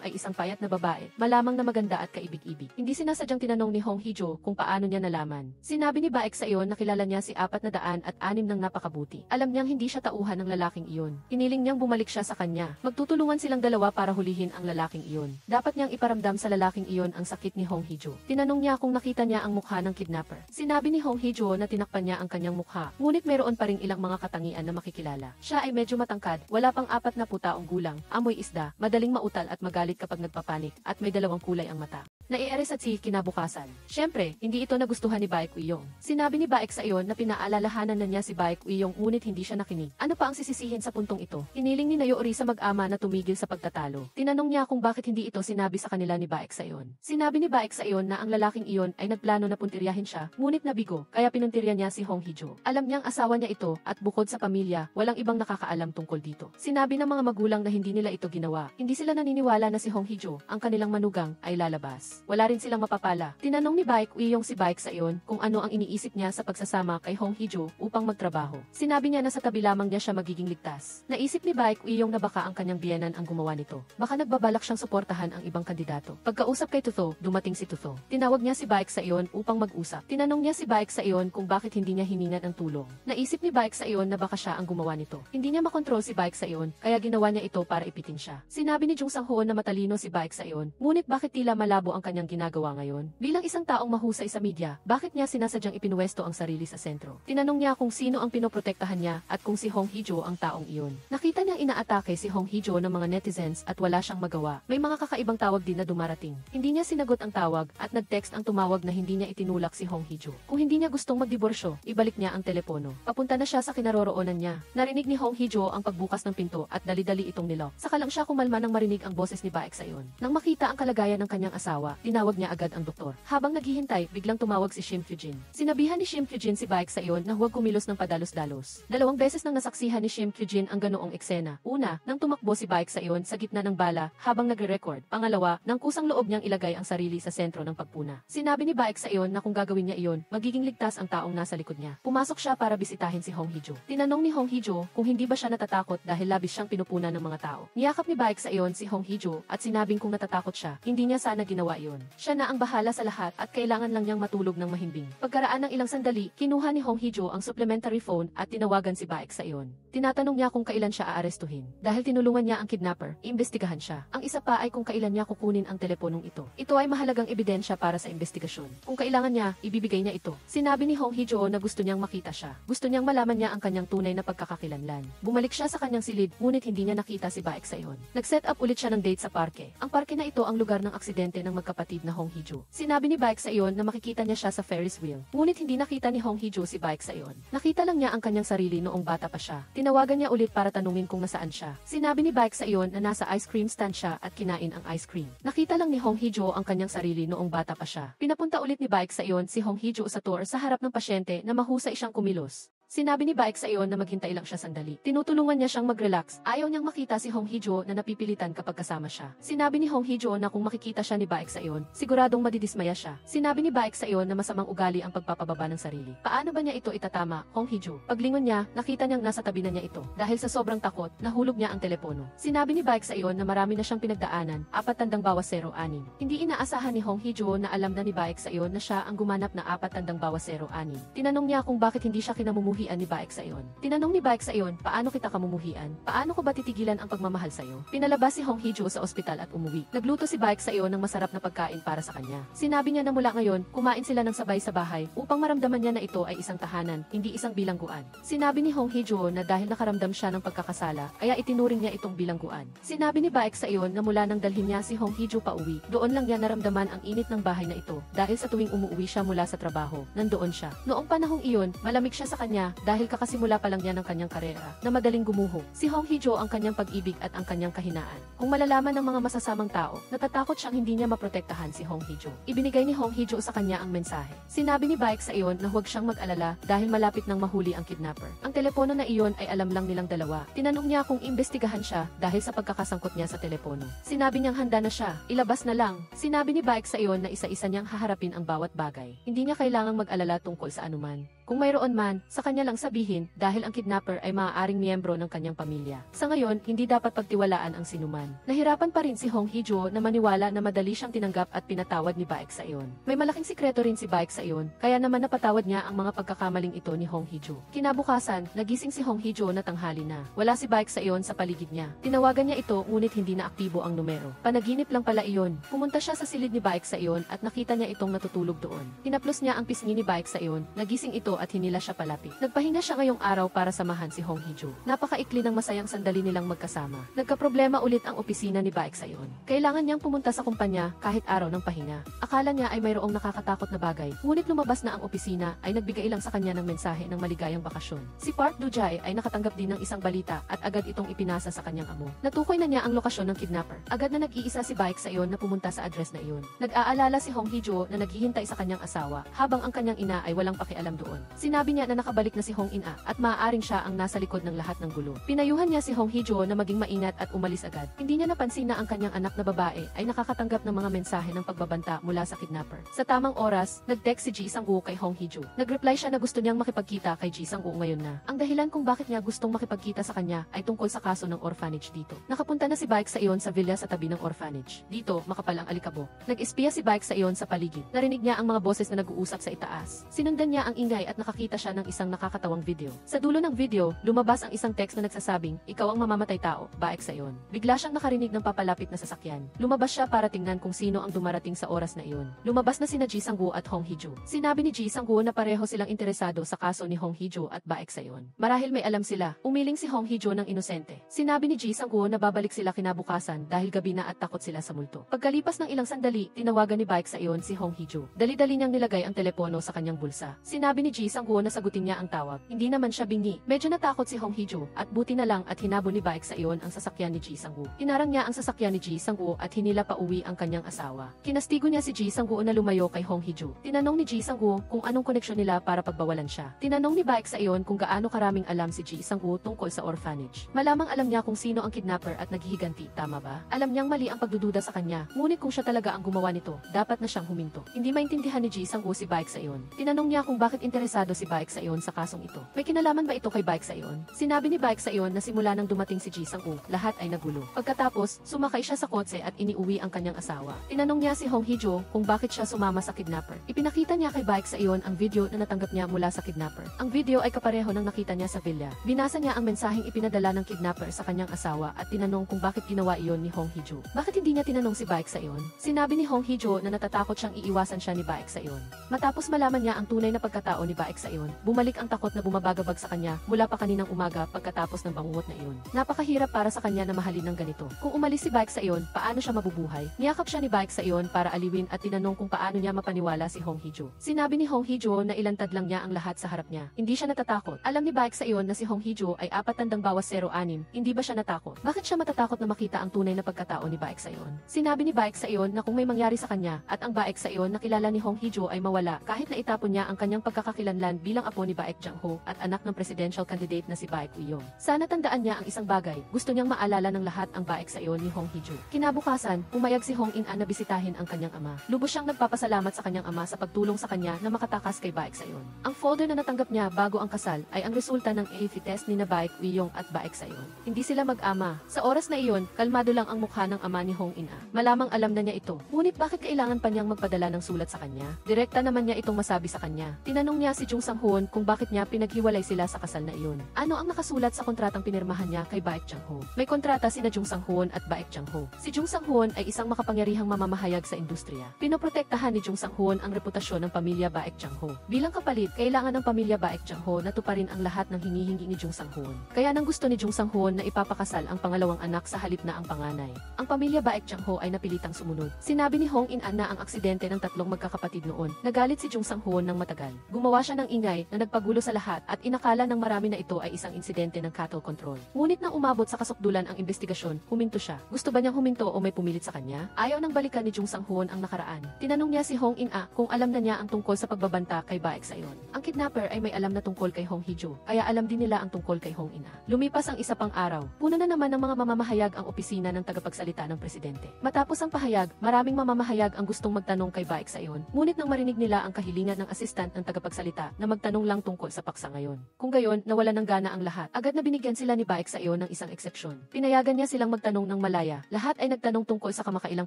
Speaker 1: ay isang payat na babae, malamang na maganda at kaibig-ibig. Hindi sinasadyang tinanong ni Hong Hijo kung paano niya nalaman. Sinabi ni Baek Sayon na kilala niya si 406 ng napakabuti. Alam niyang hindi siya tauhan ng lalaking iyon. Hiniling niyang bumalik siya sa kanya. Magtutulungan silang dalawa para hulihin ang lalaking iyon. Dapat niyang iparamdam sa lalaking iyon ang sakit ni Hong Hijo. Tinanong niya kung nakita niya ang mukha ng kidnapper. Sinabi ni Hong Hijo na tinakpan niya ang kanyang mukha, ngunit meron pa ring ilang mga katangian na makikilala. Siya ay medyo matangkad, wala pang 40 taong gulang, amoy isda, madaling mautal at magalit kapag nagpapanik, at may dalawang kulay ang mata. Nai-arrest at si kinabukasan. Siyempre, hindi ito nagustuhan ni Baek Uiyong. Sinabi ni Baek Sayon na pinaalalahanan na niya si Baek Uiyong ngunit hindi siya nakinig. Ano pa ang sisisihin sa puntong ito? Hiniling ni Nayori sa mag-ama na tumigil sa pagtatalo. Tinanong niya kung bakit hindi ito sinabi sa kanila ni Baek Sayon. Sinabi ni Baek Sayon na ang lalaking iyon ay nagplano na puntiryahin siya, ngunit nabigo, kaya pinuntirya niya si Hong Hijo. Alam niyang asawa niya ito, at bukod sa pamilya, walang ibang nakakaalam tungkol dito. Sinabi ng mga magulang na hindi nila ito ginawa. Hindi sila naniniwala na si Hong Hijo, ang kanilang manugang, ay lalabas. Wala rin silang mapapala. Tinanong ni Baek Uiyong si Baek Sayon kung ano ang iniisip niya sa pagsasama kay Hong Hijo upang magtrabaho. Sinabi niya na sa tabi lamang niya siya magiging ligtas. Naisip ni Baek Uiyong na baka ang kanyang biyenan ang gumawa nito. Baka nagbabalak siyang suportahan ang ibang kandidato. Pagkausap kay Tutho, dumating si Tutho. Tinawag niya si Baek Sayon upang mag-usap. Tinanong niya si Baek Sayon kung bakit hindi niya hiningan ang tulong. Naisip ni Baek Sayon na baka siya ang gumawa nito. Hindi niya makontrol si Baek Sayon, kaya ginawa niya ito para ipitin siya. Sinabi ni Jung Sang-ho na matalino si Baek Sayon, ngunit bakit tila malabo ang kanyang ginagawa ngayon? Bilang isang taong mahusay sa media, bakit niya sinasadyang ipinwesto ang sarili sa sentro? Tinanong niya kung sino ang pinoprotektahan niya at kung si Hong Hijo ang taong iyon. Nakita niyang inaatake si Hong Hijo ng mga netizens at wala siyang magawa. May mga kakaibang tawag din na dumarating. Hindi niya sinagot ang tawag at nag-text ang tumawag na hindi niya itinulak si Hong Hijo. Kung hindi niya gustong magdiborsyo, ibalik niya ang telepono. Papunta na siya sa kinaroroonan niya. Narinig ni Hong Hijo ang pagbukas ng pinto at dali-dali itong nilok. Saka lang siya kumalma nang marinig ang boses ni Baek Sayon. Nang makita ang kalagayan ng kanyang asawa, tinawag niya agad ang doktor. Habang naghihintay, biglang tumawag si Shim Kyujin. Sinabihan ni Shim Kyujin si Baek Sayon na huwag kumilos ng padalos-dalos. 2 beses nang nasaksihan ni Shim Kyujin ang ganoong eksena. Una, nang tumakbo si Baek Sayon sa gitna ng bala habang nagre-record. Pangalawa, nang kusang loob niyang ilagay ang sarili sa sentro ng pagpuna. Sinabi ni Baek Sayon na kung gagawin niya iyon, magiging ligtas ang taong nasa likod niya. Pumasok siya para bisitahin si Hong Hijo. Tinanong ni Hong Hijo kung hindi ba siya natatakot dahil labis siyang pinupuna ng mga tao. Niyakap ni Baek Sayon si Hong Hijo at sinabing kung natatakot siya, hindi niya sana ginawa iyon. Siya na ang bahala sa lahat at kailangan lang niyang matulog ng mahimbing. Pagkaraan ng ilang sandali, kinuha ni Hong Hijo ang supplementary phone at tinawagan si Baek Sayon. Tinatanong niya kung kailan siya aarestuhin. Dahil tinulungan niya ang kidnapper, iimbestigahan siya. Ang isa pa ay kung kailan niya kukunin ang teleponong ito. Ito ay mahalagang ebidensya para sa investigasyon. Kung kailangan niya, ibibigay niya ito. Sinabi ni Hong Hijo na gusto niyang makita siya. Gusto niyang malaman niya ang kanyang tunay na pagkakakilanlan. Bumalik siya sa kanyang silid, ngunit hindi niya nakita si Baek Sayon. Nag-set up ulit siya ng date sa parke. Ang parke na ito ang lugar ng aksidente ng magkapatid na Hong Hijo. Sinabi ni Baek Sayon na makikita niya siya sa Ferris wheel. Ngunit hindi nakita ni Hong Hijo si Baek Sayon. Nakita lang niya ang kanyang sarili noong bata pa siya. Tinawagan niya ulit para tanungin kung nasaan siya. Sinabi ni Baek Sayon na nasa ice cream stand siya at kinain ang ice cream. Nakita lang ni Hong Hijo ang kanyang sarili noong bata pa siya. Pinapunta ulit ni Baek Sayon si Hong Hijo sa tour sa harap ng pasyente na mahusay siyang kumilos. Sinabi ni Baek Saeon na maghintay lang siya sandali. Tinutulungan niya siyang mag-relax. Ayaw niyang makita si Hong Hee-jo na napipilitan kapag kasama siya. Sinabi ni Hong Hee-jo na kung makikita siya ni Baek Saeon, siguradong madidismaya siya. Sinabi ni Baek Saeon na masamang ugali ang pagpapababa ng sarili. Paano ba niya ito itatama, Hong Hee-jo? Paglingon niya, nakita niyang nasa tabi na niya ito. Dahil sa sobrang takot, nahulog niya ang telepono. Sinabi ni Baek Saeon na marami na siyang pinagdaanan, 4-6. Hindi inaasahan ni Hong Hee-jo na alam na ni Baek Saeon na siya ang gumanap ng 4-6. Tinanong niya kung bakit hindi siya kinamumuhian ni Baek Saeon. Tinanong ni Baek Saeon, paano kita kamumuhian? Paano ko ba titigilan ang pagmamahal sa'yo? Pinalabas si Hong Hee-jo sa ospital at umuwi. Nagluto si Baek Saeon ng masarap na pagkain para sa kanya. Sinabi niya na mula ngayon, kumain sila ng sabay sa bahay upang maramdaman niya na ito ay isang tahanan, hindi isang bilangguan. Sinabi ni Hong Hee-jo na dahil nakaramdam siya ng pagkakasala, kaya itinuring niya itong bilangguan. Sinabi ni Baek Saeon na mula nang dalhin niya si Hong Hee-jo pauwi, doon lang niya naramdaman ang init ng bahay na ito dahil sa tuwing umuwi siya mula sa trabaho, nandoon siya. Noong panahong iyon, malamig siya sa kanya dahil kakasimula pa lang niya ng kanyang karera na madaling gumuho. Si Hong Hee-jo ang kanyang pag-ibig at ang kanyang kahinaan. Kung malalaman ng mga masasamang tao, natatakot siyang hindi niya maprotektahan si Hong Hee-jo. Ibinigay ni Hong Hee-jo sa kanya ang mensahe. Sinabi ni Baek Saeon na huwag siyang mag-alala dahil malapit nang mahuli ang kidnapper. Ang telepono na iyon ay alam lang nilang dalawa. Tinanong niya kung imbestigahan siya dahil sa pagkakasangkot niya sa telepono. Sinabi niyang handa na siya, ilabas na lang. Sinabi ni Baek Saeon na isa-isa niyang haharapin ang bawat bagay. Hindi niya kailangang mag-alala tungkol sa anuman. Kung mayroon man, sa kanya lang sabihin dahil ang kidnapper ay maaaring miyembro ng kanyang pamilya. Sa ngayon, hindi dapat pagtiwalaan ang sinuman. Nahirapan pa rin si Hong Hee-jo na maniwala na madali siyang tinanggap at pinatawad ni Baek Saeon. May malaking sikreto rin si Baek Saeon, kaya naman napatawad niya ang mga pagkakamaling ito ni Hong Hee-jo. Kinabukasan, nagising si Hong Hee-jo na tanghali na. Wala si Baek Saeon sa paligid niya. Tinawagan niya ito ngunit hindi na aktibo ang numero. Panaginip lang pala iyon. Pumunta siya sa silid ni Baek Saeon at nakita niya itong natutulog doon. Hinaplos niya ang pisngi ni Baek Saeon, nagising ito at hinila siya palapit. Nagpahinga siya ngayong araw para samahan si Hong Hee-jo. Napakaikli ng masayang sandali nilang magkasama. Nagkaproblema ulit ang opisina ni Baek Saeon. Kailangan niyang pumunta sa kumpanya kahit araw ng pahinga. Akala niya ay mayroong nakakatakot na bagay, ngunit lumabas na ang opisina ay nagbigay lang sa kanya ng mensahe ng maligayang bakasyon. Si Park Do-jae ay nakatanggap din ng isang balita at agad itong ipinasa sa kanyang amo. Natukoy na niya ang lokasyon ng kidnapper. Agad na nag-iisa si Baek Saeon na pumunta sa address na iyon. Nag-aalala si Hong Hee-jo na naghihintay sa kanyang asawa habang ang kanyang ina ay walang pakialam doon. Sinabi niya na nakabalik na si Hong In-a at maaaring siya ang nasa likod ng lahat ng gulo. Pinayuhan niya si Hong Hee-jo na maging maingat at umalis agad. Hindi niya napansin na ang kanyang anak na babae ay nakakatanggap ng mga mensahe ng pagbabanta mula sa kidnapper. Sa tamang oras, nag-text si Ji Sang-woo kay Hong Hee-jo. Nag-reply siya na gusto niyang makipagkita kay Ji Sang-woo ngayon na. Ang dahilan kung bakit niya gustong makipagkita sa kanya ay tungkol sa kaso ng orphanage dito. Nakapunta na si Baek Saeon sa villa sa tabi ng orphanage. Dito, makapal ang alikabok. Nag-espiya si Baek Saeon sa paligid. Narinig niya ang mga boses na nag-uusap sa itaas. Sinundan niya ang ingay at nakakita siya ng isang nakakatawang video. Sa dulo ng video, lumabas ang isang text na nagsasabing, "Ikaw ang mamamatay tao, Baek Saeon." Bigla siyang nakarinig ng papalapit na sasakyan. Lumabas siya para tingnan kung sino ang dumarating sa oras na iyon. Lumabas na sina Ji Sang-woo at Hong Hee-jo. Sinabi ni Ji Sang-woo na pareho silang interesado sa kaso ni Hong Hee-jo at Baek Saeon. Marahil may alam sila, umiling si Hong Hee-jo ng inosente. Sinabi ni Ji Sang-woo na babalik sila kinabukasan dahil gabi na at takot sila sa multo. Pagkalipas ng ilang sandali, tinawagan ni Baek Saeon si Hong Hee-jo. Dali-dali niyang nilagay ang telepono sa kanyang bulsa. Sinabi ni Ji Sang-woo na sagutin niya ang tawag. Hindi naman siya bingi. Medyo natakot si Hong Hee-jo at buti na lang at hinabol ni Baek Saeon ang sasakyan ni Ji Sang-woo. Hinarang niya ang sasakyan ni Ji Sang-woo at hinila pa uwi ang kanyang asawa. Kinastigo niya si Ji Sang-woo na lumayo kay Hong Hee-jo. Tinanong ni Ji Sang-woo kung anong koneksyon nila para pagbawalan siya. Tinanong ni Baek Saeon kung gaano karaming alam si Ji Sang-woo tungkol sa orphanage. Malamang alam niya kung sino ang kidnapper at naghihiganti, tama ba? Alam niyang mali ang pagdududa sa kanya, ngunit kung siya talaga ang gumawa nito, dapat na siyang huminto. Hindi maintindihan ni Ji Sang-woo si Baek Saeon. Tinanong niya kung bakit interesado si Baek Saeon sa kasong ito. May kinalaman ba ito kay Baek Saeon? Sinabi ni Baek Saeon na simula nang dumating si Ji Sang-woo, lahat ay nagulo. Pagkatapos, sumakay siya sa kotse at iniuwi ang kanyang asawa. Tinanong niya si Hong Hee-jo kung bakit siya sumama sa kidnapper. Ipinakita niya kay Baek Saeon ang video na natanggap niya mula sa kidnapper. Ang video ay kapareho ng nakita niya sa villa. Binasa niya ang mensaheng ipinadala ng kidnapper sa kanyang asawa at tinanong kung bakit ginawa iyon ni Hong Hee-jo. Bakit hindi niya tinanong si Baek Saeon? Sinabi ni Hong Hee-jo na natatakot siyang iiwasan siya ni Baek Saeon. Matapos malaman niya ang tunay na pagkatao ni Baek Saeon, bumalik ang takot na bumabagabag sa kanya mula pa kaninang umaga pagkatapos ng bangungot na iyon. Napakahirap para sa kanya na mahalin ng ganito. Kung umalis si Baek Saeon, paano siya mabubuhay? Niyakap siya ni Baek Saeon para aliwin at tinanong kung paano niya mapaniwala si Hong Hee-jo. Sinabi ni Hong Hee-jo na ilantad lang niya ang lahat sa harap niya. Hindi siya natatakot. Alam ni Baek Saeon na si Hong Hee-jo ay 4-6. Hindi ba siya natakot? Bakit siya matatakot na makita ang tunay na pagkatao ni Baek Saeon? Sinabi ni Baek Saeon na kung may mangyari sa kanya at ang Baek Saeon na kilala ni Hong Hee-jo ay mawala kahit na itapon niya ang kanyang pagkakakilala kilanlan bilang apo ni Baek Jang-ho at anak ng presidential candidate na si Baek Woo-young. Sana tandaan niya ang isang bagay, gusto niyang maalala ng lahat ang Baek Sayon ni Hong Hee-jo. Kinabukasan, pumayag si Hong In-an na bisitahin ang kanyang ama. Lubos siyang nagpapasalamat sa kanyang ama sa pagtulong sa kanya na makatakas kay Baek Sayon. Ang folder na natanggap niya bago ang kasal ay ang resulta ng AFE test ni na Baek Woo-young at Baek Sayon. Hindi sila mag-ama. Sa oras na iyon, kalmado lang ang mukha ng ama ni Hong In-an. Malamang alam na niya ito. Ngunit bakit kailangan pa niyang magpadala ng sulat sa kanya? Direkta naman niya itong masabi sa kanya. Tinanong niya si Jung Sang-hoon kung bakit niya pinaghiwalay sila sa kasal na iyon. Ano ang nakasulat sa kontratang pinirmahan niya kay Baek Jang-ho? May kontrata sina Jung Sang-hoon at Baek Jang-ho. Si Jung Sang-hoon ay isang makapangyarihang mamamahayag sa industriya. Pinoprotektahan ni Jung Sang-hoon ang reputasyon ng pamilya Baek Jang-ho. Bilang kapalit, kailangan ng pamilya Baek Jang-ho na tuparin ang lahat ng hinihingi ni Jung Sang-hoon. Kaya nang gusto ni Jung Sang-hoon na ipapakasal ang pangalawang anak sa halip na ang panganay. Ang pamilya Baek Jang-ho ay napilitang sumunod. Sinabi ni Hong In-an na ang aksidente ng tatlong magkakapatid noon. Nagalit si Jung Sang-hoon ng matagal. Gumawa siya ng ingay na nagpagulo sa lahat at inakala ng marami na ito ay isang insidente ng cattle control. Ngunit nang umabot sa kasukdulan ang investigasyon, huminto siya. Gusto ba niyang huminto o may pumilit sa kanya? Ayaw nang balikan ni Jung Sang-hoon ang nakaraan. Tinanong niya si Hong In-a kung alam na niya ang tungkol sa pagbabanta kay Baek Sayon. Ang kidnapper ay may alam na tungkol kay Hong Hee-jo, kaya alam din nila ang tungkol kay Hong In-a. Lumipas ang isa pang araw. Puno na naman ng mga mamamahayag ang opisina ng tagapagsalita ng presidente. Matapos ang pahayag, maraming mamamahayag ang gustong magtanong kay Baek Sayon. Ngunit nang marinig nila ang kahilingan ng assistant ng tagapagsalita na magtanong lang tungkol sa paksa ngayon. Kung gayon, nawala ng gana ang lahat. Agad na binigyan sila ni Baek Sayon ng isang eksepsyon. Pinayagan niya silang magtanong ng malaya. Lahat ay nagtanong tungkol sa kamakailang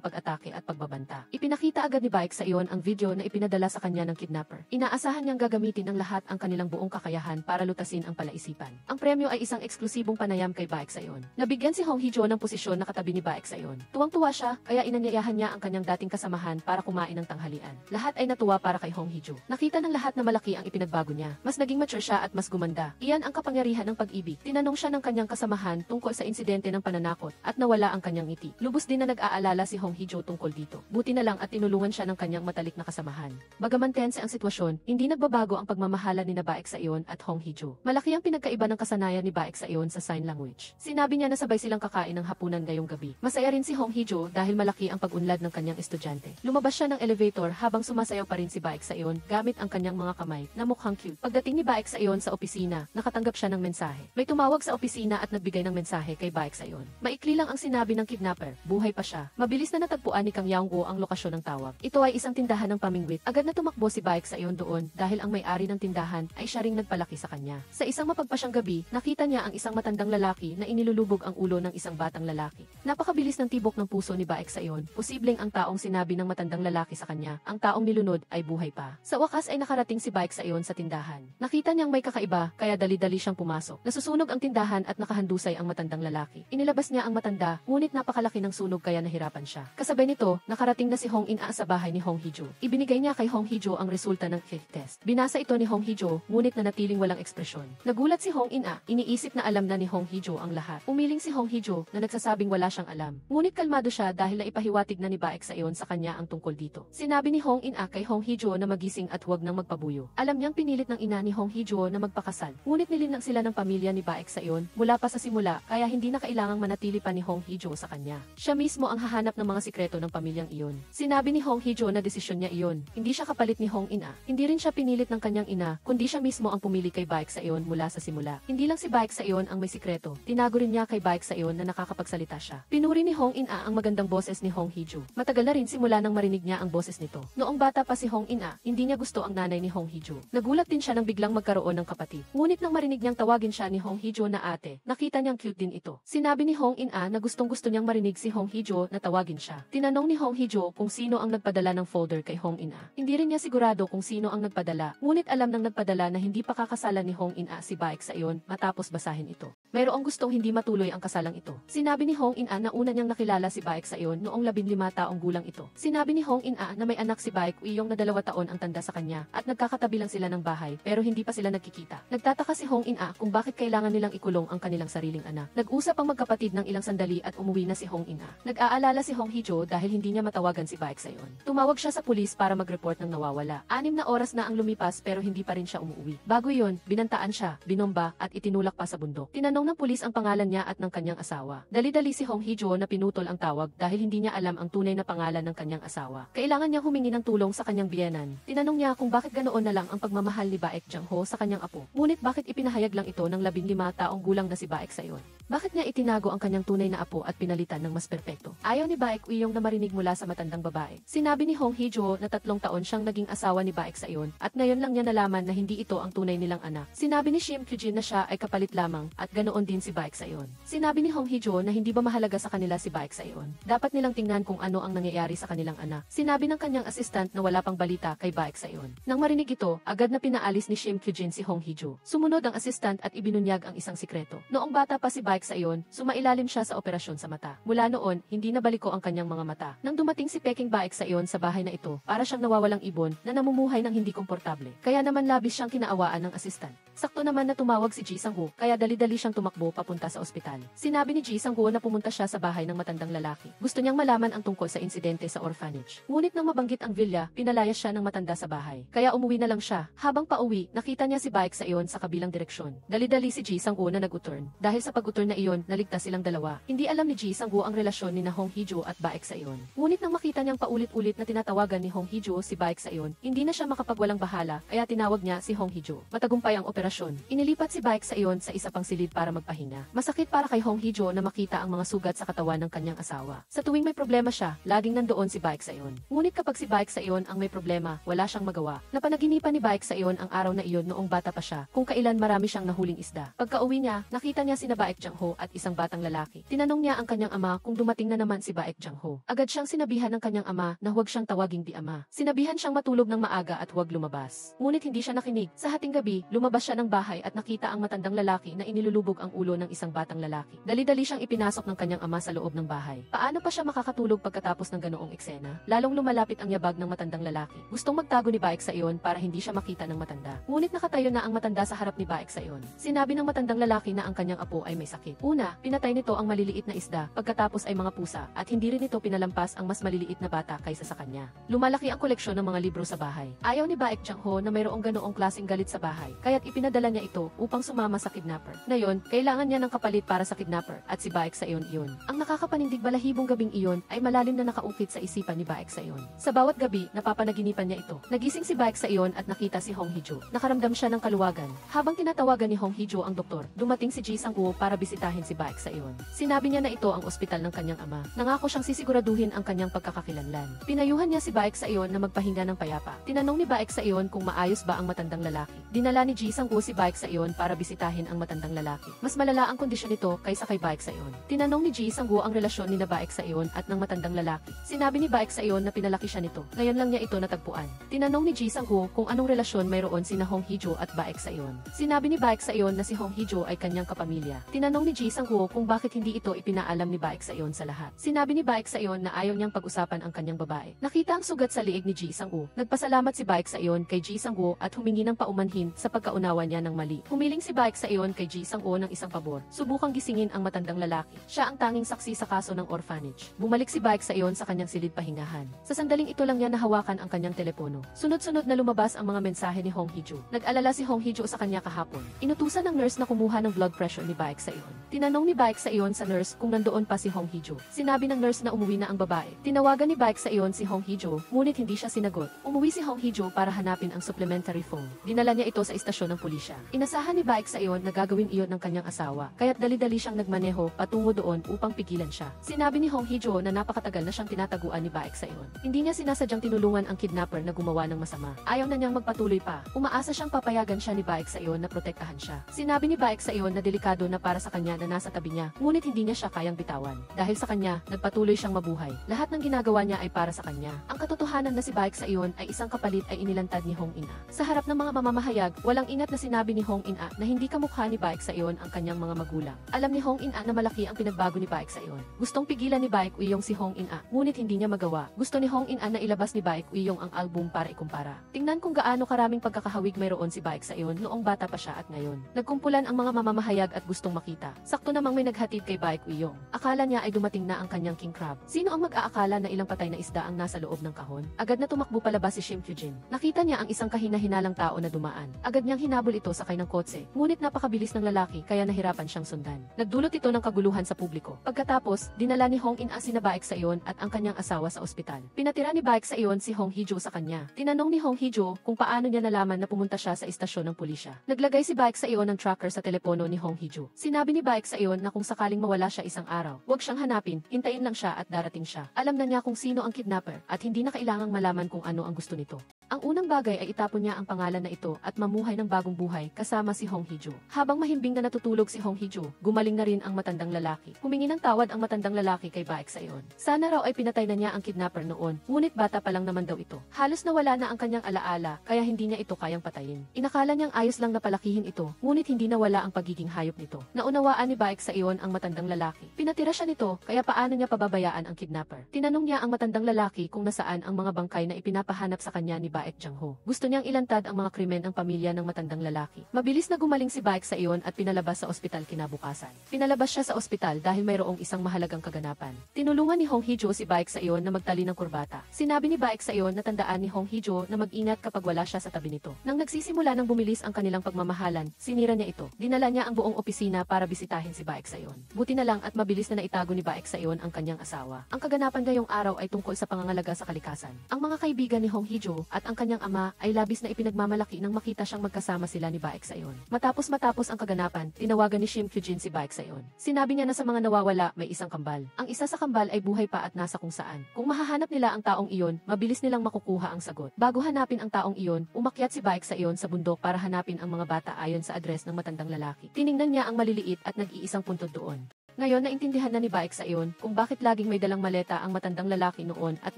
Speaker 1: pag-atake at pagbabanta. Ipinakita agad ni Baek Sayon ang video na ipinadala sa kanya ng kidnapper. Inaasahan niyang gagamitin ng lahat ang kanilang buong kakayahan para lutasin ang palaisipan. Ang premyo ay isang eksklusibong panayam kay Baek Sayon. Nabigyan si Hong Hee-jo ng posisyon na katabi ni Baek Sayon. Tuwang-tuwa siya, kaya inanyayahan niya ang kanyang dating kasamahan para kumain ng tanghalian. Lahat ay natuwa para kay Hong Hee-jo. Nakita ng lahat na malaki ang ipinagbago niya. Mas naging mature siya at mas gumanda. Iyan ang kapangyarihan ng pag-ibig. Tinanong siya ng kanyang kasamahan tungkol sa insidente ng pananakot at nawala ang kanyang ngiti. Lubos din na nag-aalala si Hong Hee-jo tungkol dito. Buti na lang at tinulungan siya ng kanyang matalik na kasamahan. Bagaman tense ang sitwasyon, hindi nagbabago ang pagmamahala ni Baek Sayon at Hong Hee-jo. Malaki ang pinagkaiba ng kasanayan ni Baek Sayon sa sign language. Sinabi niya na sabay silang kakain ng hapunan ngayong gabi. Masaya rin si Hong Hee-jo dahil malaki ang pag-unlad ng kanyang estudyante. Lumabas siya ng elevator habang sumasayaw pa rin si Baek Sayon gamit ang kanyang mga kamay na mukhang cute. Pagdating ni Baek Sayon sa opisina, nakatanggap siya ng mensahe. May tumawag sa opisina at nagbigay ng mensahe kay Baek Sayon. Maikli lang ang sinabi ng kidnapper, buhay pa siya. Mabilis na natagpuan ni Kang Yaung-go ang lokasyon ng tawag. Ito ay isang tindahan ng pamingwit. Agad na tumakbo si Baek Sayon doon dahil ang may-ari ng tindahan ay siya ring nagpalaki sa kanya. Sa isang mapagpasyang gabi, nakita niya ang isang matandang lalaki na inilulubog ang ulo ng isang batang lalaki. Napakabilis ng tibok ng puso ni Baek Sayon. Posibleng ang taong sinabi ng matandang lalaki sa kanya, ang taong nilunod ay buhay pa. Sa wakas ay nakarating si Baek Sayon sa tindahan. Nakita niyang may kakaiba, kaya dali-dali siyang pumasok. Nasusunog ang tindahan at nakahandusay ang matandang lalaki. Inilabas niya ang matanda, ngunit napakalaki ng sunog kaya nahirapan siya. Kasabay nito, nakarating na si Hong In-a sa bahay ni Hong Hee-jo. Ibinigay niya kay Hong Hee-jo ang resulta ng FIV test. Binasa ito ni Hong Hee-jo, ngunit nanatiling walang ekspresyon. Nagulat si Hong In-a, iniisip na alam na ni Hong Hee-jo ang lahat. Umiling si Hong Hee-jo na nagsasabing wala siyang alam. Ngunit kalmado siya dahil naipahiwatig na ni Baek Sayon sa kanya ang tungkol dito. Sinabi ni Hong In-a kay Hong Hee-jo na magising at huwag nang magpabuyo. Alam niyang pinilit ng ina ni Hong Hee-jo na magpakasal. Ngunit nilinlang sila ng pamilya ni Baek Sayon mula pa sa simula kaya hindi na kailangang manatili pa ni Hong Hee-jo sa kanya. Siya mismo ang hahanap ng mga sikreto ng pamilyang iyon. Sinabi ni Hong Hee-jo na desisyon niya iyon. Hindi siya kapalit ni Hong In-a. Hindi rin siya pinilit ng kanyang ina, kundi siya mismo ang pumili kay Baek Sayon mula sa simula. Hindi lang si Baek Sayon ang may sikreto. Tinago rin niya kay Baek Sayon na nakakapagsalita siya. Pinuri ni Hong In-a ang magandang boses ni Hong Hee-jo. Matagal na rin simula nang marinig niya ang boses nito. Noong bata pa si Hong In-a, hindi niya gusto ang nanay ni Hong Hee-jo. Nagulat din siya nang biglang magkaroon ng kapatid. Ngunit nang marinig niyang tawagin siya ni Hong Hee-jo na ate, nakita niyang cute din ito. Sinabi ni Hong In-a na gustong-gusto niyang marinig si Hong Hee-jo na tawagin siya. Tinanong ni Hong Hee-jo kung sino ang nagpadala ng folder kay Hong In-a. Hindi rin niya sigurado kung sino ang nagpadala, ngunit alam ng nagpadala na hindi pa kakasalan ni Hong In-a si Baek Sayon matapos basahin ito. Mayroong gustong hindi matuloy ang kasalang ito. Sinabi ni Hong In-a na una niyang nakilala si Baek Sayon noong 15 taong gulang ito. Sinabi ni Hong In-a na may anak si Baek Woo-young na 2 taon ang tanda sa kanya at nagkakatabi lang sila ng bahay pero hindi pa sila nagkikita. Nagtataka si Hong In-a kung bakit kailangan nilang ikulong ang kanilang sariling anak. Nag-usap ang magkapatid ng ilang sandali at umuwi na si Hong In-a. Nag-aalala si Hong Hee-jo dahil hindi niya matawagan si Baek Sayon. Tumawag siya sa pulis para mag-report ng nawawala. 6 na oras na ang lumipas pero hindi pa rin siya umuwi. Bago yon, binantaan siya, binomba at itinulak pa sa bundok. Tinanong ng pulis ang pangalan niya at ng kanyang asawa. Dali-dali si Hong Hee-jo na pinutol ang tawag dahil hindi niya alam ang tunay na pangalan ng kanyang asawa. Kailangan niya humingi ng tulong sa kanyang biyenan. Tinanong niya kung bakit ganoon na lang ang ang pagmamahal ni Baek Jang-ho sa kanyang apo. Ngunit bakit ipinahayag lang ito ng 15 taong gulang na si Baek Sayon? Bakit niya itinago ang kanyang tunay na apo at pinalitan ng mas perpekto? Ayaw ni Baek Uyong na marinig mula sa matandang babae. Sinabi ni Hong Hee-jo na 3 taon siyang naging asawa ni Baek Sayon at ngayon lang niya nalaman na hindi ito ang tunay nilang anak. Sinabi ni Shim Kyujin na siya ay kapalit lamang at ganoon din si Baek Sayon. Sinabi ni Hong Hee-jo na hindi ba mahalaga sa kanila si Baek Sayon? Dapat nilang tingnan kung ano ang nangyayari sa kanilang anak. Sinabi ng kanyang assistant na wala pang balita kay Baek Sayon. Nang marinig ito, agad na pinaalis ni Shim Kyujin si Hong Hee-jo. Sumunod ang assistant at ibinunyag ang isang sikreto. Noong bata pa si Baek Sayon, sumailalim siya sa operasyon sa mata. Mula noon, hindi na baliko ang kanyang mga mata. Nang dumating si Peking Baek Sayon sa bahay na ito, para siyang nawawalang ibon na namumuhay ng hindi komportable. Kaya naman labis siyang kinaawaan ng assistant. Sakto naman na tumawag si Ji Sang-woo, kaya dali-dali siyang tumakbo papunta sa ospital. Sinabi ni Ji Sang-woo na pumunta siya sa bahay ng matandang lalaki. Gusto niyang malaman ang tungkol sa insidente sa orphanage. Ngunit nang mabanggit ang villa, pinalayas siya ng matanda sa bahay. Kaya umuwi na lang siya. Habang pauwi, nakita niya si Baek Sayon sa kabilang direksyon. Dali-dali si Ji Sang-woo na nag-uturn. Dahil sa pag-uturn na iyon, naligtas silang dalawa. Hindi alam ni Ji Sang-woo ang relasyon ni na Hong Hee-jo at Baek Sayon. Ngunit nang makita niyang paulit-ulit na tinatawagan ni Hong Hee-jo si Baek Sayon, hindi na siya makapagwalang bahala, kaya tinawag niya si Hong Hee-jo. Matagumpay ang operasyon. Inilipat si Baek Sayon sa isa pang silid para magpahinga. Masakit para kay Hong Hee-jo na makita ang mga sugat sa katawan ng kanyang asawa. Sa tuwing may problema siya, laging nandoon si Baek Sayon. Ngunit kapag si Baek Sayon ang may problema, wala siyang magawa. Napanaginipan ni Baek Sayon ang araw na iyon noong bata pa siya, kung kailan marami siyang nahuling isda. Pagka-uwi niya, nakita niya sina Baek Jang-ho at isang batang lalaki. Tinanong niya ang kanyang ama kung dumating na naman si Baek Jang-ho. Agad siyang sinabihan ng kanyang ama na huwag siyang tawaging di ama. Sinabihan siyang matulog ng maaga at huwag lumabas. Ngunit hindi siya nakinig. Sa hating gabi, lumabas siya ng bahay at nakita ang matandang lalaki na inilulubog ang ulo ng isang batang lalaki. Dali-dali siyang ipinasok ng kanyang ama sa loob ng bahay. Paano pa siya makakatulog pagkatapos ng ganoong eksena? Lalong lumalapit ang yabag ng matandang lalaki. Gustong magtago ni Baek Sayon para hindi siya makita ng matanda. Ngunit nakatayo na ang matanda sa harap ni Baek Sayon. Sinabi ng matandang lalaki na ang kanyang apo ay may sakit. Una, pinatay nito ang maliliit na isda, pagkatapos ay mga pusa, at hindi rin ito pinalampas ang mas maliliit na bata kaysa sa kanya. Lumalaki ang koleksyon ng mga libro sa bahay. Ayaw ni Baek Jang-ho na mayroong ganoong klaseng galit sa bahay, kaya't ipinadala niya ito upang sumama sa kidnapper. Ngayon, kailangan niya ng kapalit para sa kidnapper, at si Baek Sayon iyon. Ang nakakapanindig balahibong gabing iyon ay malalim na nakaukit sa isipan ni Baek Sayon. Sa bawat gabi, napapanaginipan niya ito. Nagising si Baek Sayon at nakita si Hong Hee-jo. Nakaramdam siya ng kaluwagan. Habang tinatawagan ni Hong Hee-jo ang doktor, dumating si Ji Sang-woo para bisitahin si Baek Sayon. Sinabi niya na ito ang ospital ng kanyang ama. Nangako siyang sisiguraduhin ang kanyang pagkakakilanlan. Pinayuhan niya si Baek Sayon na magpahinga ng payapa. Tinanong ni Baek Sayon kung maayos ba ang matandang lalaki. Dinala ni Ji Sang-woo si Baek Sayon para bisitahin ang matandang lalaki. Mas malala ang kondisyon nito kaysa kay Baek Sayon. Tinanong ni Ji Sang-woo ang relasyon ni na Baek Sayon at ng matandang lalaki. Sinabi ni Baek Sayon na pinalaki siya nito. Ngayon lang niya ito natagpuan. Tinanong ni Ji Sang-woo kung anong relasyon mayroon sina Hong Hee-jo at Baek Sayon. Sinabi ni Baek Sayon na si Hong Hee-jo ay kanyang kapamilya. Tinanong ni Ji Sang-woo kung bakit hindi ito ipinaalam ni Baek Sayon sa lahat. Sinabi ni Baek Sayon na ayaw niyang pag-usapan ang kanyang babae. Nakita ang sugat sa liig ni Ji Sang-woo. Nagpasalamat si Baek Sayon kay Ji Sang-woo at humingi ng paumanhin sa pagkaunawa niya ng mali. Humiling si Baek Sayon kay Ji Sang-woo ng isang pabor. Subukang gisingin ang matandang lalaki. Siya ang tanging saksi sa kaso ng orphanage. Bumalik si Baek Sayon sa kanyang silid pahingahan. Sa sandaling ito lang niya nahawakan ang kanyang telepono. Sunod-sunod na lumabas ang mga mensahe ni Hong Hee-jo. Nag-alala si Hong Hee-jo sa kanya kahapon. Inutusan ng nurse na kumuha ng blood pressure ni Baek Sayon. Tinanong ni Baek Sayon sa nurse kung nandoon pa si Hong Hee-jo. Sinabi ng nurse na umuwi na ang babae. Tinawagan ni Baek Sayon si Hong Hee-jo, ngunit hindi siya sinagot. Umuwi si Hong Hee-jo para hanapin ang supplementary phone. Dinala niya ito sa istasyon ng pulisya. Inasahan ni Baek Sayon na gagawin iyon ng kanyang asawa, kaya't dali-dali siyang nagmaneho patungo doon upang pigilan siya. Sinabi ni Hong Hee-jo na napakatagal na siyang tinataguan ni Baek Sayon. Hindi niya sinasadyang tinulungan ang kidnapper na gumawa ng masama. Ayaw na niyang magpatuloy pa. Umaasa siyang papayagan siya ni Baek Sayon na protektahan siya. Sinabi ni Baek Sayon na delikado na para sa kanya na nasa tabi niya, ngunit hindi niya siya kayang bitawan. Dahil sa kanya, nagpatuloy siyang mabuhay. Lahat ng ginagawa niya ay para sa kanya. Ang katotohanan na si Baek Sayon ay isang kapalit ay inilantad ni Hong In-a. Sa harap ng mga mamamahayag, walang ingat na sinabi ni Hong In-a na hindi kamukha ni Baek Sayon ang kanyang mga magulang. Alam ni Hong In-a na malaki ang pinagbago ni Baek Sayon. Gustong pigilan ni Baek Uyong si Hong In-a, ngunit hindi niya magawa. Gusto ni Hong In-a na ilabas ni Baek Uyong ang album para ikumpara. Tingnan kung gaano karaming pagkakahawig mayroon si Baek Sayon noong bata pa siya at ngayon. Nagkumpulan ang mga mamamahayag at gustong makita. Sakto namang may naghatid kay Baek Uyong. Akala niya ay dumating na ang kanyang king crab. Sino ang mag-aakala na ilang patay na isda ang nasa loob ng kahon? Agad na tumakbo palabas si Shim Kyujin. Nakita niya ang isang kahina-hinalang tao na dumaan. Agad niyang hinabol ito sakay ng kotse, ngunit napakabilis ng lalaki kaya nahirapan siyang sundan. Nagdulot ito ng kaguluhan sa publiko. Pagkatapos, dinala ni Hong In-a sina Baek Sayon at ang kanyang asawa sa ospital. Pinatira ni Baek Sayon si Hong Hee-jo sa kanya. Tinanong ni Hong Hee-jo kung paano niya nalaman na pumunta siya sa istasyon ng pulisya. Naglagay si Baek sa iyon ng tracker sa telepono ni Hong Hee-joo. Sinabi ni Baek sa iyon na kung sakaling mawala siya isang araw, huwag siyang hanapin, hintayin lang siya at darating siya. Alam na niya kung sino ang kidnapper at hindi na kailangang malaman kung ano ang gusto nito. Ang unang bagay ay itapon niya ang pangalan na ito at mamuhay ng bagong buhay kasama si Hong Hee-joo. Habang mahimbing na natutulog si Hong Hee-joo, gumaling na rin ang matandang lalaki. Humingi ng tawad ang matandang lalaki kay Baek sa iyon. Sana raw ay pinatay na niya ang kidnapper noon, ngunit bata pa lang naman daw ito. Halos nawala na ang kanyang alaala, kaya hindi niya ito kayang patayin. Inakala niyang ayos lang na palakihin ito, ngunit hindi nawala ang pagiging hayop nito. Naunawaan ni Baek sa iyon ang matandang lalaki. Pinatira siya nito, kaya paano niya pababayaan ang kidnapper? Tinanong niya ang matandang lalaki kung nasaan ang mga bangkay na ipinapahanap sa kanya ni Baek Jang-ho. Gusto niyang ilantad ang mga krimen ng pamilya ng matandang lalaki. Mabilis na gumaling si Baek sa iyon at pinalabas sa ospital kinabukasan. Pinalabas siya sa ospital dahil mayroong isang mahalagang kaganapan. Tinulungan ni Hong Hee-joo si Baek sa iyon na magtali ng kurbata. Sinabi ni Baek sa iyon na tandaan ni Hong Hee-joo na mag-ingat kapag wala siya sa tabi nito. Nang nagsisimula ng bumilis ang kanilang pagmamahalan, sinira niya ito. Dinala niya ang buong opisina para bisitahin si Baek sa iyon. Buti na lang at mabilis na naitago ni Baek sa iyon ang kanyang asawa. Ang kaganapan ngayong araw ay tungkol sa pangangalaga sa kalikasan. Ang mga kaibigan ni Hong Hee-joo at ang kanyang ama ay labis na ipinagmamalaki nang makita siyang magkasama sila ni Baek sa iyon. Matapos ang kaganapan, tinawagan ni Shim Kyujin si Baek sa iyon. Sinabi niya na sa mga nawawala may isang kambal. Ang isa sa kambal ay buhay pa at nasa kung saan. Kung mahahanap nila ang taong iyon, mabilis nilang makukuha ang sagot. Bago hanapin ang taong iyon, umakyat si Baek sa iyon sa bundok para hanapin ang mga bata ayon sa address ng matandang lalaki. Tiningnan niya ang maliliit at nag-iisang puntod doon. Ngayon naintindihan na ni Baek sa iyon kung bakit laging may dalang maleta ang matandang lalaki noon at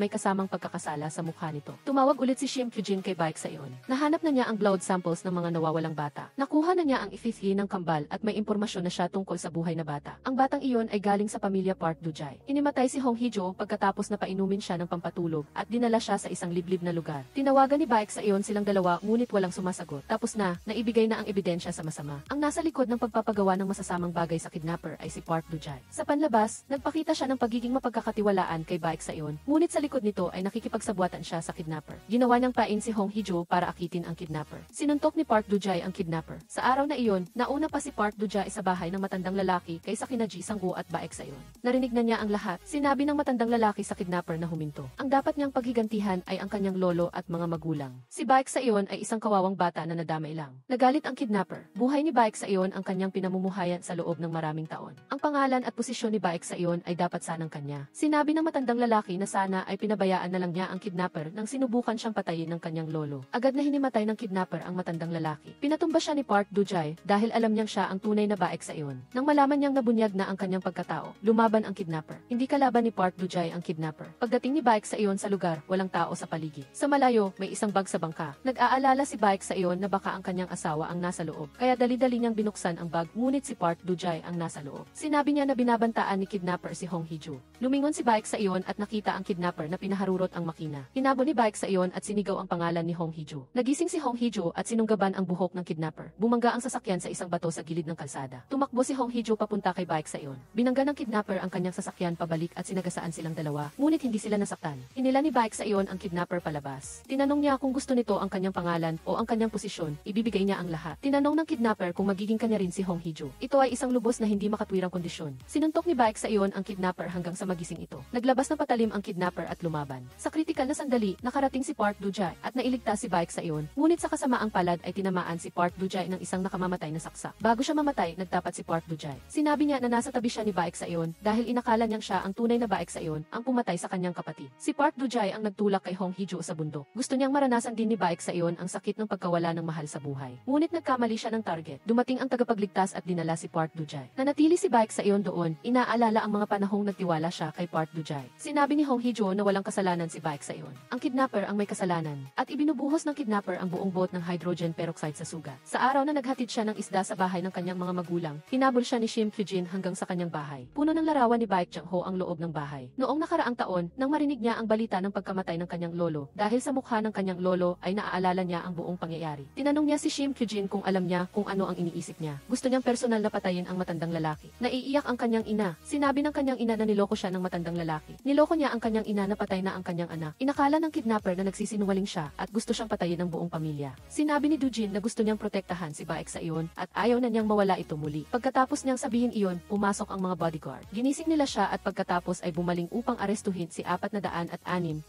Speaker 1: may kasamang pagkakasala sa mukha nito. Tumawag ulit si Shim Kyujin kay Baek sa iyon. Nahanap na niya ang blood samples ng mga nawawalang bata. Nakuha na niya ang ififhi ng kambal at may impormasyon na siya tungkol sa buhay na bata. Ang batang iyon ay galing sa pamilya Park Dujai. Hinimatay si Hong Hee-joo pagkatapos na painumin siya ng pampatulog at dinala siya sa isang liblib na lugar. Tinawagan ni Baek sa iyon silang dalawa ngunit walang sumasagot. Tapos na, naibigay na ang ebidensya sa masama. Ang nasa likod ng pagpapagawa ng masasamang bagay sa kidnapper ay si Park Dujai. Sa labas, nagpakita siya ng pagiging mapagkakatiwalaan kay Baek sa iyon, ngunit sa likod nito ay nakikipagsabuatan siya sa kidnapper. Ginawa niyang pain si Hong Hee-joo para akitin ang kidnapper. Sinuntok ni Park Dujai ang kidnapper. Sa araw na iyon, nauna pa si Park Dujai sa bahay ng matandang lalaki kaysa kina Ji Sang-woo at Baek sa iyon. Narinig na niya ang lahat. Sinabi ng matandang lalaki sa kidnapper na huminto. Ang dapat niyang paghigantihan ay ang kanyang lolo at mga magulang. Si Baek sa iyon ay isang kawawang bata na nadamay lang. Nagalit ang kidnapper. Buhay ni Baek sa iyon ang kanyang pinamumuhayan sa loob ng maraming taon. Ang pangalan at posisyon ni Baek sa iyon ay dapat sanang kanya. Sinabi ng matandang lalaki na sana ay pinabayaan na lang niya ang kidnapper nang sinubukan siyang patayin ng kanyang lolo. Agad na hinimatay ng kidnapper ang matandang lalaki. Pinatumba siya ni Park Dujai dahil alam niyang siya ang tunay na Baek sa iyon. Nang malaman niyang nabunyag na ang kanyang pagkatao, lumaban ang kidnapper. Hindi kalaban ni Park Dujai ang kidnapper. Pagdating ni Baek sa iyon sa lugar, walang tao sa paligid. Sa malayo, may isang bag sa bangka. Nag-aalala si Baek sa iyon na baka ang kanyang asawa ang nasa loob. Kaya dali-dali niyang binuksan ang bag, ngunit si Park Dujai ang nasa loob. Sinabi niya na binabantaan ni kidnapper si Hong Hee-joo. Lumingon si Baek sa iyon at nakita ang kidnapper na pinaharurot ang makina. Hinabol ni Baek sa iyon at sinigaw ang pangalan ni Hong Hee-joo. Nagising si Hong Hee-joo at sinunggaban ang buhok ng kidnapper. Bumangga ang sasakyan sa isang bato sa gilid ng kalsada. Tumakbo si Hong Hee-joo papunta kay Baek sa iyon. Binangga ng kidnapper ang kanyang sasakyan pabalik at sinagasaan silang dalawa, ngunit hindi sila nasaktan. Hinila ni Baek sa iyon ang kidnapper palabas. Tinanong niya kung gusto nito ang kanyang pangalan o ang kanyang posisyon, ibibigay niya ang lahat. Tinanong ng kidnapper kung magiging kanya rin si Hong Hee-joo. Ito ay isang lubos na hindi makatwirang kondisyon. Sinuntok ni Baek sa iyon ang kidnapper hanggang sa magising ito. Naglabas ng patalim ang kidnapper at lumaban. Sa kritikal na sandali, nakarating si Park Dujai at nailigtas si Baek sa iyon. Ngunit sa kasamaang palad ay tinamaan si Park Dujai ng isang nakamamatay na saksak. Bago siya mamatay, nagtapat si Park Dujai. Sinabi niya na nasa tabi siya ni Baek sa iyon dahil inakala niyang siya ang tunay na Baek sa iyon ang pumatay sa kanyang kapatid. Si Park Dujai ang nagtulak kay Hong Hee-joo sa bundok. Gusto niyang maranasan din ni Baek sa iyon ang sakit ng pagkawala ng mahal sa buhay. Ngunit nagkamali siya ng target. Dumating ang tagapagligtas at dinala si Park Dujai. Nanatili si Baek sa iyon doon, inaalala ang mga panahong nagtiwala siya kay Park Dujai. Sinabi ni Hong Hee-joo na walang kasalanan si Baek sa iyon. Ang kidnapper ang may kasalanan at ibinubuhos ng kidnapper ang buong boat ng hydrogen peroxide sa sugat. Sa araw na naghatid siya ng isda sa bahay ng kanyang mga magulang, hinabol siya ni Shim Kyujin hanggang sa kanyang bahay. Puno ng larawan ni Baek Jang-ho ang loob ng bahay. Noong nakaraang taon, nang marinig niya ang balita ng pagkamatay ng kanyang lolo, dahil sa mukha ng kanyang lolo ay naaalala niya ang buong pangyayari. Tinanong niya si Shim Kyujin kung alam niya kung ano ang iniisip niya. Gusto niyang personal na patayin ang matandang lalaki. Naiiyak Umiiyak ang kanyang ina. Sinabi ng kanyang ina na niloko siya ng matandang lalaki. Niloko niya ang kanyang ina na patay na ang kanyang anak. Inakala ng kidnapper na nagsisinungaling siya at gusto siyang patayin ng buong pamilya. Sinabi ni Dujin na gusto niyang protektahan si Baek sa iyon at ayaw na niyang mawala ito muli. Pagkatapos niyang sabihin iyon, pumasok ang mga bodyguard. Ginising nila siya at pagkatapos ay bumaling upang arestuhin si 406,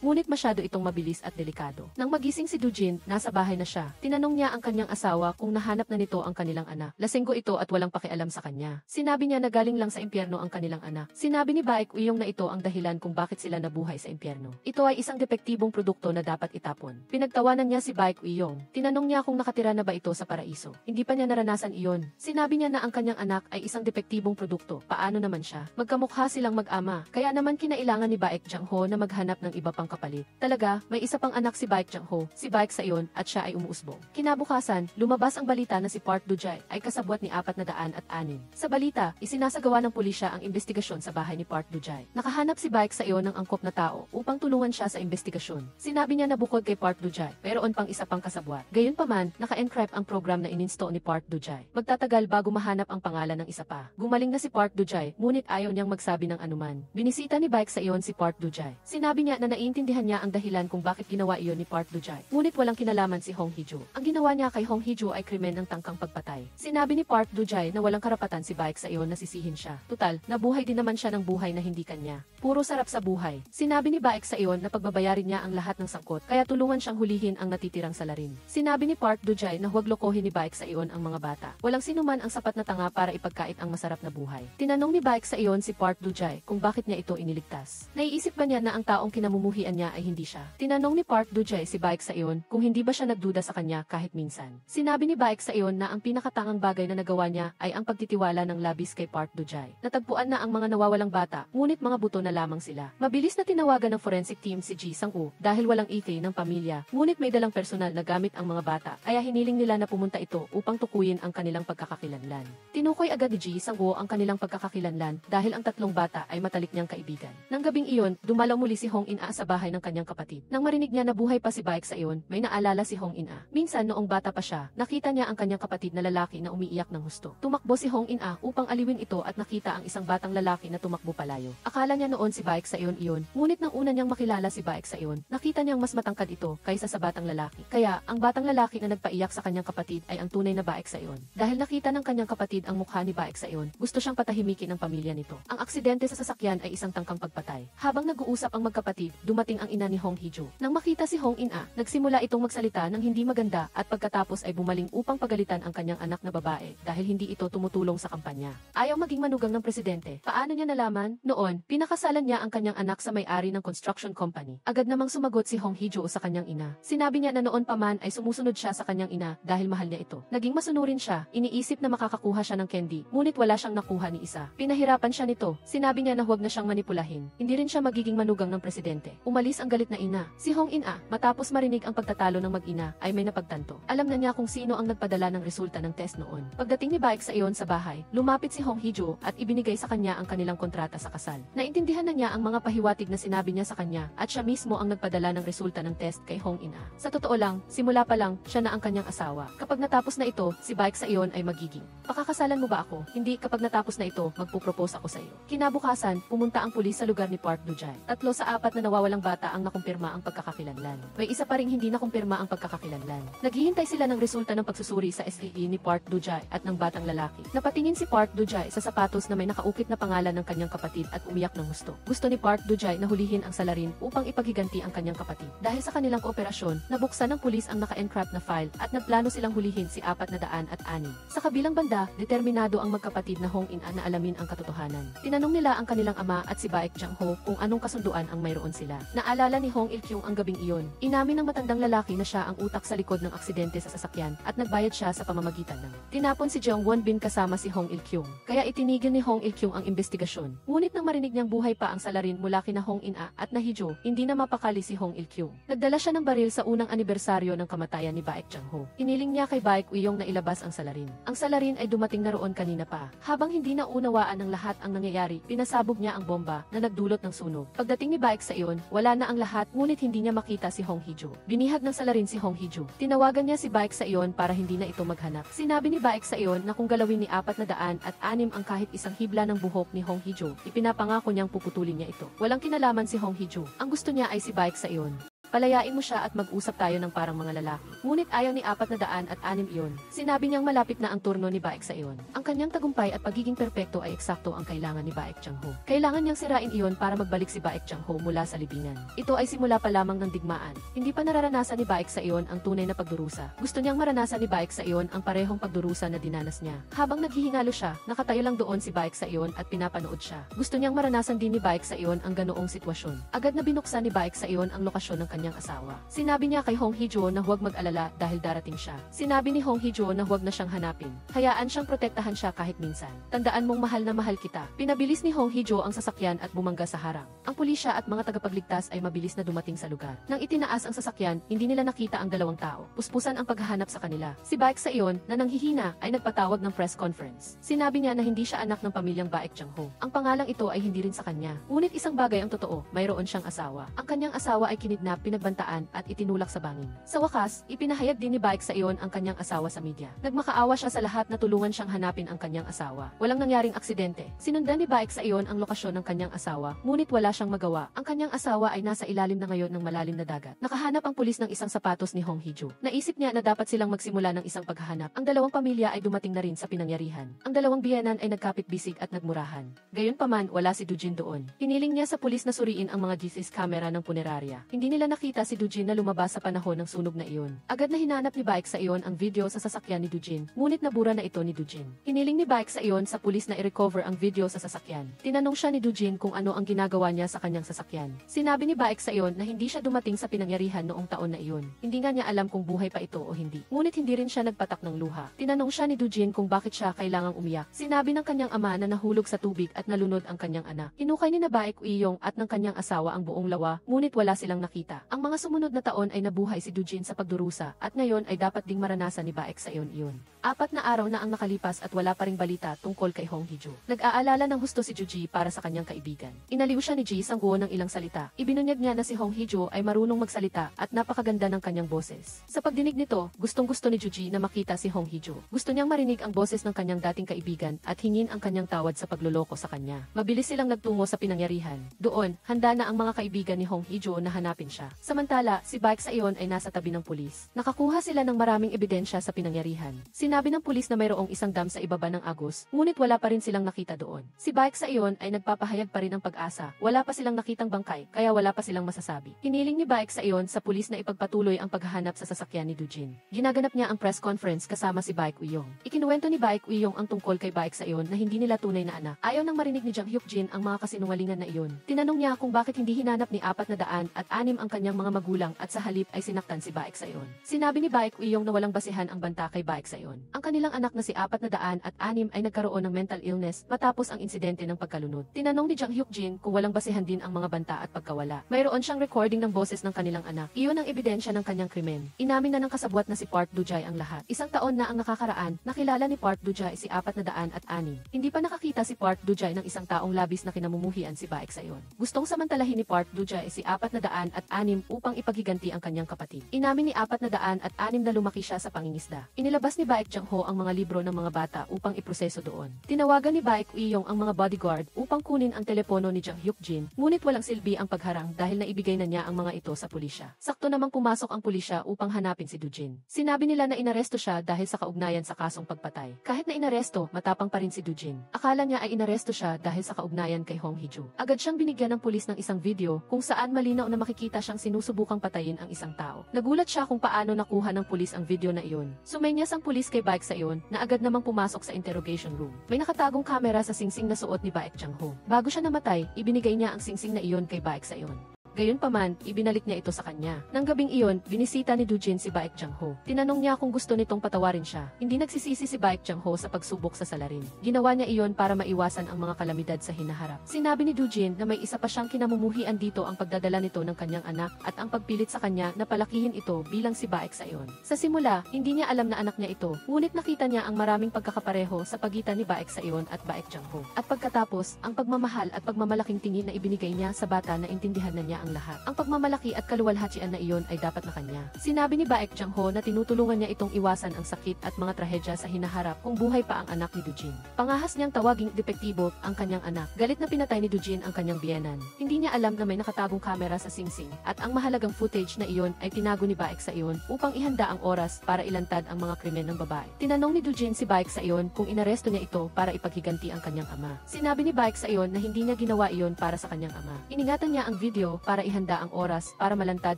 Speaker 1: ngunit masyado itong mabilis at delikado. Nang magising si Dujin, nasa bahay na siya. Tinanong niya ang kanyang asawa kung nahanap na nito ang kanilang anak. Lasenggo ito at walang pakialam sa kanya. Sinabi niya na galing lang sa impyerno ang kanilang anak. Sinabi ni Baek Uyong na ito ang dahilan kung bakit sila nabuhay sa impyerno. Ito ay isang depektibong produkto na dapat itapon. Pinagtawanan niya si Baek Uyong. Tinanong niya kung nakatira na ba ito sa paraiso. Hindi pa niya naranasan iyon. Sinabi niya na ang kanyang anak ay isang depektibong produkto. Paano naman siya? Magkamukha silang mag-ama. Kaya naman kinailangan ni Baek Jang-ho na maghanap ng iba pang kapalit. Talaga, may isa pang anak si Baek Jang-ho, si Baek Sa-iyon, at siya ay umuusbong. Kinabukasan, lumabas ang balita na si Park Do-jae ay kasabwat ni 406. Sa balita, isinasagawa ng pulisya ang investigasyon sa bahay ni Park Do-jae. Nakahanap si Baek Sa-iyon ng angkop na tao upang tulungan siya sa investigasyon. Sinabi niya na bukod kay Park Do-jae, mayroon pang isa pang kasabwat. Gayunpaman, naka-encrypt ang program na ininstall ni Park Do-jae. Magtatagal bago mahanap ang pangalan ng isa pa. Gumaling na si Park Do-jae, ngunit ayaw niyang magsabi ng anuman. Binisita ni Baek Sa-iyon si Park Do-jae. Sinabi niya na naiintindihan niya ang dahilan kung bakit ginawa iyon ni Park Do-jae. Ngunit walang kinalaman si Hong Hee-joo. Ang ginawa niya kay Hong Hee-joo ay krimen ng tangkang pagpatay. Sinabi ni Park Do-jae na walang karapatan si Baek Sa-iyon na sisihin siya. Tutal, nabuhay din naman siya ng buhay na hindi kanya. Puro sarap sa buhay. Sinabi ni Baek Sa-iyon na pagbabayarin niya ang lahat ng sangkot, kaya tulungan siyang hulihin ang natitirang salarin. Sinabi ni Park Do-jae na huwag lokohin ni Baek Sa-iyon ang mga bata. Walang sinuman ang sapat na tanga para ipagkait ang masarap na buhay. Tinanong ni Baek Sa-iyon si Park Do-jae kung bakit niya ito iniligtas. Naiisip ba niya na ang taong kinamumuhian niya ay hindi siya? Tinanong ni Park Do-jae si Baek Sa-iyon kung hindi ba siya nagduda sa kanya kahit minsan. Sinabi ni Baek Sa-iyon na ang pinakatangang bagay na nagawa niya ay ang pagtitiwala ng labis kay Park Do-jae. Natagpuan na ang mga nawawalang bata, ngunit mga buto na lamang sila. Mabilis na tinawagan ng forensic team si Ji Sang-woo dahil walang ikay ng pamilya, ngunit may dalang personal na gamit ang mga bata, kaya hiniling nila na pumunta ito upang tukuyin ang kanilang pagkakakilanlan. Tinukoy agad ni Ji Sang-woo ang kanilang pagkakakilanlan dahil ang tatlong bata ay matalik niyang kaibigan. Nang gabing iyon, dumalaw muli si Hong In-a sa bahay ng kanyang kapatid. Nang marinig niya na buhay pa si Baek Sa-iyon, may naalala si Hong In-a. Minsan noong bata pa siya, nakita niya ang kanyang kapatid na lalaki na umiiyak ng husto. Tumakbo si Hong In-a upang aliwin ito at nakita ang isang batang lalaki na tumakbo palayo. Akala niya noon si Baek Sa-iyon iyon, ngunit nang una niyang makilala si Baek Sa-iyon, nakita niyang mas matangkad ito kaysa sa batang lalaki. Kaya, ang batang lalaki na nagpaiyak sa kanyang kapatid ay ang tunay na Baek Sa-iyon. Dahil nakita ng kanyang kapatid ang mukha ni Baek Sa-iyon, gusto siyang patahimikin ng pamilya nito. Ang aksidente sa sasakyan ay isang tangkang pagpatay. Habang nag-uusap ang magkapatid, dumating ang ina ni Hong Hee-joo. Nang makita si Hong In-a, nagsimula itong magsalita ng hindi maganda at pagkatapos ay bumaling upang pagalitan ang kanyang anak na babae dahil hindi ito tumutulong sa kampanya. Ayaw maging manugang ng presidente. Paano niya nalaman? Noon, pinakasalan niya ang kanyang anak sa may-ari ng construction company. Agad namang sumagot si Hong Hee-joo sa kanyang ina. Sinabi niya na noon pa man ay sumusunod siya sa kanyang ina dahil mahal niya ito. Naging masunurin siya, iniisip na makakakuha siya ng candy, ngunit wala siyang nakuha ni isa. Pinahirapan siya nito. Sinabi niya na huwag na siyang manipulahin. Hindi rin siya magiging manugang ng presidente. Umalis ang galit na ina. Si Hong In-a, matapos marinig ang pagtatalo ng mag-ina, ay may napagtanto. Alam na niya kung sino ang nagpadala ng resulta ng test noon. Pagdating ni Baek Sa-iyon sa bahay, lumapit si Hong Hee-joo at ibinigay sa kanya ang kanilang kontrata sa kasal. Naintindihan na niya ang mga pahiwatig na sinabi niya sa kanya at siya mismo ang nagpadala ng resulta ng test kay Hong In-a. Sa totoo lang, simula pa lang, siya na ang kanyang asawa. Kapag natapos na ito, si Baek Sa-iyon ay magiging, pakakasalan mo ba ako? Hindi, kapag natapos na ito, magpupropose ako sa iyo. Kinabukasan, pumunta ang pulis sa lugar ni Park Do-jae. 3 sa 4 na nawawalang bata ang nakumpirma ang pagkakakilanlan. May isa pa ring hindi nakumpirma ang pagkakakilanlan. Naghihintay sila ng resulta ng pagsusuri sa SAE ni Park Do-jae at ng batang lalaki. Napatingin si Park Do-jae sa sapatos na may nakaukit na pangalan ng kanyang kapatid at umiyak ng husto. Gusto ni Park Do-jae na hulihin ang salarin upang ipaghiganti ang kanyang kapatid. Dahil sa kanilang kooperasyon, nabuksan ng pulis ang naka-encrypt na file at nagplano silang hulihin si 406. Sa kabilang banda, determinado ang magkapatid na Hong In-a na alamin ang katotohanan. Tinanong nila ang kanilang ama at si Baek Jang-ho kung anong kasunduan ang mayroon sila. Naalala ni Hong Il-kyung ang gabing iyon. Inamin ng matandang lalaki na siya ang utak sa likod ng aksidente sa sasakyan at nagbayad siya sa pamamagitan ng tinapon si Jeong Won-bin kasama si Hong Il-kyung. Kaya itinigil ni Hong Il-kyung ang investigasyon. Ngunit nang marinig niyang buhay pa ang salarin mula kina Hong In-a at na Hee-joo, hindi na mapakali si Hong Il-kyung. Nagdala siya ng baril sa unang anibersaryo ng kamatayan ni Baek Jang-ho. Iniling niya kay Baek Uyong na ilabas ang salarin. Ang salarin ay dumating na roon kanina pa. Habang hindi na unawaan ng lahat ang nangyayari, pinasabog niya ang bomba na nagdulot ng sunog. Pagdating ni Baek Sa-iyon, wala na ang lahat ngunit hindi niya makita si Hong Hee-joo. Binihag ng salarin si Hong Hee-joo. Tinawagan niya si Baek Sa-iyon para hindi na ito maghanap. Sinabi ni Baek Sa-iyon na kung galawin ni 406 ang ang kahit isang hibla ng buhok ni Hong Hee-jo, ipinapangako niyang puputulin niya ito. Walang kinalaman si Hong Hee-jo. Ang gusto niya ay si Baek Sa-eun. Palayain mo siya at mag-usap tayo ng parang mga lalaki. Ngunit ayaw ni 406 iyon. Sinabi niyang malapit na ang turno ni Baek Sa-eun. Ang kanyang tagumpay at pagiging perpekto ay eksakto ang kailangan ni Baek Chang-ho. Kailangan niyang sirain iyon para magbalik si Baek Chang-ho mula sa libingan. Ito ay simula pa lamang ng digmaan. Hindi pa nararanasan ni Baek Sa-eun ang tunay na pagdurusa. Gusto niyang maranasan ni Baek Sa-eun ang parehong pagdurusa na dinanas niya. Habang naghihingalo siya, nakatayo lang doon si Baek Sa-eun at pinapanood siya. Gusto niyang maranasan din ni Baek Sa-eun ang ganoong sitwasyon. Agad na binuksan ni Baek Sa-eun ang lokasyon ng kanyang asawa. Sinabi niya kay Hong Hee-jo na huwag mag-alala dahil darating siya. Sinabi ni Hong Hee-jo na huwag na siyang hanapin. Hayaan siyang protektahan siya kahit minsan. Tandaan mong mahal na mahal kita. Pinabilis ni Hong Hee-jo ang sasakyan at bumangga sa harang. Ang pulisya at mga tagapagligtas ay mabilis na dumating sa lugar. Nang itinaas ang sasakyan, hindi nila nakita ang dalawang tao. Puspusan ang paghahanap sa kanila. Si Baek Sa-eun, na nanghihina, ay nagpatawag ng press conference. Sinabi niya na hindi siya anak ng pamilyang Baek Chang-ho. Ang pangalang ito ay hindi rin sa kanya. Ngunit isang bagay ang totoo, mayroon siyang asawa. Ang kanyang asawa ay kinidnap, pinagbantaan, at itinulak sa bangin. Sa wakas, ipinahayag din ni Baek Sa-eun ang kanyang asawa sa media. Nagmakaawa siya sa lahat na tulungan siyang hanapin ang kanyang asawa. Walang nangyaring aksidente. Sinundan ni Baek Sa-eun ang lokasyon ng kanyang asawa, ngunit wala siyang magawa. Ang kanyang asawa ay nasa ilalim na ngayon ng malalim na dagat. Nakahanap ang pulis ng isang sapatos ni Hong Hee-jo. Naisip niya na dapat silang magsimula ng isang paghahanap. Ang dalawang pamilya ay dumating na rin sa pinangyarihan. Ang dalawang biyenan ay nagkapit-bisig at nagmurahan. Gayunpaman, wala si Dujin doon. Hiniling niya sa pulis na suriin ang mga GC's camera ng punerarya. Hindi nila nakita si Dujin na lumabas sa panahon ng sunog na iyon. Agad na hinanap ni Baek Sa-eun ang video sa sasakyan ni Dujin, ngunit nabura na ito ni Dujin. Hiniling ni Baek Sa-eun sa pulis na i-recover ang video sa sasakyan. Tinanong siya ni Dujin kung ano ang ginagawa niya sa kanyang sasakyan. Sinabi ni Baek Sa-eun na hindi siya dumating sa pinangyarihan noong taon na iyon. Hindi nga niya alam kung buhay pa ito o hindi. Ngunit hindi rin siya nagpatak ng luha. Tinanong siya ni Dujin kung bakit siya kailangang umiyak. Sinabi ng kanyang ama na nahulog sa tubig at nalunod ang kanyang anak. Hinukay ni na Baek Uiyong at ng kanyang asawa ang buong lawa, ngunit wala silang nakita. Ang mga sumunod na taon ay nabuhay si Dujin sa pagdurusa at ngayon ay dapat ding maranasan ni Baek Sa-eun iyon. 4 na araw na ang nakalipas at wala pa ring balita tungkol kay Hong Hee-jo. Nag-aalala ng husto si Ju-ji para sa kanyang kaibigan. Inaliw siya ni Ji Sang-woo ng ilang salita. Ibinunyag niya na si Hong Hee-jo ay marunong magsalita at napakaganda ng kanyang boses. Sa pagdinig nito, gustong-gusto ni Ju-ji na makita si Hong Hee-jo. Gusto niyang marinig ang boses ng kanyang dating kaibigan at hingin ang kanyang tawad sa pagloloko sa kanya. Mabilis silang nagtungo sa pinangyarihan. Doon, handa na ang mga kaibigan ni Hong Hee-jo na hanapin siya. Samantala, si Baek Sa-eun ay nasa tabi ng pulis. Nakakuha sila ng maraming ebidensya sa pinangyarihan. Sinabi ng pulis na mayroong isang dam sa ibaba ng agos, ngunit wala pa rin silang nakita doon. Si Baek Sa-eun ay nagpapahayag pa rin ng pag-asa. Wala pa silang nakitang bangkay, kaya wala pa silang masasabi. Hiniling ni Baek Sa-eun sa pulis na ipagpatuloy ang paghahanap sa sasakyan ni Dujin. Ginaganap niya ang press conference kasama si Baek Uiyong. Ikinuwento ni Baek Uiyong ang tungkol kay Baek Sa-eun na hindi nila tunay na anak. Ayaw nang marinig ni Jang Hyuk-jin ang mga kasinungalingan na iyon. Tinanong niya kung bakit hindi hinanap ni 406 ang kanyang mga magulang at sa halip ay sinaktan si Baek Sa-eun. Sinabi ni Baek Uiyong na walang basihan ang banta kay Baek Sa-eun. Ang kanilang anak na si 406 ay nagkaroon ng mental illness matapos ang insidente ng pagkalunod. Tinanong ni Jang Hyuk-jin kung walang basihan din ang mga banta at pagkawala. Mayroon siyang recording ng boses ng kanilang anak. Iyon ang ebidensya ng kanyang krimen. Inamin na ng kasabwat na si Park Do-jae ang lahat. Isang taon na ang nakakaraan, nakilala ni Park Do-jae si 406. Hindi pa nakakita si Park Do-jae ng isang taong labis na kinamumuhian si Baek Sa-eun. Gustong samantalahin ni Park Do-jae si 406 upang ipaghiganti ang kanyang kapatid. Inamin ni 406 na lumaki siya sa pangingisda. Inilabas ni Baek Chang-ho ang mga libro ng mga bata upang iproseso doon. Tinawagan ni Baek Uiyong ang mga bodyguard upang kunin ang telepono ni Jang Hyuk-jin, ngunit walang silbi ang pagharang dahil naibigay na niya ang mga ito sa pulisya. Sakto namang pumasok ang pulisya upang hanapin si Dujin. Sinabi nila na inaresto siya dahil sa kaugnayan sa kasong pagpatay. Kahit na inaresto, matapang pa rin si Dujin. Akala niya ay inaresto siya dahil sa kaugnayan kay Hong Hee-jo. Agad siyang binigyan ng pulis ng isang video kung saan malinaw na makikita siyang sinusubukang patayin ang isang tao. Nagulat siya kung paano nakuha ng pulis ang video na iyon. Sumenyas ang pulis kay Baek Sa-eun na agad namang pumasok sa interrogation room. May nakatagong kamera sa singsing na suot ni Baek Chang-ho. Bago siya namatay, ibinigay niya ang singsing na iyon kay Baek Sa-eun. Gayunpaman, ibinalik niya ito sa kanya. Nang gabing iyon, binisita ni Dujin si Baek Chang-ho. Tinanong niya kung gusto nitong patawarin siya. Hindi nagsisisi si Baek Chang-ho sa pagsubok sa salarin. Ginawa niya iyon para maiwasan ang mga kalamidad sa hinaharap. Sinabi ni Dujin na may isa pa siyang kinamumuhian dito ang pagdadala nito ng kanyang anak at ang pagpilit sa kanya na palakihin ito bilang si Baek Sa-eun. Sa simula, hindi niya alam na anak niya ito, ngunit nakita niya ang maraming pagkakapareho sa pagitan ni Baek Sa-eun at Baek Chang-ho. At pagkatapos, ang pagmamahal at pagmamalaking tingin na ibinigay niya sa bata na intindihan na niya ang lahat. Ang pagmamalaki at kaluwalhatian na iyon ay dapat na kanya. Sinabi ni Baek Jang-ho na tinutulungan niya itong iwasan ang sakit at mga trahedya sa hinaharap kung buhay pa ang anak ni Dujin. Pangahas niyang tawaging depektibo ang kanyang anak. Galit na pinatay ni Dujin ang kanyang biyenan. Hindi niya alam na may nakatagong kamera sa singsing at ang mahalagang footage na iyon ay tinago ni Baek sa iyon upang ihanda ang oras para ilantad ang mga krimen ng babae. Tinanong ni Dujin si Baek sa iyon kung inaresto niya ito para ipaghiganti ang kanyang ama. Sinabi ni Baek sa iyon na hindi niya ginawa iyon para sa kanyang ama. Iningatan niya ang video para ihanda ang oras para malantad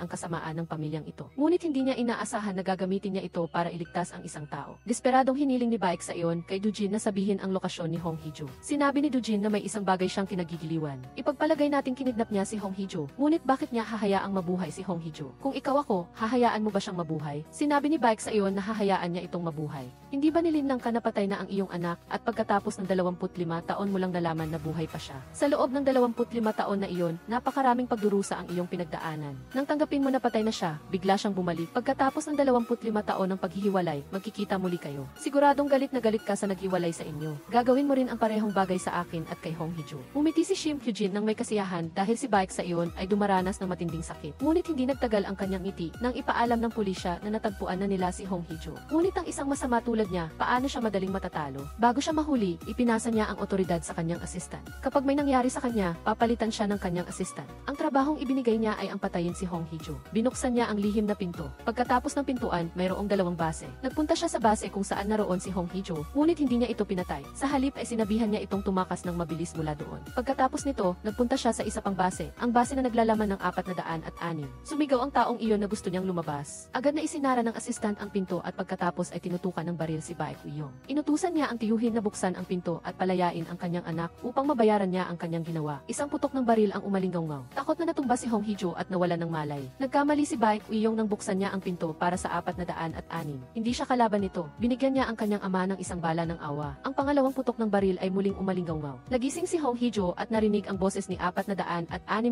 Speaker 1: ang kasamaan ng pamilyang ito. Ngunit hindi niya inaasahan na gagamitin niya ito para iligtas ang isang tao. Desperadong hiniling ni Baek sa iyon kay Dujin na sabihin ang lokasyon ni Hong Hee-jo. Sinabi ni Dujin na may isang bagay siyang kinagigiliwan. Ipagpalagay nating kinidnap niya si Hong Hee-jo. Ngunit bakit niya hahayaang mabuhay si Hong Hee-jo? Kung ikaw ako, hahayaan mo ba siyang mabuhay? Sinabi ni Baek sa iyon na hahayaan niya itong mabuhay. Hindi ba nilinlang ka napatay na ang iyong anak at pagkatapos ng 25 taon mo lang nalaman na buhay pa siya? Sa loob ng 25 taon na iyon, napakaraming pagdurusa ang iyong pinagdaanan. Nang tanggapin mo na patay na siya, bigla siyang bumalik. Pagkatapos ng 25 taon ng paghihiwalay, magkikita muli kayo. Siguradong galit na galit ka sa naghiwalay sa inyo. Gagawin mo rin ang parehong bagay sa akin at kay Hong Hee-jo. Umiti si Shim Kyujin nang may kasiyahan dahil si Baek sa iyon ay dumaranas ng matinding sakit. Ngunit hindi nagtagal ang kanyang ngiti nang ipaalam ng pulisya na natagpuan na nila si Hong Hee-jo. Ngunit ang isang masama tulad niya, paano siya madaling matatalo? Bago siya mahuli, ipinasa niya ang otoridad sa kanyang assistant. Kapag may nangyari sa kanya, papalitan siya ng kanyang assistant. Ang trabahong ibinigay niya ay ang patayin si Hong Hee-jo. Binuksan niya ang lihim na pinto. Pagkatapos ng pintuan, mayroong 2 base. Nagpunta siya sa base kung saan naroon si Hong Hee-jo, ngunit hindi niya ito pinatay. Sa halip ay sinabihan niya itong tumakas ng mabilis mula doon. Pagkatapos nito, nagpunta siya sa isa pang base, ang base na naglalaman ng 406. Sumigaw ang taong iyon na gusto niyang lumabas. Agad na isinara ng assistant ang pinto at pagkatapos ay tinutukan ng baril si Baek Woo-young. Inutusan niya ang tiyuhin na buksan ang pinto at palayain ang kanyang anak upang mabayaran niya ang kanyang ginawa. Isang putok ng baril ang umalinggaw-ngaw. Takot na natumba si Hong Hee-jo at nawalan ng malay. Nagkamali si Baek Woo-young nang buksan niya ang pinto para sa 406. Hindi siya kalaban nito. Binigyan niya ang kanyang ama ng isang bala ng awa. Ang pangalawang putok ng baril ay muling umalinggaw-ngaw. Nagising si Hong Hee-jo at narinig ang boses ni 406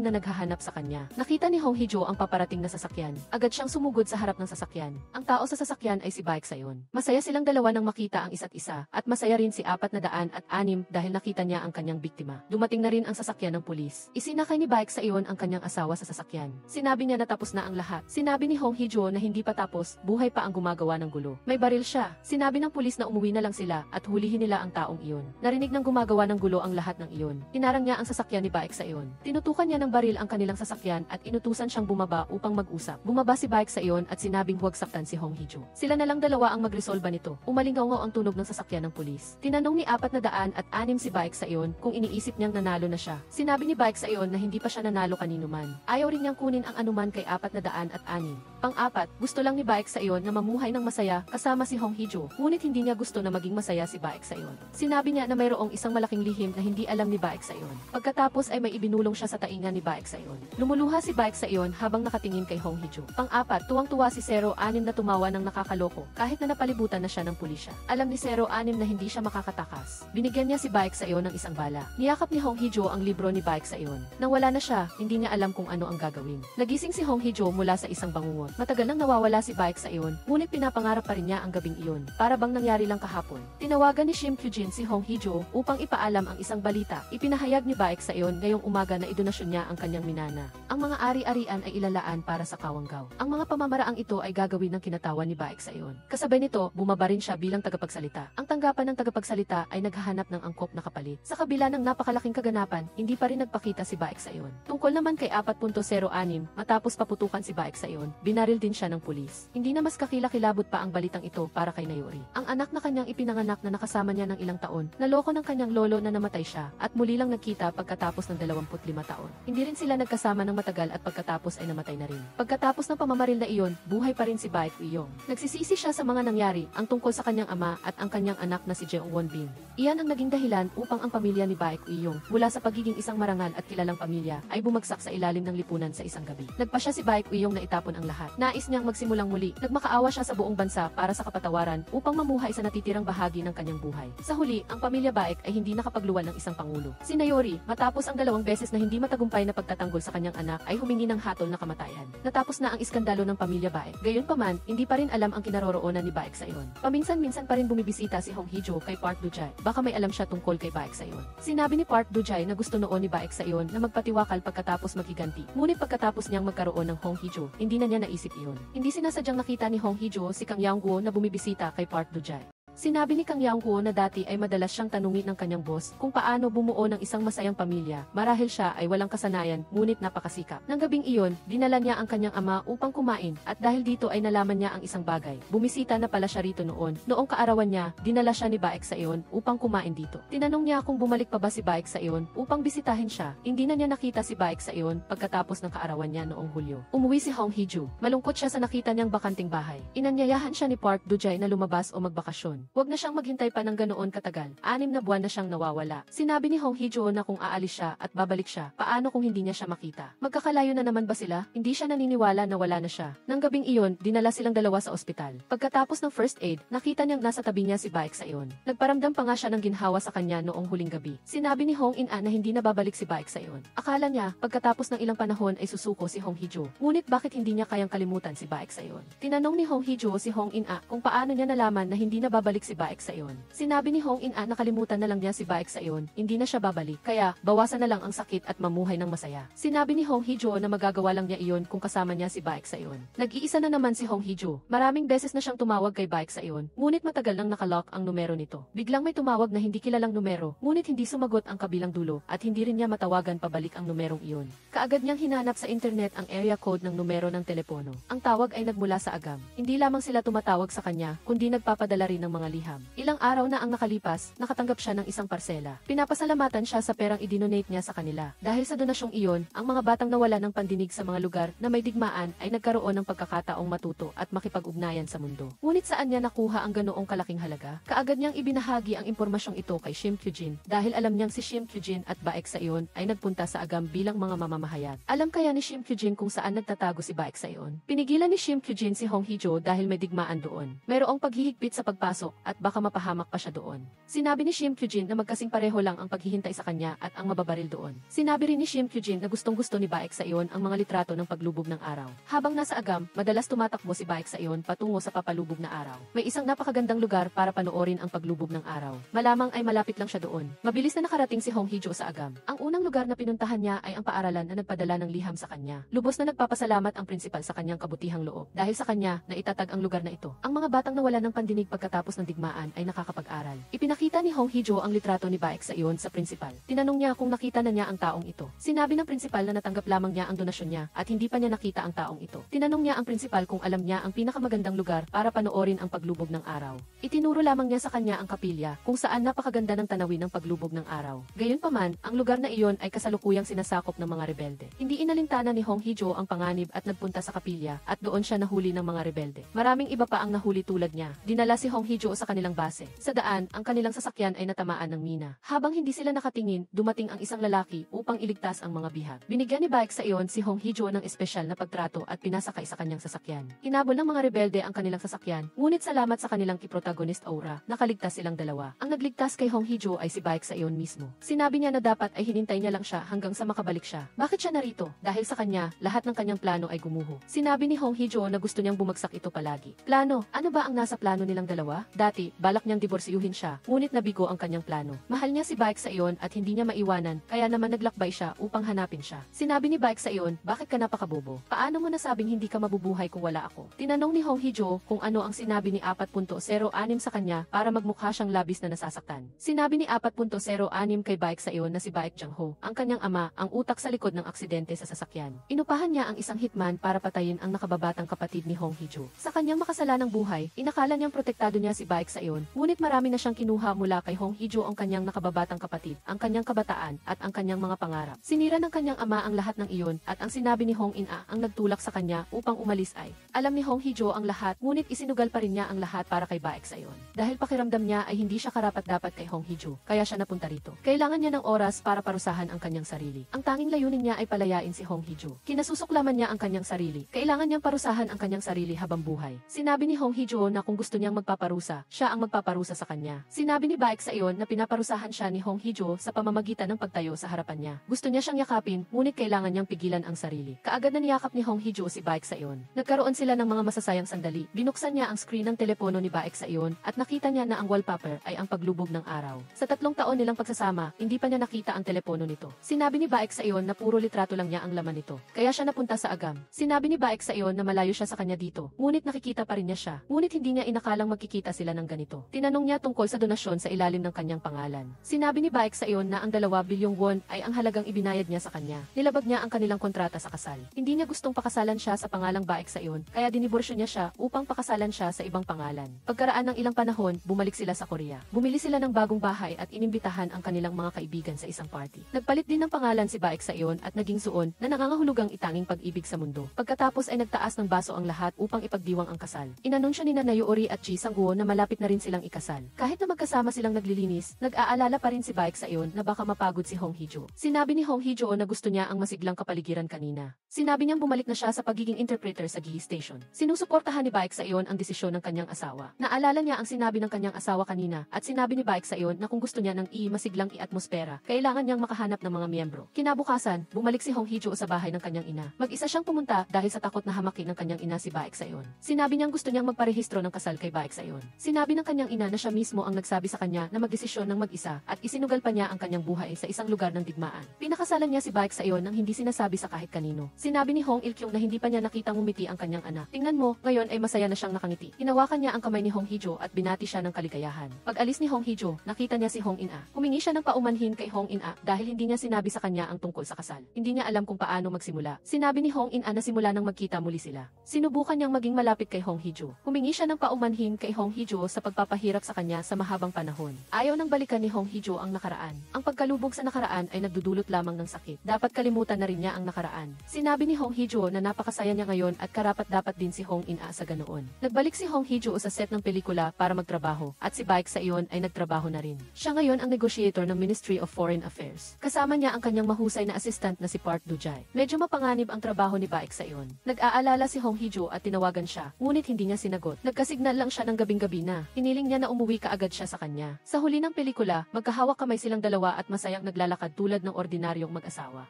Speaker 1: na naghahanap sa kanya. Nakita ni Hong Hee-jo ang paparating na sasakyan. Agad siyang sumugod sa harap ng sasakyan. Ang tao sa sasakyan ay si Baek Sayon. Masaya silang dalawa nang makita ang isa't isa at masaya rin si 406 dahil nakita niya ang kanyang biktima. Dumating na rin ang sasakyan ng pulis. Isinakay ni Baek Sayon ang kanyang asawa sa sasakyan. Sinabi niya na tapos na ang lahat. Sinabi ni Hong Hee-jo na hindi pa tapos, buhay pa ang gumagawa ng gulo. May baril siya. Sinabi ng pulis na umuwi na lang sila at hulihin nila ang taong iyon. Narinig ng gumagawa ng gulo ang lahat ng iyon. Hinarang niya ang sasakyan ni Baek Sayon. Tinutukan niya ng baril ang kanilang sasakyan at inutusan siyang bumaba upang mag-usap. Bumaba si Baek Sayon at sinabing huwag saktan si Hong Hee-jo. Sila na lang dalawa ang magresolba nito. Umalinggaw-ngaw ang tunog ng sasakyan ng pulis. Tinanong ni 406 si Baek Sayon kung iniisip niyang nanalo na siya. Sinabi ni Baek Sayon na hindi pa siya nanalo kanino man. Ayaw rin niyang kunin ang anuman kay 406. Pang-apat, gusto lang ni Baek Sayon na mamuhay ng masaya kasama si Hong Hee-jo. Ngunit hindi niya gusto na maging masaya si Baek Sayon. Sinabi niya na mayroong isang malaking lihim na hindi alam ni Baek Sayon. Pagkatapos ay may ibinulong siya sa tainga ni Baek Sayon. Lumuluha si Baek Sayon habang nakatingin kay Hong Hee-jo. Pang-apat, tuwang-tuwa si 06 na tumawa ng nakakaloko kahit na napalibutan na siya ng pulisya. Alam ni 06 na hindi siya makakatakas. Binigyan niya si Baek Sayon ng isang bala. Niyakap ni Hong Hee-jo ang libro ni Baek Sayon. Nang wala na siya, hindi niya alam kung ano ang gagawin. Nagising si Hong Hee-jo mula sa isang bangungot. Matagal nang nawawala si Baek Sayon, ngunit pinapangarap pa rin niya ang gabing iyon. Para bang nangyari lang kahapon. Tinawagan ni Shim Kyujin si Hong Hee-jo upang ipaalam ang isang balita. Ipinahayag ni Baek Sayon ngayong umaga na idonasyon niya ang kanyang minana. Ang mga ari-arian ay ilalaan para sa Kawanggaw. Ang mga pamamaraang ito ay gagawin ng kinatawan ni Baek Sayon. Kasabay nito, bumaba rin siya bilang tagapagsalita. Ang tanggapan ng tagapagsalita ay naghahanap ng angkop na kapalit. Sa kabila ng napakalaking kaganapan, hindi pa rin nagpakita si Baek Sayon. Tungkol naman kay 4.06, matapos paputukan si Baek Sayon, binaril din siya ng pulis. Hindi na mas kakilakilabot pa ang balitang ito para kay Nayori. Ang anak na kanyang ipinanganak na nakasama niya ng ilang taon, naloko ng kanyang lolo na namatay siya, at muli lang nagkita pagkatapos ng 25 taon. Hindi rin sila nagkasama ng matagal at pagkatapos ay namatay na rin. Pagkatapos ng pamamaril na iyon, buhay pa rin si Baek Woo-young. Nagsisisi siya sa mga nangyari, ang tungkol sa kanyang ama at ang kanyang anak na si Jeong Won-bin. Iyan ang naging dahilan upang ang pamilya ni Baek Woo-young, mula sa pagiging isang marangal at kilalang pamilya, ay bumagsak sa ilalim ng lipunan sa isang gabi. Nagpa siya si Baek Woo-young na itapon ang lahat. lahat. Nais niyang magsimulang muli. Nagmakaawa siya sa buong bansa para sa kapatawaran upang mamuhay sa natitirang bahagi ng kanyang buhay. Sa huli, ang pamilya Baek ay hindi nakapagluwan ng isang pangulo. Si Nayori, matapos ang 2 beses na hindi matagumpay na pagtatanggol sa kanyang anak, ay humingi ng hatol na kamatayan. Natapos na ang iskandalo ng pamilya Baek. Gayunpaman, hindi pa rin alam ang kinaroroonan ni Baek sa iyon. Paminsan-minsan pa rin bumibisita si Hong Hee-jo kay Park Do-jae. Baka may alam siya tungkol kay Baek sa iyon. Sinabi ni Park Do-jae na gusto noon ni Baek sa iyon na magpatiwakal pagkatapos maghiganti. Ngunit pagkatapos niyang magkaroon ng Hong Hee-jo, hindi na niya naisip iyon. Hindi sinasadyang nakita ni Hong Hee-jo si Kang Yang-guo na bumibisita kay Park Do-jae. Sinabi ni Kang Yang-guo na dati ay madalas siyang tanungin ng kanyang boss kung paano bumuo ng isang masayang pamilya. Marahil siya ay walang kasanayan, ngunit napakasikap. Nang gabing iyon, dinala niya ang kanyang ama upang kumain at dahil dito ay nalaman niya ang isang bagay. Bumisita na pala siya rito noon. Noong kaarawan niya, dinala siya ni Baek sa iyon upang kumain dito. Tinanong niya kung bumalik pa ba si Baek sa iyon upang bisitahin siya. Hindi na niya nakita si Baek sa iyon pagkatapos ng kaarawan niya noong Hulyo. Umuwi si Hong Hee-jo. Malungkot siya sa nakita niyang bakanting bahay. Inanyayahan siya ni Park Do-jae na lumabas o magbakasyon. Huwag na siyang maghintay pa ng ganoon katagal. 6 na buwan na siyang nawawala. Sinabi ni Hong Hee-jo na kung aalis siya at babalik siya, paano kung hindi niya siya makita? Magkakalayo na naman ba sila? Hindi siya naniniwala na wala na siya. Nang gabing iyon, dinala silang dalawa sa ospital. Pagkatapos ng first aid, nakita niyang nasa tabi niya si Baek sa iyon. Nagparamdam pa nga siya ng ginhawa sa kanya noong huling gabi. Sinabi ni Hong In-a na hindi na babalik si Baek sa iyon. Akala niya, pagkatapos ng ilang panahon ay susuko si Hong Hee-jo. Ngunit bakit hindi niya kayang kalimutan si Baek sa iyon? Tinanong ni Hong Hee-jo si Hong In-a kung paano niya nalaman na hindi na babalik si Baek sa iyon. Sinabi ni Hong In-a na kalimutan na lang niya si Baek sa iyon, hindi na siya babalik. Kaya, bawasan na lang ang sakit at mamuhay ng masaya. Sinabi ni Hong Hee-jo na magagawa lang niya iyon kung kasama niya si Baek sa iyon. Nag-iisa na naman si Hong Hee-jo. Maraming beses na siyang tumawag kay Baek sa iyon, ngunit matagal nang nakalock ang numero nito. Biglang may tumawag na hindi kilalang numero, ngunit hindi sumagot ang kabilang dulo at hindi rin niya matawagan pabalik ang numerong iyon. Kaagad niyang hinanap sa internet ang area code ng numero ng telepono. Ang tawag ay nagmula sa agam. Hindi lamang sila tumatawag sa kanya, kundi nagpapadala rin ng mga liham. Ilang araw na ang nakalipas, nakatanggap siya ng isang parsela. Pinapasalamatan siya sa perang idinonate niya sa kanila. Dahil sa donasyong iyon, ang mga batang nawala ng pandinig sa mga lugar na may digmaan ay nagkaroon ng pagkakataong matuto at makipag-ugnayan sa mundo. Ngunit saan niya nakuha ang ganoong kalaking halaga? Kaagad niyang ibinahagi ang impormasyong ito kay Shim Kyujin dahil alam niyang si Shim Kyujin at Baek sa iyon ay nagpunta sa agam bilang mga mamamahayag. Alam kaya ni Shim Kyujin kung saan nagtatago si Baek sa iyon? Pinigilan ni Shim Kyujin si Hong Hee-jo dahil may digmaan doon. Mayroong paghihigpit sa pagpasok at baka mapahamak pa siya doon. Sinabi ni Shim Kyujin na magkasing pareho lang ang paghihintay sa kanya at ang mababaril doon. Sinabi rin ni Shim Kyujin na gustong-gusto ni Baek sa iyon ang mga litrato ng paglubog ng araw. Habang nasa agam, madalas tumatakbo si Baek sa iyon patungo sa papalubog na araw. May isang napakagandang lugar para panoorin ang paglubog ng araw. Malamang ay malapit lang siya doon. Mabilis na nakarating si Hong Hee-jo sa agam. Ang unang lugar na pinuntahan niya ay ang paaralan na nagpadala ng liham sa kanya. Lubos na nagpapasalamat ang prinsipal sa kanyang kabutihang loob. Dahil sa kanya, na itatag ang lugar na ito. Ang mga batang nawala ng pandinig pagkatapos ng digmaan ay nakakapag-aral. Ipinakita ni Hong Hee-jo ang litrato ni Baek sa iyon sa prinsipal. Tinanong niya kung nakita na niya ang taong ito. Sinabi ng prinsipal na natanggap lamang niya ang donasyon niya at hindi pa niya nakita ang taong ito. Tinanong niya ang prinsipal kung alam niya ang pinakamagandang lugar para panoorin ang paglubog ng araw. Itinuro lamang niya sa kanya ang kapilya kung saan napakaganda ng tanawin ng paglubog ng araw. Gayunpaman, ang lugar na iyon ay kasalukuyang sinasakop ng mga rebelde. Hindi inalintana ni Hong Hee-jo ang panganib at nagpunta sa kapilya at doon siya nahuli ng mga rebelde. Maraming iba pa ang nahuli tulad niya. Dinala si Hong Hee-jo sa kanilang base. Sa daan, ang kanilang sasakyan ay natamaan ng mina. Habang hindi sila nakatingin, dumating ang isang lalaki upang iligtas ang mga bihag. Binigyan ni Baek sa iyon si Hong Hee-jo ng espesyal na pagtrato at pinasakay sa kanyang sasakyan. Hinabol ng mga rebelde ang kanilang sasakyan, ngunit salamat sa kanilang kiprotagonist Aura, nakaligtas silang dalawa. Ang nagligtas kay Hong Hee-jo ay si Baek sa iyon mismo. Sinabi niya na dapat ay hinintay niya lang siya hanggang sa makabalik siya. Bakit siya narito? Dahil sa kanya, lahat ng kanyang plano ay gumuho. Sinabi ni Hong Hee-jo na gusto niyang bumagsak ito palagi. Plano? Ano ba ang nasa plano nilang dalawa? Dati, balak niyang diborsiyuhin siya, ngunit nabigo ang kanyang plano. Mahal niya si Baek sa iyon at hindi niya maiwanan, kaya naman naglakbay siya upang hanapin siya. Sinabi ni Baek sa iyon, bakit ka napakabobo? Paano mo nasabing hindi ka mabubuhay kung wala ako? Tinanong ni Hong Hee-jo kung ano ang sinabi ni 4.06 sa kanya para magmukha siyang labis na nasasaktan. Sinabi ni 4.06 kay Baek sa iyon na si Baek Jang-ho, ang kanyang ama, ang utak sa likod ng aksidente sa sasakyan. Inupahan niya ang isang hitman para patayin ang nakababatang kapatid ni Hong Hee-jo. Sa kanyang makasalanang buhay, inakala niyang protektado niya si Baek Saeon, ngunit marami na siyang kinuha mula kay Hong Hee-jo ang kanyang nakababatang kapatid, ang kanyang kabataan, at ang kanyang mga pangarap. Sinira ng kanyang ama ang lahat ng iyon, at ang sinabi ni Hong In-a ang nagtulak sa kanya upang umalis ay, alam ni Hong Hee-jo ang lahat, ngunit isinugal pa rin niya ang lahat para kay Baek Saeon. Dahil pakiramdam niya ay hindi siya karapat-dapat kay Hong Hee-jo, kaya siya napunta rito. Kailangan niya ng oras para parusahan ang kanyang sarili. Ang tanging layunin niya ay palayain si Hong Hee-jo. Kinasusuklaman niya ang kanyang sarili. Kailangan niyang parusahan ang kanyang sarili habang buhay. Sinabi ni Hong Hee-jo na kung gusto niyang magpaparusa, siya ang magpaparusa sa kanya. Sinabi ni Baek Saeon na pinaparusahan siya ni Hong Hee-jo sa pamamagitan ng pagtayo sa harapan niya. Gusto niya siyang yakapin, ngunit kailangan niyang pigilan ang sarili. Kaagad na niyakap ni Hong Hee-jo si Baek Saeon. Nagkaroon sila ng mga masasayang sandali. Binuksan niya ang screen ng telepono ni Baek Saeon at nakita niya na ang wallpaper ay ang paglubog ng araw. Sa 3 taon nilang pagsasama, hindi pa niya nakita ang telepono nito. Sinabi ni Baek Saeon na puro litrato lang niya ang laman nito. Kaya siya napunta sa agam. Sinabi ni Baek Saeon na malayo siya sa kanya dito, ngunit nakikita pa rin niya siya. Ngunit hindi niya inakalang magkikita sila ng ganito. Tinanong niya tungkol sa donasyon sa ilalim ng kanyang pangalan. Sinabi ni Baek Saeon na ang 2 bilyong won ay ang halagang ibinayad niya sa kanya. Nilabag niya ang kanilang kontrata sa kasal. Hindi niya gustong pakasalan siya sa pangalang Baek Saeon, kaya diniborsyo niya siya upang pakasalan siya sa ibang pangalan. Pagkaraan ng ilang panahon, bumalik sila sa Korea. Bumili sila ng bagong bahay at inimbitahan ang kanilang mga kaibigan sa isang party. Nagpalit din ng pangalan si Baek Saeon at naging suon na nangangahulugang itanging pag-ibig sa mundo. Pagkatapos ay nagtaas ng baso ang lahat upang ipagdiwang ang kasal. Inanunsyo ni Nanay Ori at Chi Sang-woo na malapit na rin silang ikasal. Kahit na magkasama silang naglilinis, nag-aalala pa rin si Baek Saeon na baka mapagod si Hong Hee-jo. Sinabi ni Hong Hee-jo na gusto niya ang masiglang kapaligiran kanina. Sinabi niyang bumalik na siya sa pagiging interpreter sa Gihi Station. Sinusuportahan ni Baek Saeon ang desisyon ng kanyang asawa. Naalala niya ang sinabi ng kanyang asawa kanina at sinabi ni Baek Saeon na kung gusto niya ng masiglang atmosfera, kailangan niyang makahanap ng mga miyembro. Kinabukasan, bumalik si Hong Hee-jo sa bahay ng kanyang ina. Mag-isa siyang pumunta dahil sa takot na hamakin ng kanyang ina si Baek Saeon. Sinabi niyang gusto niyang magparehistro ng kasal kay Baek Saeon. Sinabi ng kanyang ina na siya mismo ang nagsabi sa kanya na magdesisyon ng mag-isa at isinugal pa niya ang kanyang buhay sa isang lugar ng digmaan. Pinakasalan niya si Baek Saeon nang hindi sinasabi sa kahit kanino. Sinabi ni Hong Il-kyung na hindi pa niya nakitang ngumiti ang kanyang anak. Tingnan mo, ngayon ay masaya na siyang nakangiti. Hinawakan niya ang kamay ni Hong Hee-jo at binati siya ng kaligayahan. Pag-alis ni Hong Hee-jo, nakita niya si Hong In-a. Humingi siya ng paumanhin kay Hong In-a dahil hindi niya sinabi sa kanya ang tungkol sa kasal. Hindi niya alam kung paano magsimula. Sinabi ni Hong In-a na simula nang magkita muli sila. Sinubukan niyang maging malapit kay Hong Hee-jo. Humingi siya ng paumanhin kay Hong Hee-jo sa pagpapahirap sa kanya sa mahabang panahon. Ayaw nang balikan ni Hong Hee-jo ang nakaraan. Ang pagkalubog sa nakaraan ay nagdudulot lamang ng sakit. Dapat kalimutan na rin niya ang nakaraan. Sinabi ni Hong Hee-jo na napakasaya niya ngayon at karapat-dapat din si Hong In-a sa ganoon. Nagbalik si Hong Hee-jo sa set ng pelikula para magtrabaho at si Baek Saeon ay nagtrabaho na rin. Siya ngayon ang negotiator ng Ministry of Foreign Affairs. Kasama niya ang kanyang mahusay na assistant na si Park Do-jae. Medyo mapanganib ang trabaho ni Baek Saeon. Nag-aalala si Hong Hee-jo at tinawagan siya, ngunit hindi niya sinagot. Nagkasignal lang siya ng gabing-gabi na. Hiniling niya na umuwi kaagad siya sa kanya. Sa huli ng pelikula, magkahawak kamay silang dalawa at masayang naglalakad tulad ng ordinaryong mag-asawa.